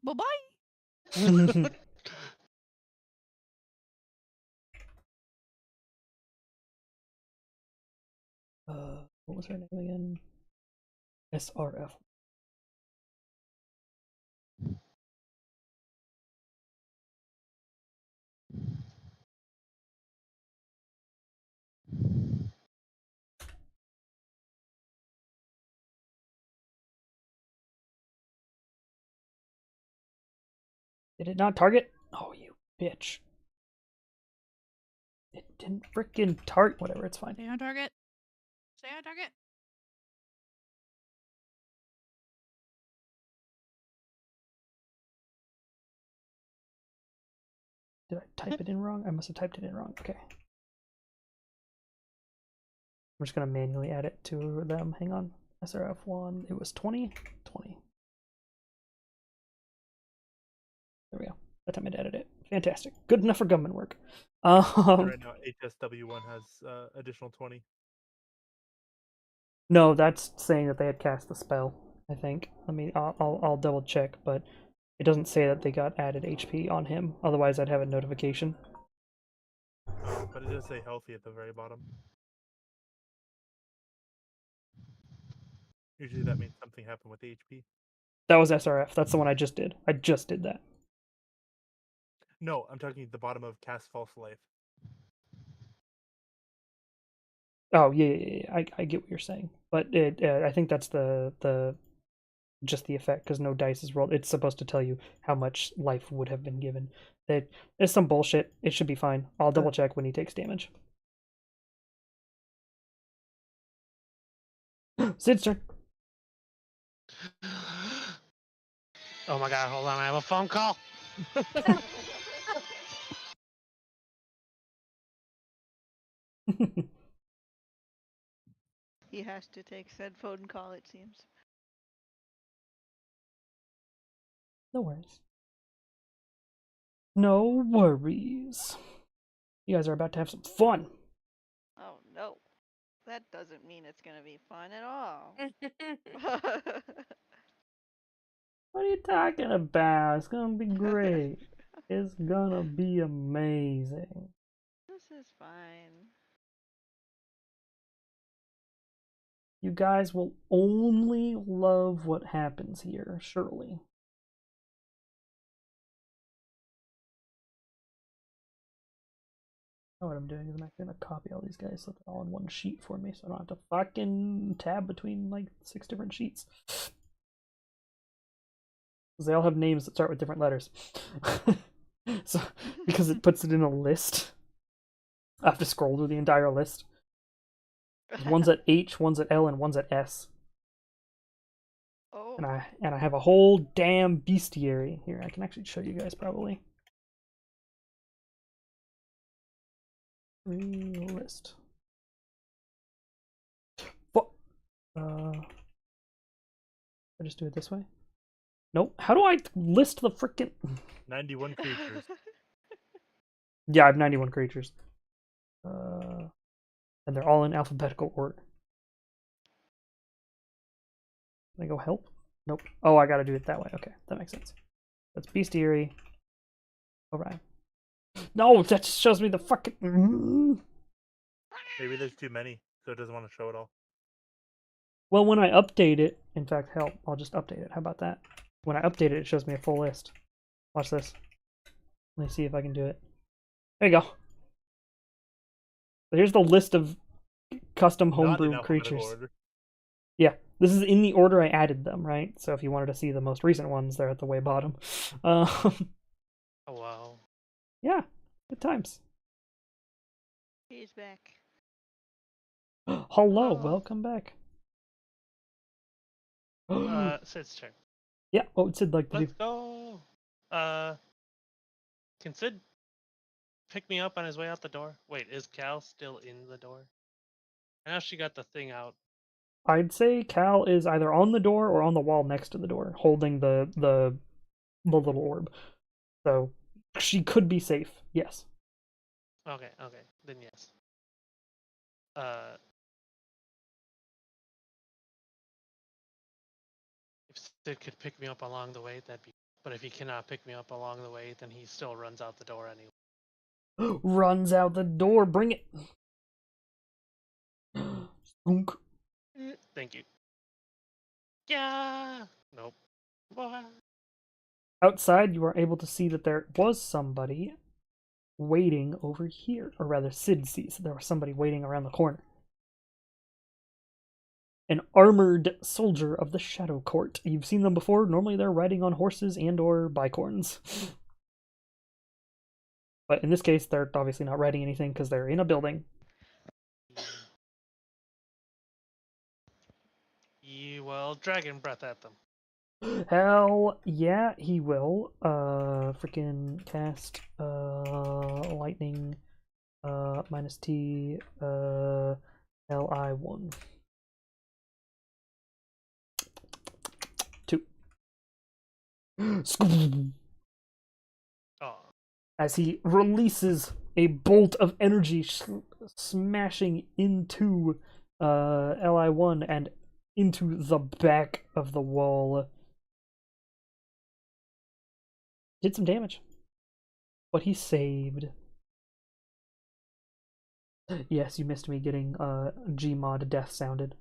Bye-bye.
What was her name again? SRF. Did it not target? Oh, you bitch. It didn't freaking target. Whatever, it's fine.
Stay on target. Stay on target.
Did I type it in wrong? I must have typed it in wrong. Okay. I'm just going to manually add it to them. Hang on. SRF1. It was 20. 20. There we go. That time I added it. Fantastic. Good enough for government work.
Right now, HSW1 has additional 20.
No, that's saying that they had cast the spell, I think. I'll double check, but it doesn't say that they got added HP on him. Otherwise, I'd have a notification.
But it does say healthy at the very bottom. Usually that means something happened with the HP.
That was SRF. That's the one I just did. I just did that.
No, I'm talking at the bottom of Cast False Life.
Oh yeah. I get what you're saying, but I think that's the just the effect because no dice is rolled. It's supposed to tell you how much life would have been given. It's some bullshit. It should be fine. I'll double check when he takes damage. Sid's turn.
Oh my god, hold on, I have a phone call.
He has to take said phone call, it seems.
No worries. No worries. You guys are about to have some fun.
Oh no. That doesn't mean it's gonna be fun at all.
What are you talking about? It's gonna be great. It's gonna be amazing.
This is fine.
You guys will only love what happens here, surely. Now what I'm doing is I'm actually gonna copy all these guys so they're all in one sheet for me, so I don't have to fucking tab between like 6 different sheets. because they all have names that start with different letters. So because it puts it in a list, I have to scroll through the entire list. One's at H, one's at L, and one's at S.
Oh.
And I have a whole damn bestiary here. I can actually show you guys probably. List. I just do it this way? Nope. How do I list the frickin'...
91 creatures.
Yeah, I have 91 creatures. And they're all in alphabetical order. Can I go help? Nope. Oh, I gotta do it that way. Okay, that makes sense. That's bestiary. Alright. No, that just shows me the fucking...
Maybe there's too many, so it doesn't want to show it all.
Well, when I update it, in fact, help, I'll just update it. How about that? When I update it, it shows me a full list. Watch this. Let me see if I can do it. There you go. So here's the list of custom
Not in
homebrew
alphabetical
creatures.
order.
Yeah, this is in the order I added them, right? So if you wanted to see the most recent ones, they're at the way bottom.
Oh wow.
Yeah, good times.
He's back.
Hello,
Oh.
welcome back.
Sid's turn.
Yeah, what would Sid like to do?
Let's go. Can Sid pick me up on his way out the door? Wait, is Cal still in the door? I know she got the thing out.
I'd say Cal is either on the door or on the wall next to the door, holding the little orb. So she could be safe. Yes.
Okay, then yes. If Sid could pick me up along the way, that'd be. But if he cannot pick me up along the way, then he still runs out the door anyway.
Runs out the door. Bring it. Skunk.
Thank you. Yeah. Nope. What?
Outside, you are able to see that there was somebody waiting over here, or rather, Sid sees there was somebody waiting around the corner. An armored soldier of the Shadow Court. You've seen them before. Normally, they're riding on horses and/or bicorns. But in this case, they're obviously not riding anything because they're in a building.
You will dragon breath at them.
Hell yeah, he will. Freaking cast lightning minus T LI1. 2.
Oh.
As he releases a bolt of energy smashing into LI1 and into the back of the wall. Did some damage. But he saved. Yes, you missed me getting Gmod death sounded.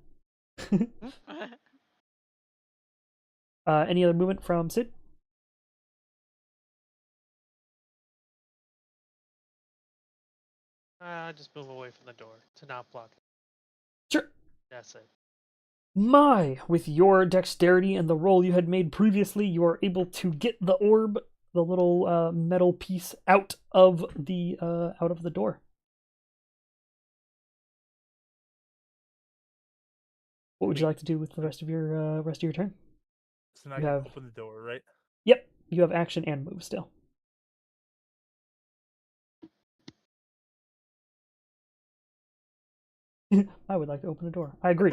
Any other movement from Sid?
Just move away from the door to not block it.
Sure.
That's it.
My, with your dexterity and the roll you had made previously, you are able to get the orb, the little metal piece, out of the door. What would you like to do with the rest of your turn?
So now
You
you
have-
open the door, right?
Yep, you have action and move still. I would like to open the door. I agree.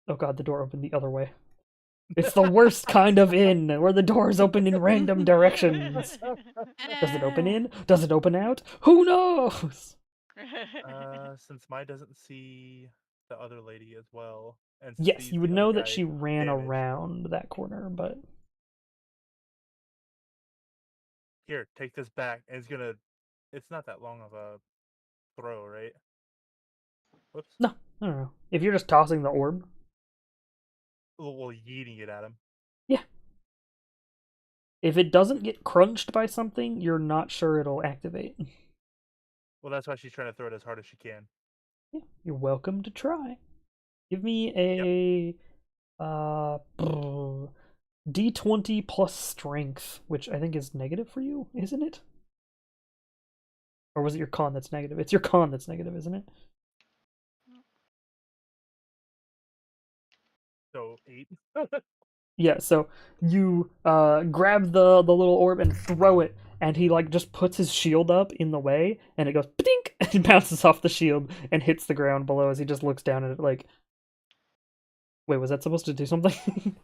Oh god, the door opened the other way. It's the worst kind of inn, where the doors open in random directions. Does it open in? Does it open out? Who knows?
Since Mai doesn't see the other lady as well, and
Yes,
sees
you would
the
know
other
that
guy
she ran
damaged.
around that corner, but
Here, take this back, and it's not that long of a throw, right? Whoops.
no, I don't know. If you're just tossing the orb,
Well, yeeting it at him.
if it doesn't get crunched by something, you're not sure it'll activate.
Well, that's why she's trying to throw it as hard as she can.
Yeah, you're welcome to try. Give me a D20 plus strength, which I think is negative for you, isn't it? Or was it your con that's negative? It's your con that's negative, isn't it?
So 8.
Yeah, so you grab the little orb and throw it, and he like just puts his shield up in the way, and it goes dink and bounces off the shield and hits the ground below as he just looks down at it like, wait, was that supposed to do something?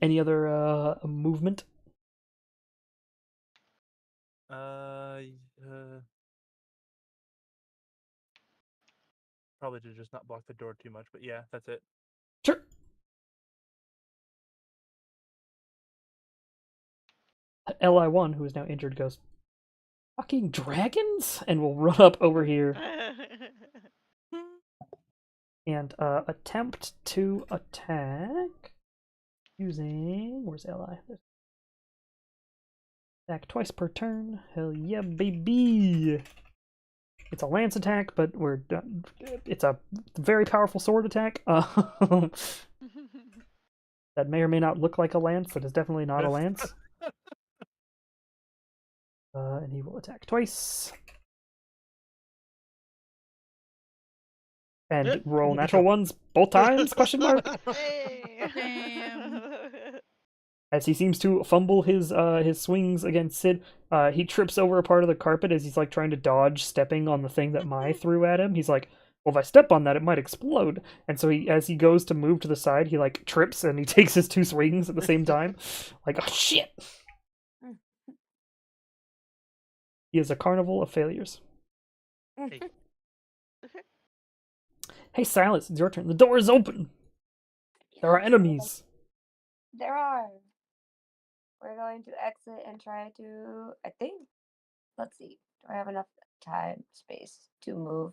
Any other movement?
Probably to just not block the door too much, but yeah, that's it.
Sure. Li1, who is now injured, goes, fucking dragons? And will run up over here and attempt to attack using... Where's Li? Attack twice per turn. Hell yeah, baby! It's a lance attack, but it's a very powerful sword attack. That may or may not look like a lance. That is definitely not a lance. And he will attack twice. And roll natural ones both times? Question mark.
Hey.
Damn.
As he seems to fumble his swings against Sid, he trips over a part of the carpet as he's like trying to dodge stepping on the thing that Mai threw at him. He's like, well, if I step on that, it might explode. And so as he goes to move to the side, he like trips and he takes his 2 swings at the same time. Like, oh shit! He is a carnival of failures. Hey, Silas, it's your turn. The door is open. There are enemies.
There are. We're going to exit and try to, I think, let's see. Do I have enough time, space to move?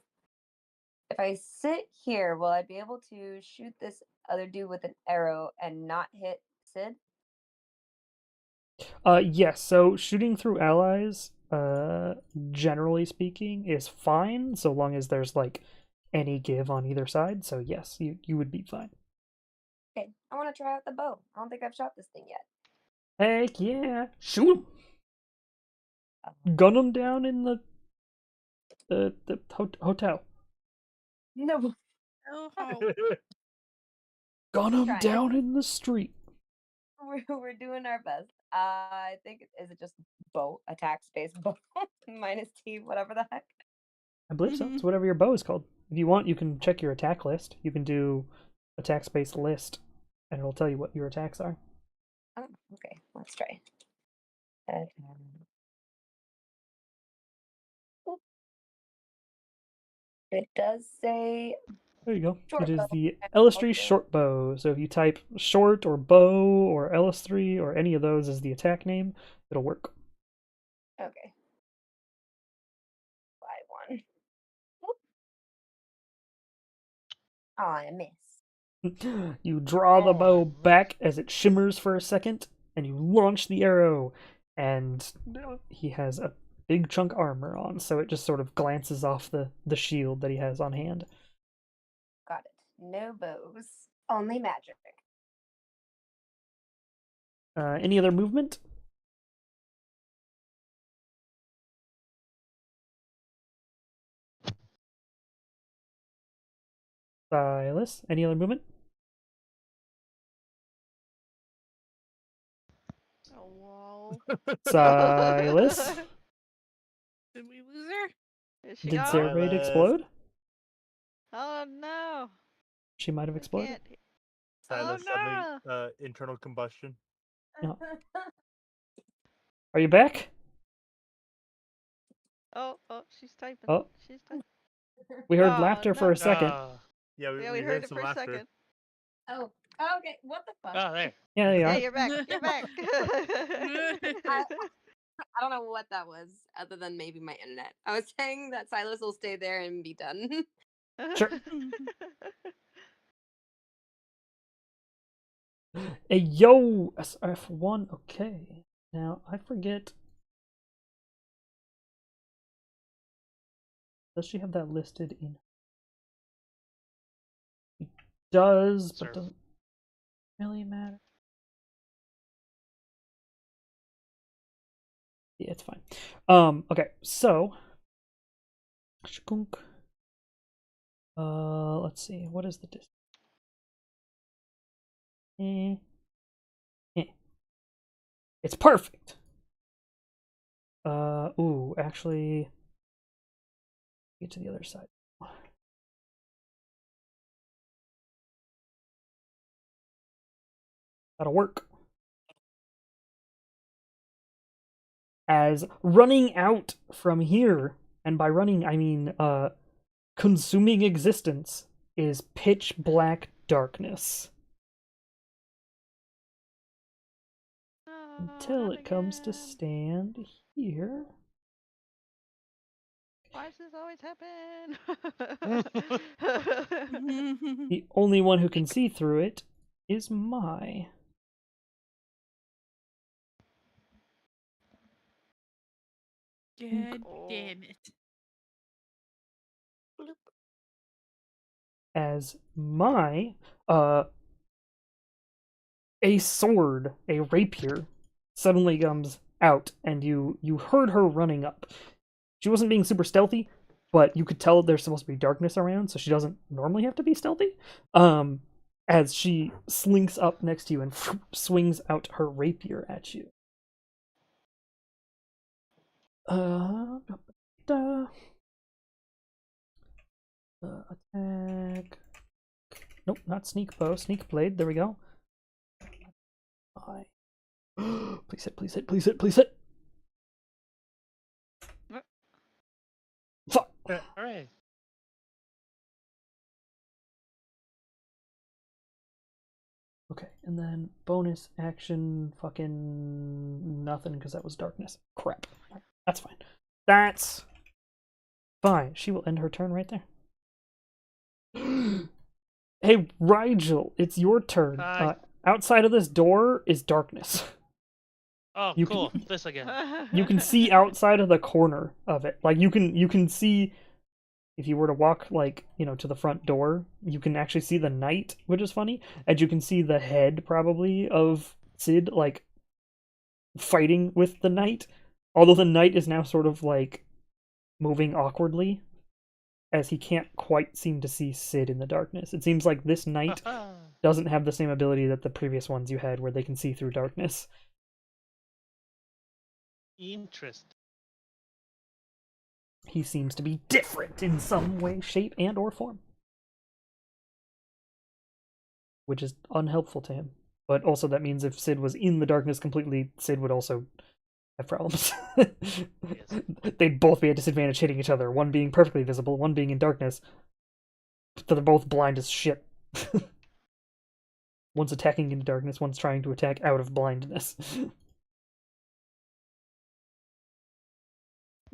If I sit here, will I be able to shoot this other dude with an arrow and not hit Sid?
Yes, so shooting through allies, generally speaking, is fine, so long as there's, like, any give on either side. So yes, you would be fine.
Okay, I want to try out the bow. I don't think I've shot this thing yet.
Heck yeah! Shoot him! Gun him down in the hotel.
No.
Oh,
Gun him
Try.
down in the street.
We're doing our best. I think, is it just bow, attack space, bow, minus T, whatever the heck?
I believe so. It's whatever your bow is called. If you want, you can check your attack list. You can do attack space list, and it'll tell you what your attacks are.
Oh, okay, let's try. It does say
There you go.
Short
It is
bow.
the LS3
Okay.
short bow. So if you type short or bow or LS3 or any of those as the attack name, it'll work.
Okay. Fly one. Oh, I miss.
You draw the
Oh.
bow back as it shimmers for a second, and you launch the arrow. And he has a big chunk armor on, so it just sort of glances off the shield that he has on hand.
Got it. No bows. Only magic.
Any other movement? Silas, any other movement?
Oh, whoa.
Silas?
did we lose her?
Is she
Did
gone?
Cerebrate explode?
Oh no.
She might have
We
exploded.
can't.
Silas,
Oh no.
internal combustion.
No. Are you back?
Oh, she's typing.
Oh.
She's typing.
We heard
Oh,
laughter for
no.
a second.
Yeah,
Yeah,
we
we heard it
some
for a
laughter.
second.
Oh, okay. What the fuck?
Oh, there.
Yeah, they
Yeah,
are.
you're back. You're back.
I don't know what that was, other than maybe my internet. I was saying that Silas will stay there and be done.
Sure. Hey, yo, SRF1. Okay. Now, I forget Does she have that listed in? She does, but
Serve.
doesn't really matter. Yeah, it's fine. Okay, so Shkunk. Let's see. What is the distance? It's perfect. Ooh, actually, get to the other side. That'll work. As running out from here, and by running I mean consuming existence, is pitch black darkness. Until
not
it comes to
again.
stand here.
Why does this always happen?
The only one who can see through it is Mai.
God
Oh.
damn it.
As Mai, a sword, a rapier, suddenly comes out, and you heard her running up. She wasn't being super stealthy, but you could tell there's supposed to be darkness around, so she doesn't normally have to be stealthy. As she slinks up next to you and swings out her rapier at you. Attack. Nope, not sneak bow, sneak blade. There we go. Please hit, please hit, please hit, please hit. Fuck.
Alright.
Okay, and then bonus action, fucking nothing, because that was darkness. Crap. That's fine. That's fine. She will end her turn right there. Hey, Rigel, it's your turn.
Hi.
Outside of this door is darkness.
Oh,
You
cool. This again.
You can see outside of the corner of it. Like you can see if you were to walk like, to the front door, you can actually see the knight, which is funny, and you can see the head probably of Sid like fighting with the knight. Although the knight is now sort of like moving awkwardly as he can't quite seem to see Sid in the darkness. It seems like this knight doesn't have the same ability that the previous ones you had where they can see through darkness.
Interesting.
He seems to be different in some way, shape, and or form. Which is unhelpful to him. But also that means if Sid was in the darkness completely, Sid would also have problems. They'd both be at disadvantage hitting each other, one being perfectly visible, one being in darkness. But they're both blind as shit. One's attacking into darkness, one's trying to attack out of blindness.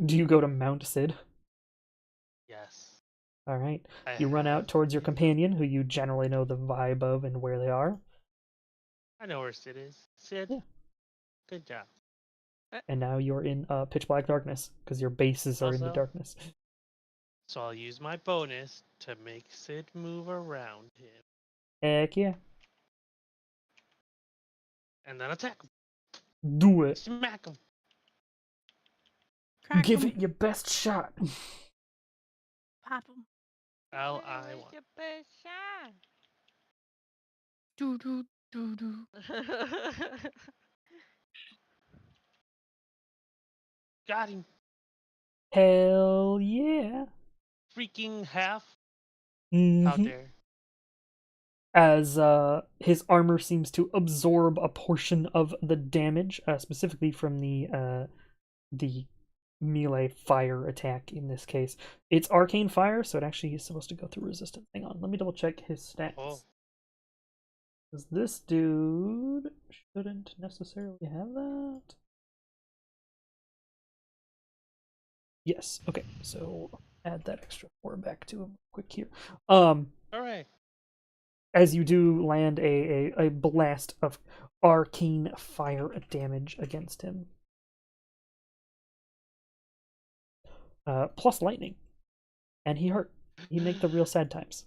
Do you go to mount Sid?
Yes.
Alright.
I
You run out
have
towards your
to.
companion, who you generally know the vibe of and where they are.
I know where Sid is. Sid,
Yeah.
good job.
And now you're in pitch black darkness, because your bases are in the
Also-
darkness.
So I'll use my bonus to make Sid move around him.
Heck yeah.
And then attack him.
Do it.
Smack him.
Crack
Give
'em,
it your best shot.
pop 'em.
All
Where
I
was
want.
your best shot?
Doo doo doo doo.
Got him.
Hell yeah.
Freaking half. How
Mhm.
dare.
As his armor seems to absorb a portion of the damage, specifically from the melee fire attack in this case. It's arcane fire, so it actually is supposed to go through resistance. Hang on, let me double check his stats.
Oh.
Because this dude shouldn't necessarily have that. Yes, okay, so add that extra 4 back to him quick here.
Alright.
As you do land a blast of arcane fire damage against him. Plus lightning. and he hurt. He make the real sad times.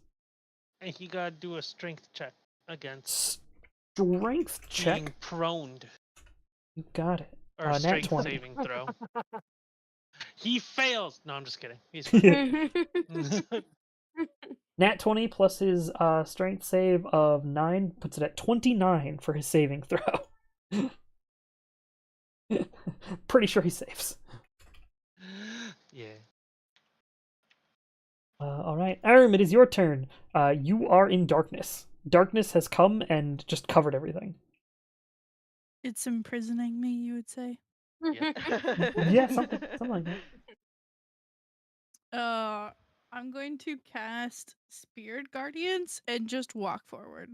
And he gotta do a strength check against
Strength check.
being proned.
You got it.
Or
Nat
strength
20.
saving throw. He fails! No, I'm just kidding. He's fine.
Nat 20 plus his strength save of 9 puts it at 29 for his saving throw. Pretty sure he saves.
Yeah.
Alright, Aram, it is your turn. You are in darkness. Darkness has come and just covered everything.
It's imprisoning me, you would say.
Yeah, something like that.
I'm going to cast Spirit Guardians and just walk forward.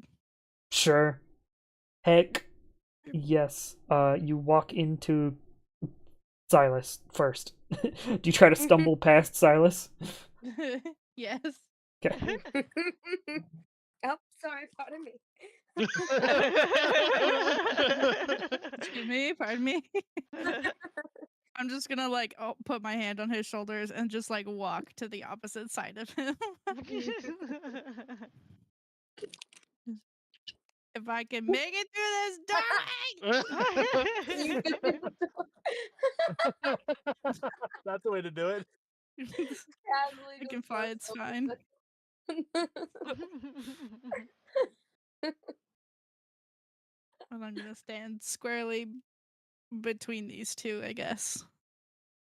Sure. Heck. Yes. You walk into Silas first. Do you try to stumble past Silas?
Yes.
Okay.
Oh, sorry, pardon me.
Excuse me, pardon me. I'm just gonna put my hand on his shoulders and just walk to the opposite side of him. If I can make it through this doorway.
That's the way to do it.
I can fly, it's fine. And I'm gonna stand squarely between these two, I guess.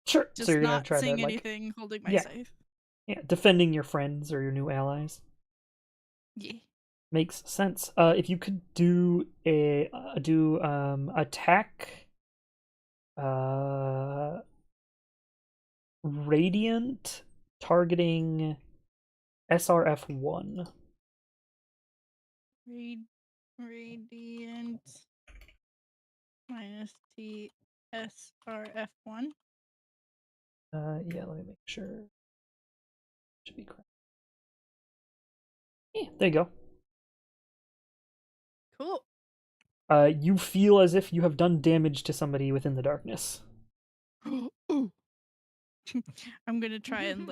Sure.
Just
So you're gonna
not
try
seeing
to
anything, holding my
yeah.
safe.
Yeah, defending your friends or your new allies.
Yeah.
Makes sense. If you could do attack radiant targeting SRF1.
Radiant minus T SRF1.
Yeah, let me make sure. Should be correct. Yeah, there you go.
Cool.
You feel as if you have done damage to somebody within the darkness.
I'm gonna try and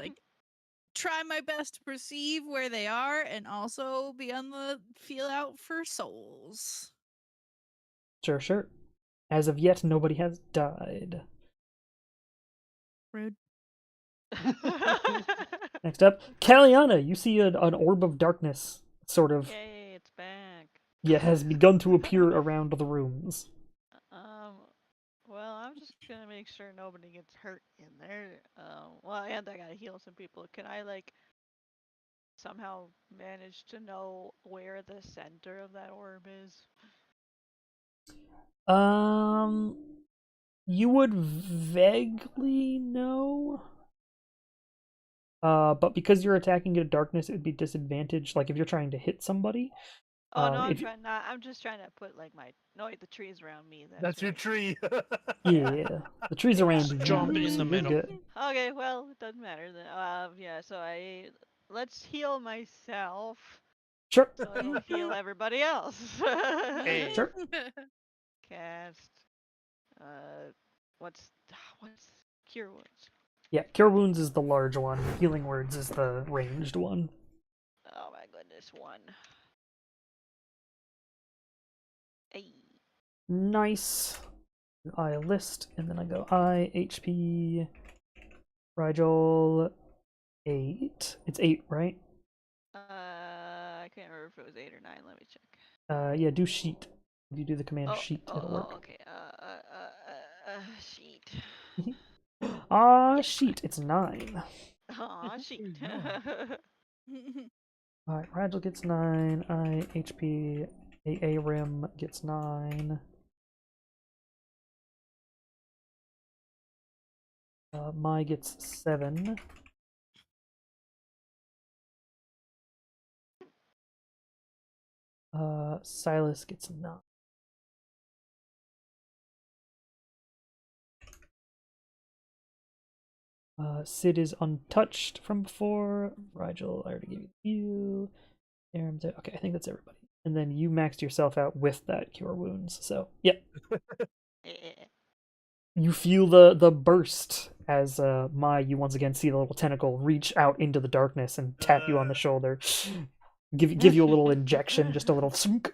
try my best to perceive where they are and also be on the feel out for souls.
Sure. As of yet, nobody has died.
Rude.
Next up, Kaliana. You see an orb of darkness, sort of.
Yay, it's back.
Yeah, has begun to appear around the rooms.
Well, I'm just gonna make sure nobody gets hurt in there. Well, and I gotta heal some people. Can I somehow manage to know where the center of that orb is?
You would vaguely know. But because you're attacking at darkness, it would be disadvantaged. Like if you're trying to hit somebody.
Oh no, I'm just trying to put the trees around me.
That's your
right.
tree.
Yeah, the trees around you.
Jump in
so
the
you're
middle.
good.
Okay, well, it doesn't matter then. Yeah, so let's heal myself.
Sure.
So it'll heal everybody else.
Hey.
Sure.
Cast. What's Cure Wounds?
Yeah, Cure Wounds is the large one. Healing Words is the ranged one.
Oh my goodness, 1. Hey.
Nice. I list, and then I go I, HP, Rigel, 8. It's 8, right?
I can't remember if it was 8 or 9. Let me check.
Yeah, do sheet. If you do the command sheet, it'll work.
Okay. Sheet.
Sheet. It's 9.
Aw, sheet.
Alright, Rigel gets 9. I, HP, AA Rim gets 9. Mai gets 7. Silas gets 9. Sid is untouched from before. Rigel, I already gave you. Aram's okay, I think that's everybody. And then you maxed yourself out with that Cure Wounds. So, yep. You feel the burst as you once again see the little tentacle reach out into the darkness and tap you on the shoulder, give you a little injection, just a little thunk.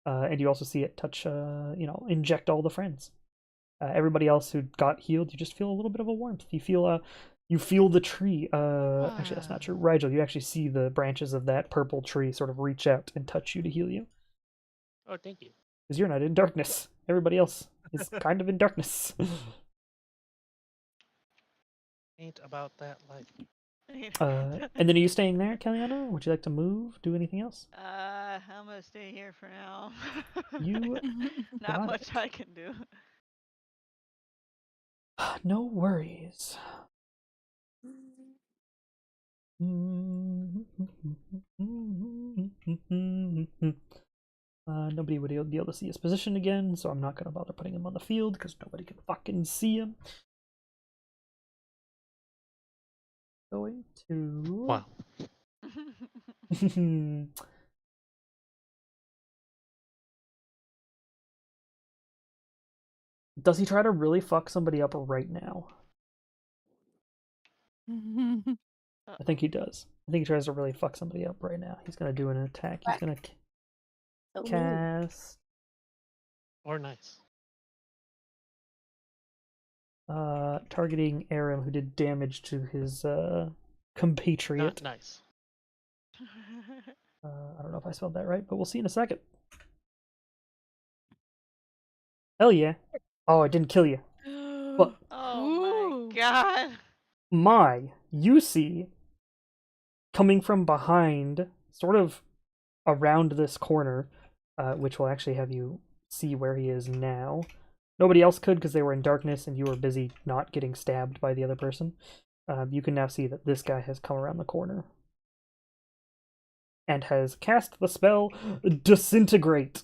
And you also see it touch, inject all the friends. Everybody else who got healed, you just feel a little bit of a warmth. You feel the tree. Actually, that's not true. Rigel, you actually see the branches of that purple tree sort of reach out and touch you to heal you.
Oh, thank you.
Because you're not in darkness. Everybody else is kind of in darkness.
Ain't about that life.
And then are you staying there, Kellyanna? Would you like to move? Do anything else?
I'm gonna stay here for now.
You got
Not much
it.
I can do.
No worries. Nobody would be able to see his position again, so I'm not going to bother putting him on the field because nobody can fucking see him. Going to...
Wow.
Does he try to really fuck somebody up right now? I think he does. I think he tries to really fuck somebody up right now. He's going to do an attack. He's going to
So mean.
cast...
Or nice.
Targeting Aram, who did damage to his compatriot.
Not nice.
I don't know if I spelled that right, but we'll see in a second. Hell yeah. Oh, it didn't kill you. But
Oh my god.
You see, coming from behind, sort of around this corner, which will actually have you see where he is now. Nobody else could because they were in darkness and you were busy not getting stabbed by the other person. You can now see that this guy has come around the corner and has cast the spell Disintegrate.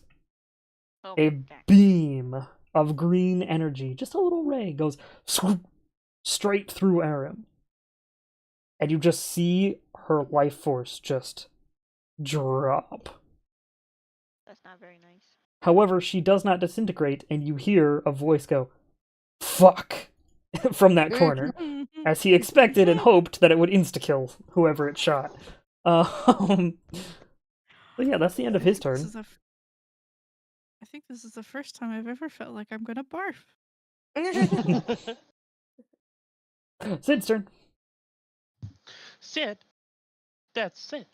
Oh
A
my god.
beam of green energy, just a little ray, goes straight through Aram. And you just see her life force just drop.
That's not very nice.
However, she does not disintegrate, and you hear a voice go, "Fuck," from that corner, as he expected and hoped that it would insta-kill whoever it shot. But yeah, that's the end of his turn.
I think this is the first time I've ever felt like I'm gonna barf.
Sid's turn.
Sid? That's Sid.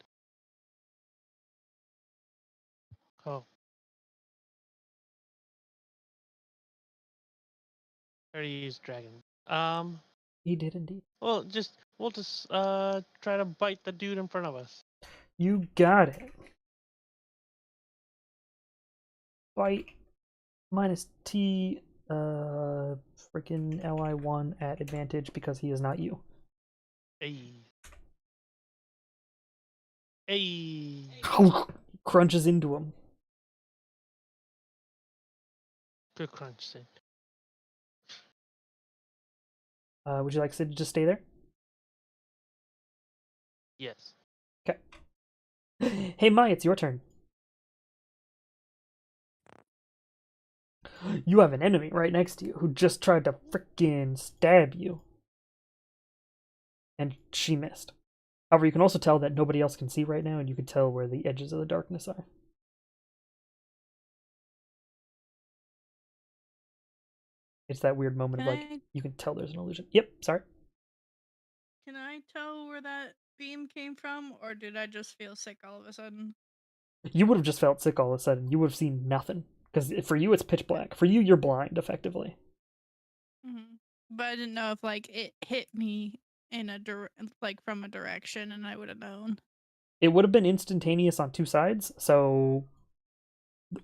Oh. I already used dragon.
He did indeed.
We'll just try to bite the dude in front of us.
You got it. Bite minus T, freaking LI1 at advantage because he is not you.
Hey. Hey.
Crunches into him.
Good crunch, Sid.
Would you like Sid to just stay there?
Yes.
Okay. Hey, Mai, it's your turn. You have an enemy right next to you who just tried to frickin' stab you. And she missed. However, you can also tell that nobody else can see right now, and you can tell where the edges of the darkness are. It's that weird moment of like, you can tell there's an illusion. Yep, sorry.
Can I tell where that beam came from, or did I just feel sick all of a sudden?
You would have just felt sick all of a sudden. You would have seen nothing. Because for you, it's pitch black. For you, you're blind, effectively.
Mm-hmm. But I didn't know if, like, it hit me in from a direction, and I would have known.
It would have been instantaneous on two sides, so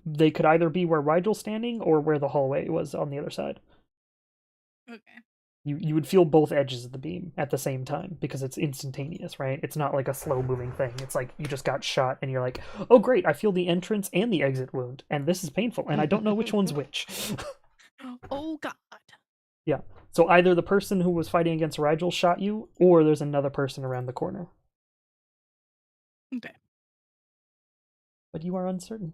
they could either be where Rigel's standing or where the hallway was on the other side.
Okay.
You would feel both edges of the beam at the same time because it's instantaneous, right? It's not like a slow moving thing. It's like you just got shot and you're like, oh great, I feel the entrance and the exit wound, and this is painful, and I don't know which one's which.
Oh god.
Yeah. So either the person who was fighting against Rigel shot you, or there's another person around the corner.
Okay.
But you are uncertain.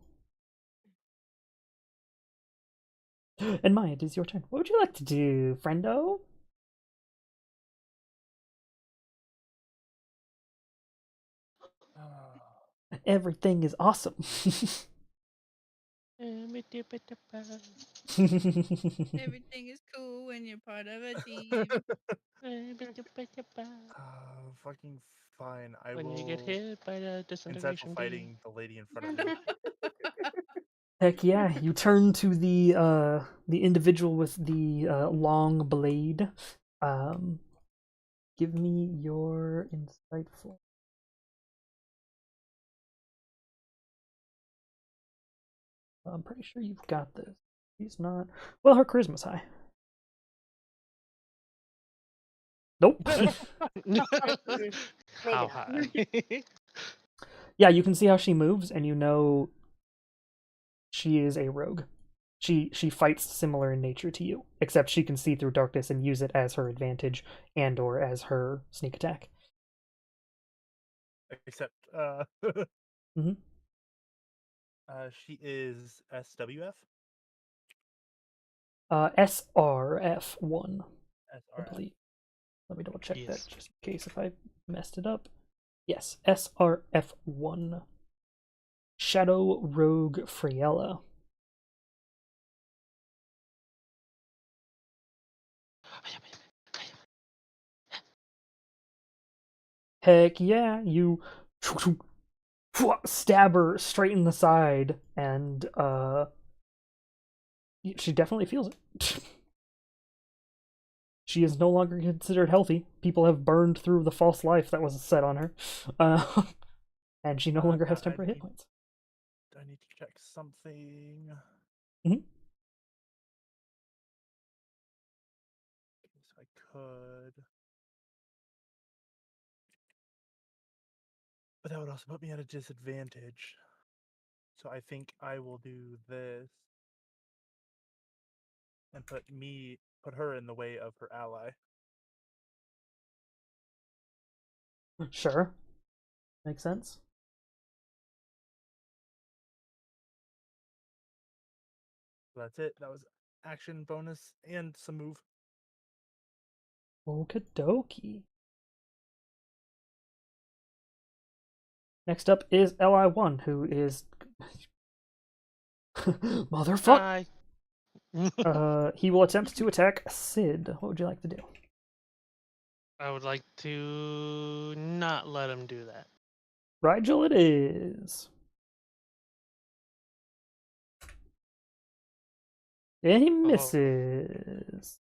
And Maya, it is your turn. What would you like to do, friendo? Everything is awesome.
Everything is cool when you're part of a team.
Fucking fine. I
When
will
you get hit by the
instead of
disintegration beam.
fighting the lady in front of me.
Heck yeah! You turn to the individual with the long blade. Give me your insightful. I'm pretty sure you've got this. She's not. Well, her charisma's high. Nope.
Maybe
How
not.
high?
Yeah, you can see how she moves, and you know she is a rogue. She fights similar in nature to you, except she can see through darkness and use it as her advantage and or as her sneak attack.
Except,
Mhm.
She is SWF.
SRF1, I
SRF.
believe. Let me double check
Yes.
that just in case if I messed it up. Yes, SRF1. Shadow Rogue Friella. Heck yeah, you stab her straight in the side, and she definitely feels it. She is no longer considered healthy. People have burned through the false life that was set on her, and she no longer has temporary hit points.
I need to check something.
Mhm.
If I could. But that would also put me at a disadvantage. So I think I will do this and put her in the way of her ally.
Sure, makes sense.
So that's it. That was action bonus and some move.
Okie dokie. Next up is Li1, who is motherfucker. He will attempt to attack Sid. What would you like to do?
I would like to not let him do that.
Rigel it is. And he misses.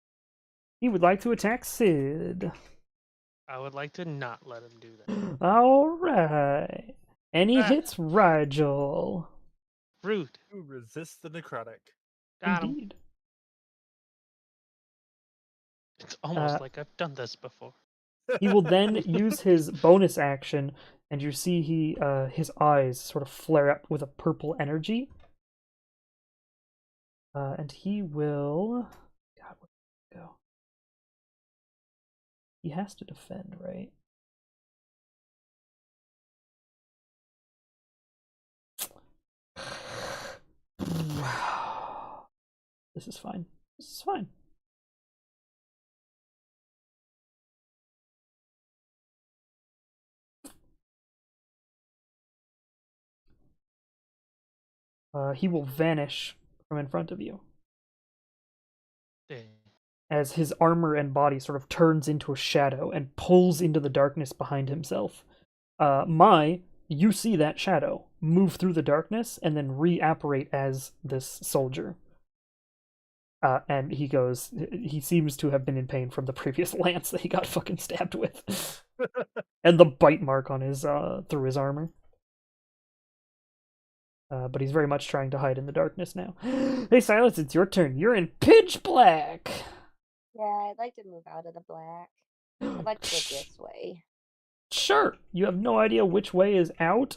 He would like to attack Sid.
I would like to not let him do that.
Alright. And he
Ah.
hits Rigel.
Rude.
Who resists the necrotic?
Got him.
Indeed.
It's almost
Uh,
like I've done this before.
He will then use his bonus action, and you see his eyes sort of flare up with a purple energy. And he will. God, where did he go? He has to defend, right? This is fine. This is fine. He will vanish from in front of you
Dang.
as his armor and body sort of turns into a shadow and pulls into the darkness behind himself. You see that shadow move through the darkness and then reapparate as this soldier. And he seems to have been in pain from the previous lance that he got fucking stabbed with. And the bite mark on his, through his armor. But he's very much trying to hide in the darkness now. Hey, Silas, it's your turn. You're in pitch black!
Yeah, I'd like to move out of the black. I'd like to go this way.
Sure, you have no idea which way is out.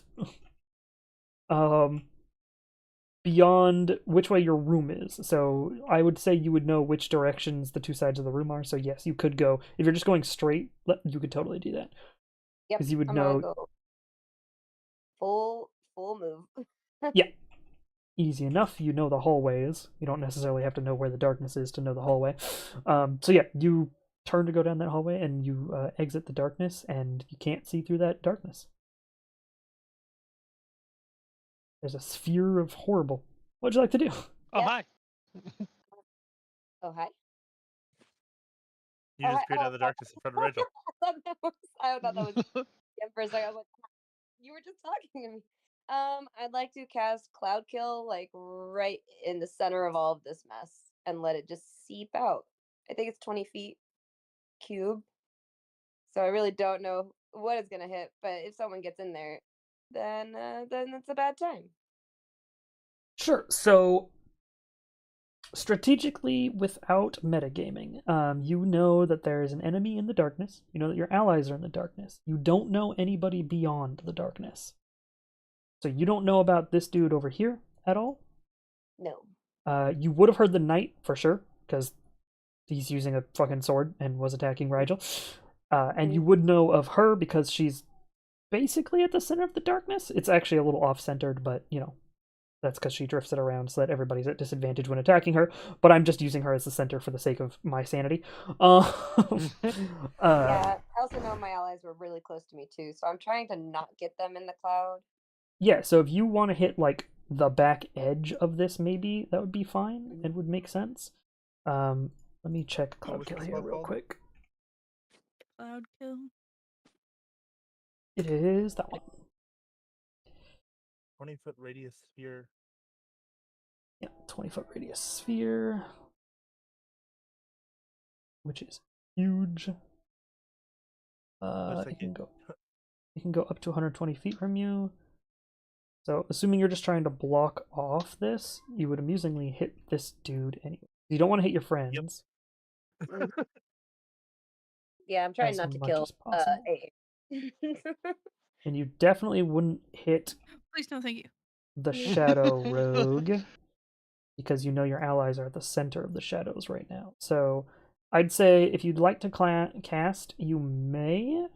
Beyond which way your room is. So I would say you would know which directions the two sides of the room are. So yes, you could go. If you're just going straight, you could totally do that.
Yep,
Because you would
I'm
know.
gonna go full move.
Yeah. easy enough. You know the hallways. You don't necessarily have to know where the darkness is to know the hallway. So yeah, you turn to go down that hallway, and you exit the darkness, and you can't see through that darkness. There's a sphere of horrible. What'd you like to do?
Oh,
Yep.
hi.
Oh, hi.
You
Oh,
just
hi.
appeared out of the darkness in front of Rachel.
I thought that was yeah, for a second. I was like, you were just talking to me. I'd like to cast Cloud Kill like right in the center of all of this mess and let it just seep out. I think it's 20 feet cube. So I really don't know what it's gonna hit, but if someone gets in there, then it's a bad time.
Sure. So strategically, without metagaming, you know that there is an enemy in the darkness. You know that your allies are in the darkness. You don't know anybody beyond the darkness. So you don't know about this dude over here at all.
No.
You would have heard the knight for sure, because he's using a fucking sword and was attacking Rigel. And you would know of her because she's basically at the center of the darkness. It's actually a little off-centered, but you know, that's because she drifts it around so that everybody's at disadvantage when attacking her. But I'm just using her as the center for the sake of my sanity.
Yeah, I also know my allies were really close to me too, so I'm trying to not get them in the cloud.
Yeah, so if you want to hit like the back edge of this, maybe that would be fine. It would make sense. Let me check Cloud
was
Kill
the
here
spell
real
called?
quick.
Cloud kill.
It is that one.
20-foot radius sphere.
Yeah, 20-foot radius sphere, which is huge.
Looks like
It can go up to 120 feet from you. So, assuming you're just trying to block off this, you would amusingly hit this dude anyway. You don't want to hit your friends
Yeah, I'm trying
as
not to
much
kill
as possible,
A.
and you definitely wouldn't hit
Please no, thank you.
the Shadow Rogue because you know your allies are at the center of the shadows right now. So, I'd say if you'd like to cast, you may,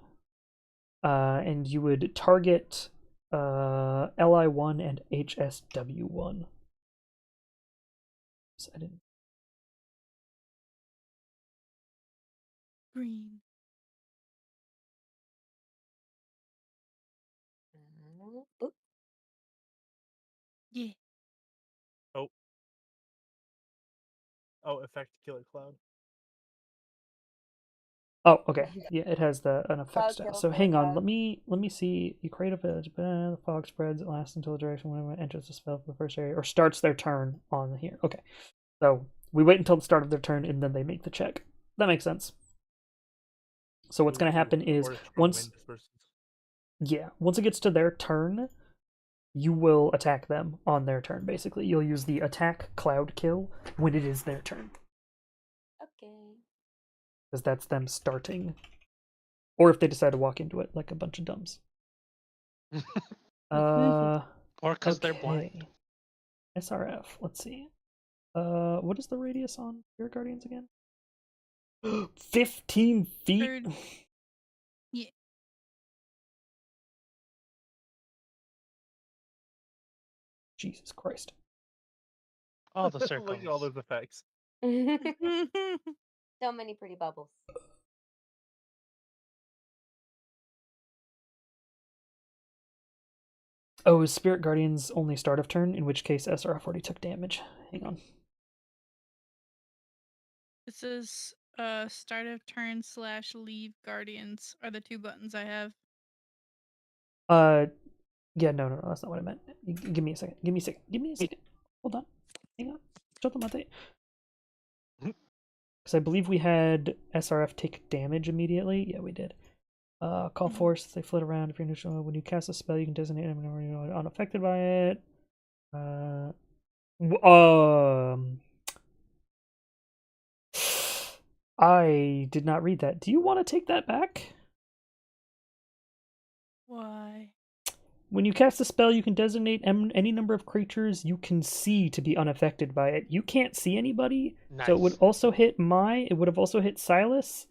and you would target LI1 and HSW1. So I didn't.
Green.
Oop.
Yeah.
oh, effect killer cloud.
Oh, okay. Yeah, it has an effect
Cloud
style.
kill,
So
killer
hang on,
cloud.
let me see. You create a village, but the fog spreads. It lasts until the duration when it enters the spell for the first area or starts their turn on here. Okay, so we wait until the start of their turn and then they make the check. That makes sense. So what's going to happen is
Or strong
once
wind disperses.
once it gets to their turn, you will attack them on their turn. Basically, you'll use the attack cloud kill when it is their turn,
Okay.
because that's them starting. Or if they decide to walk into it like a bunch of dumbs.
Or because they're blind.
Okay. SRF. Let's see. What is the radius on your Guardians again? 15 feet.
Third. Yeah.
Jesus Christ.
Oh, the
Look at all
circles.
those effects.
So many pretty bubbles.
Oh, is Spirit Guardians only start of turn? In which case SRF already took damage. Hang on.
This is start of turn / leave guardians are the two buttons I have.
Yeah, no, that's not what I meant. Give me a second. Give me a second. Hold on. Hang on. Shut the mate. Because I believe we had SRF take damage immediately. Yeah, we did. Call force. They float around. If you're neutral, when you cast a spell, you can designate them when you're unaffected by it. I did not read that. Do you want to take that back?
Why?
When you cast a spell, you can designate any number of creatures you can see to be unaffected by it. You can't see anybody,
Nice.
so it would also hit it would have also hit Silas.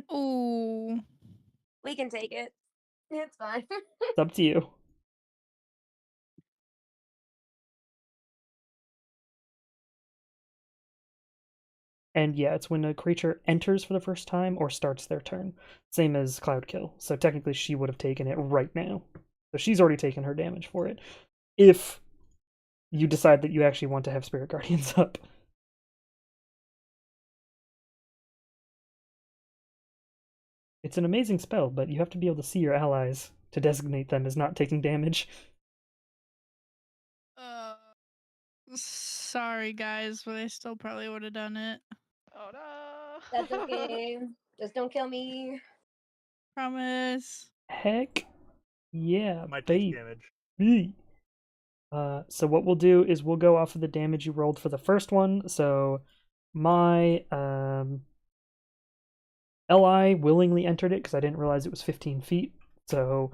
Oh.
We can take it. It's fine.
It's up to you. And yeah, it's when a creature enters for the first time or starts their turn. Same as Cloud Kill. So technically she would have taken it right now. So she's already taken her damage for it. If you decide that you actually want to have Spirit Guardians up. It's an amazing spell, but you have to be able to see your allies to designate them as not taking damage.
Sorry, guys, but I still probably would have done it.
Oh no.
That's okay. Just don't kill me.
Promise.
Heck yeah,
Might take
baby.
damage.
So what we'll do is we'll go off of the damage you rolled for the first one. So my Li willingly entered it because I didn't realize it was 15 feet. So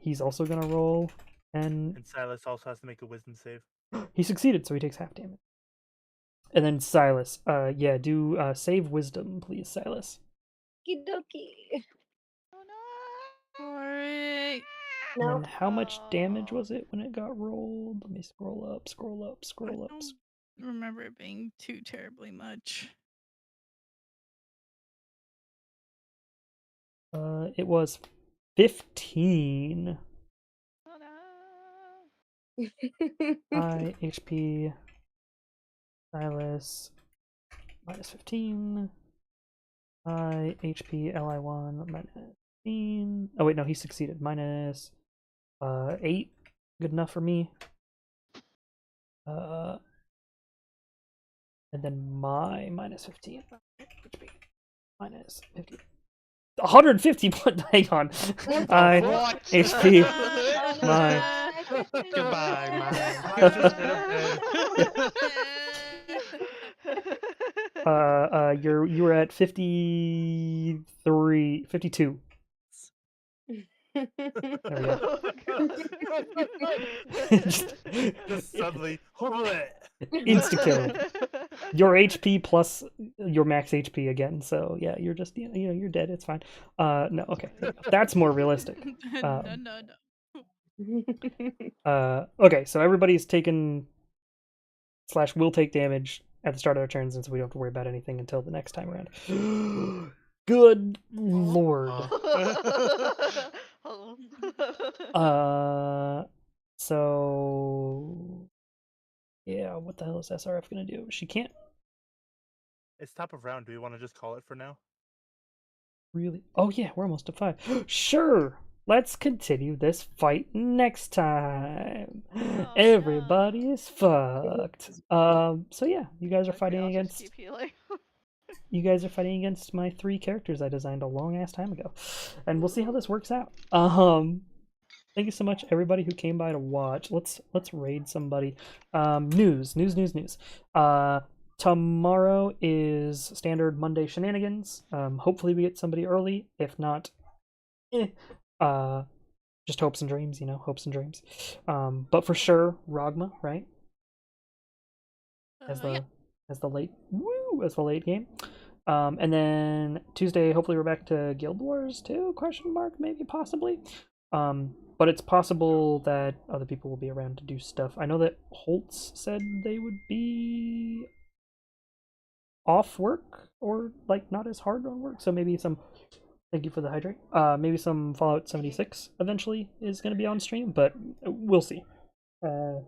he's also gonna roll, and
And Silas also has to make a wisdom save.
he succeeded, so he takes half damage. And then Silas, yeah, do save wisdom, please, Silas.
Okie
Oh no.
Alright.
And
No.
then how much damage was it when it got rolled? Let me scroll up, scroll up,
I
scroll up.
don't remember it being too terribly much.
It was 15.
Oh no.
High HP. Silas minus 15. High HP Li1 minus 15. Oh wait, no, he succeeded. Minus 8. Good enough for me. And then my minus 15. HP minus 15. 150 point. Hang on. I
What?
HP.
Oh,
My.
Goodbye,
You were at 53, 52. There we go.
Just suddenly,
Insta kill. Your HP plus your max HP again. So yeah, you're just you're dead. It's fine. No, okay, that's more realistic.
No.
Okay, so everybody's taken / will take damage at the start of their turns, and so we don't have to worry about anything until the next time around. Good lord. So yeah, what the hell is SRF gonna do? She can't
It's top of round. Do we want to just call it for now?
really. Oh yeah, we're almost at 5. Sure. Let's continue this fight next time.
Oh,
Everybody
no.
is fucked. So yeah, you guys are
Okay,
fighting
I'll just
against
keep healing.
you guys are fighting against my 3 characters I designed a long ass time ago. And we'll see how this works out. Thank you so much everybody who came by to watch. Let's raid somebody. News. Tomorrow is standard Monday shenanigans. Hopefully we get somebody early. If not, just hopes and dreams, hopes and dreams. But for sure, Rogma, right? As the late game. And then Tuesday, hopefully we're back to Guild Wars too? ? Maybe, possibly. But it's possible that other people will be around to do stuff. I know that Holtz said they would be off work or like not as hard on work, so maybe some. Thank you for the hydrate. Maybe some Fallout 76 eventually is going to be on stream, but we'll see. I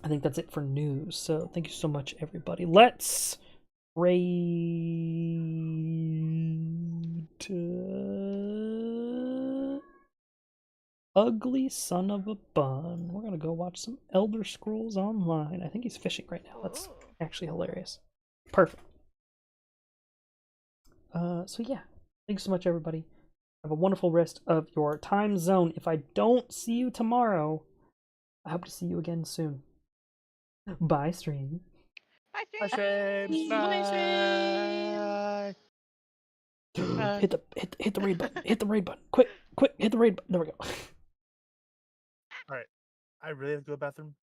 think that's it for news. So thank you so much, everybody. Let's raid Ugly Son of a Bun. We're gonna go watch some Elder Scrolls Online. I think he's fishing right now. That's actually hilarious. Perfect. So yeah, thanks so much, everybody. Have a wonderful rest of your time zone. If I don't see you tomorrow, I hope to see you again soon. Bye, stream.
Bye,
Bye,
stream.
Bye.
Hit the raid button. Hit the raid button. Quick, hit the raid button. There we go.
I really have to go to the bathroom.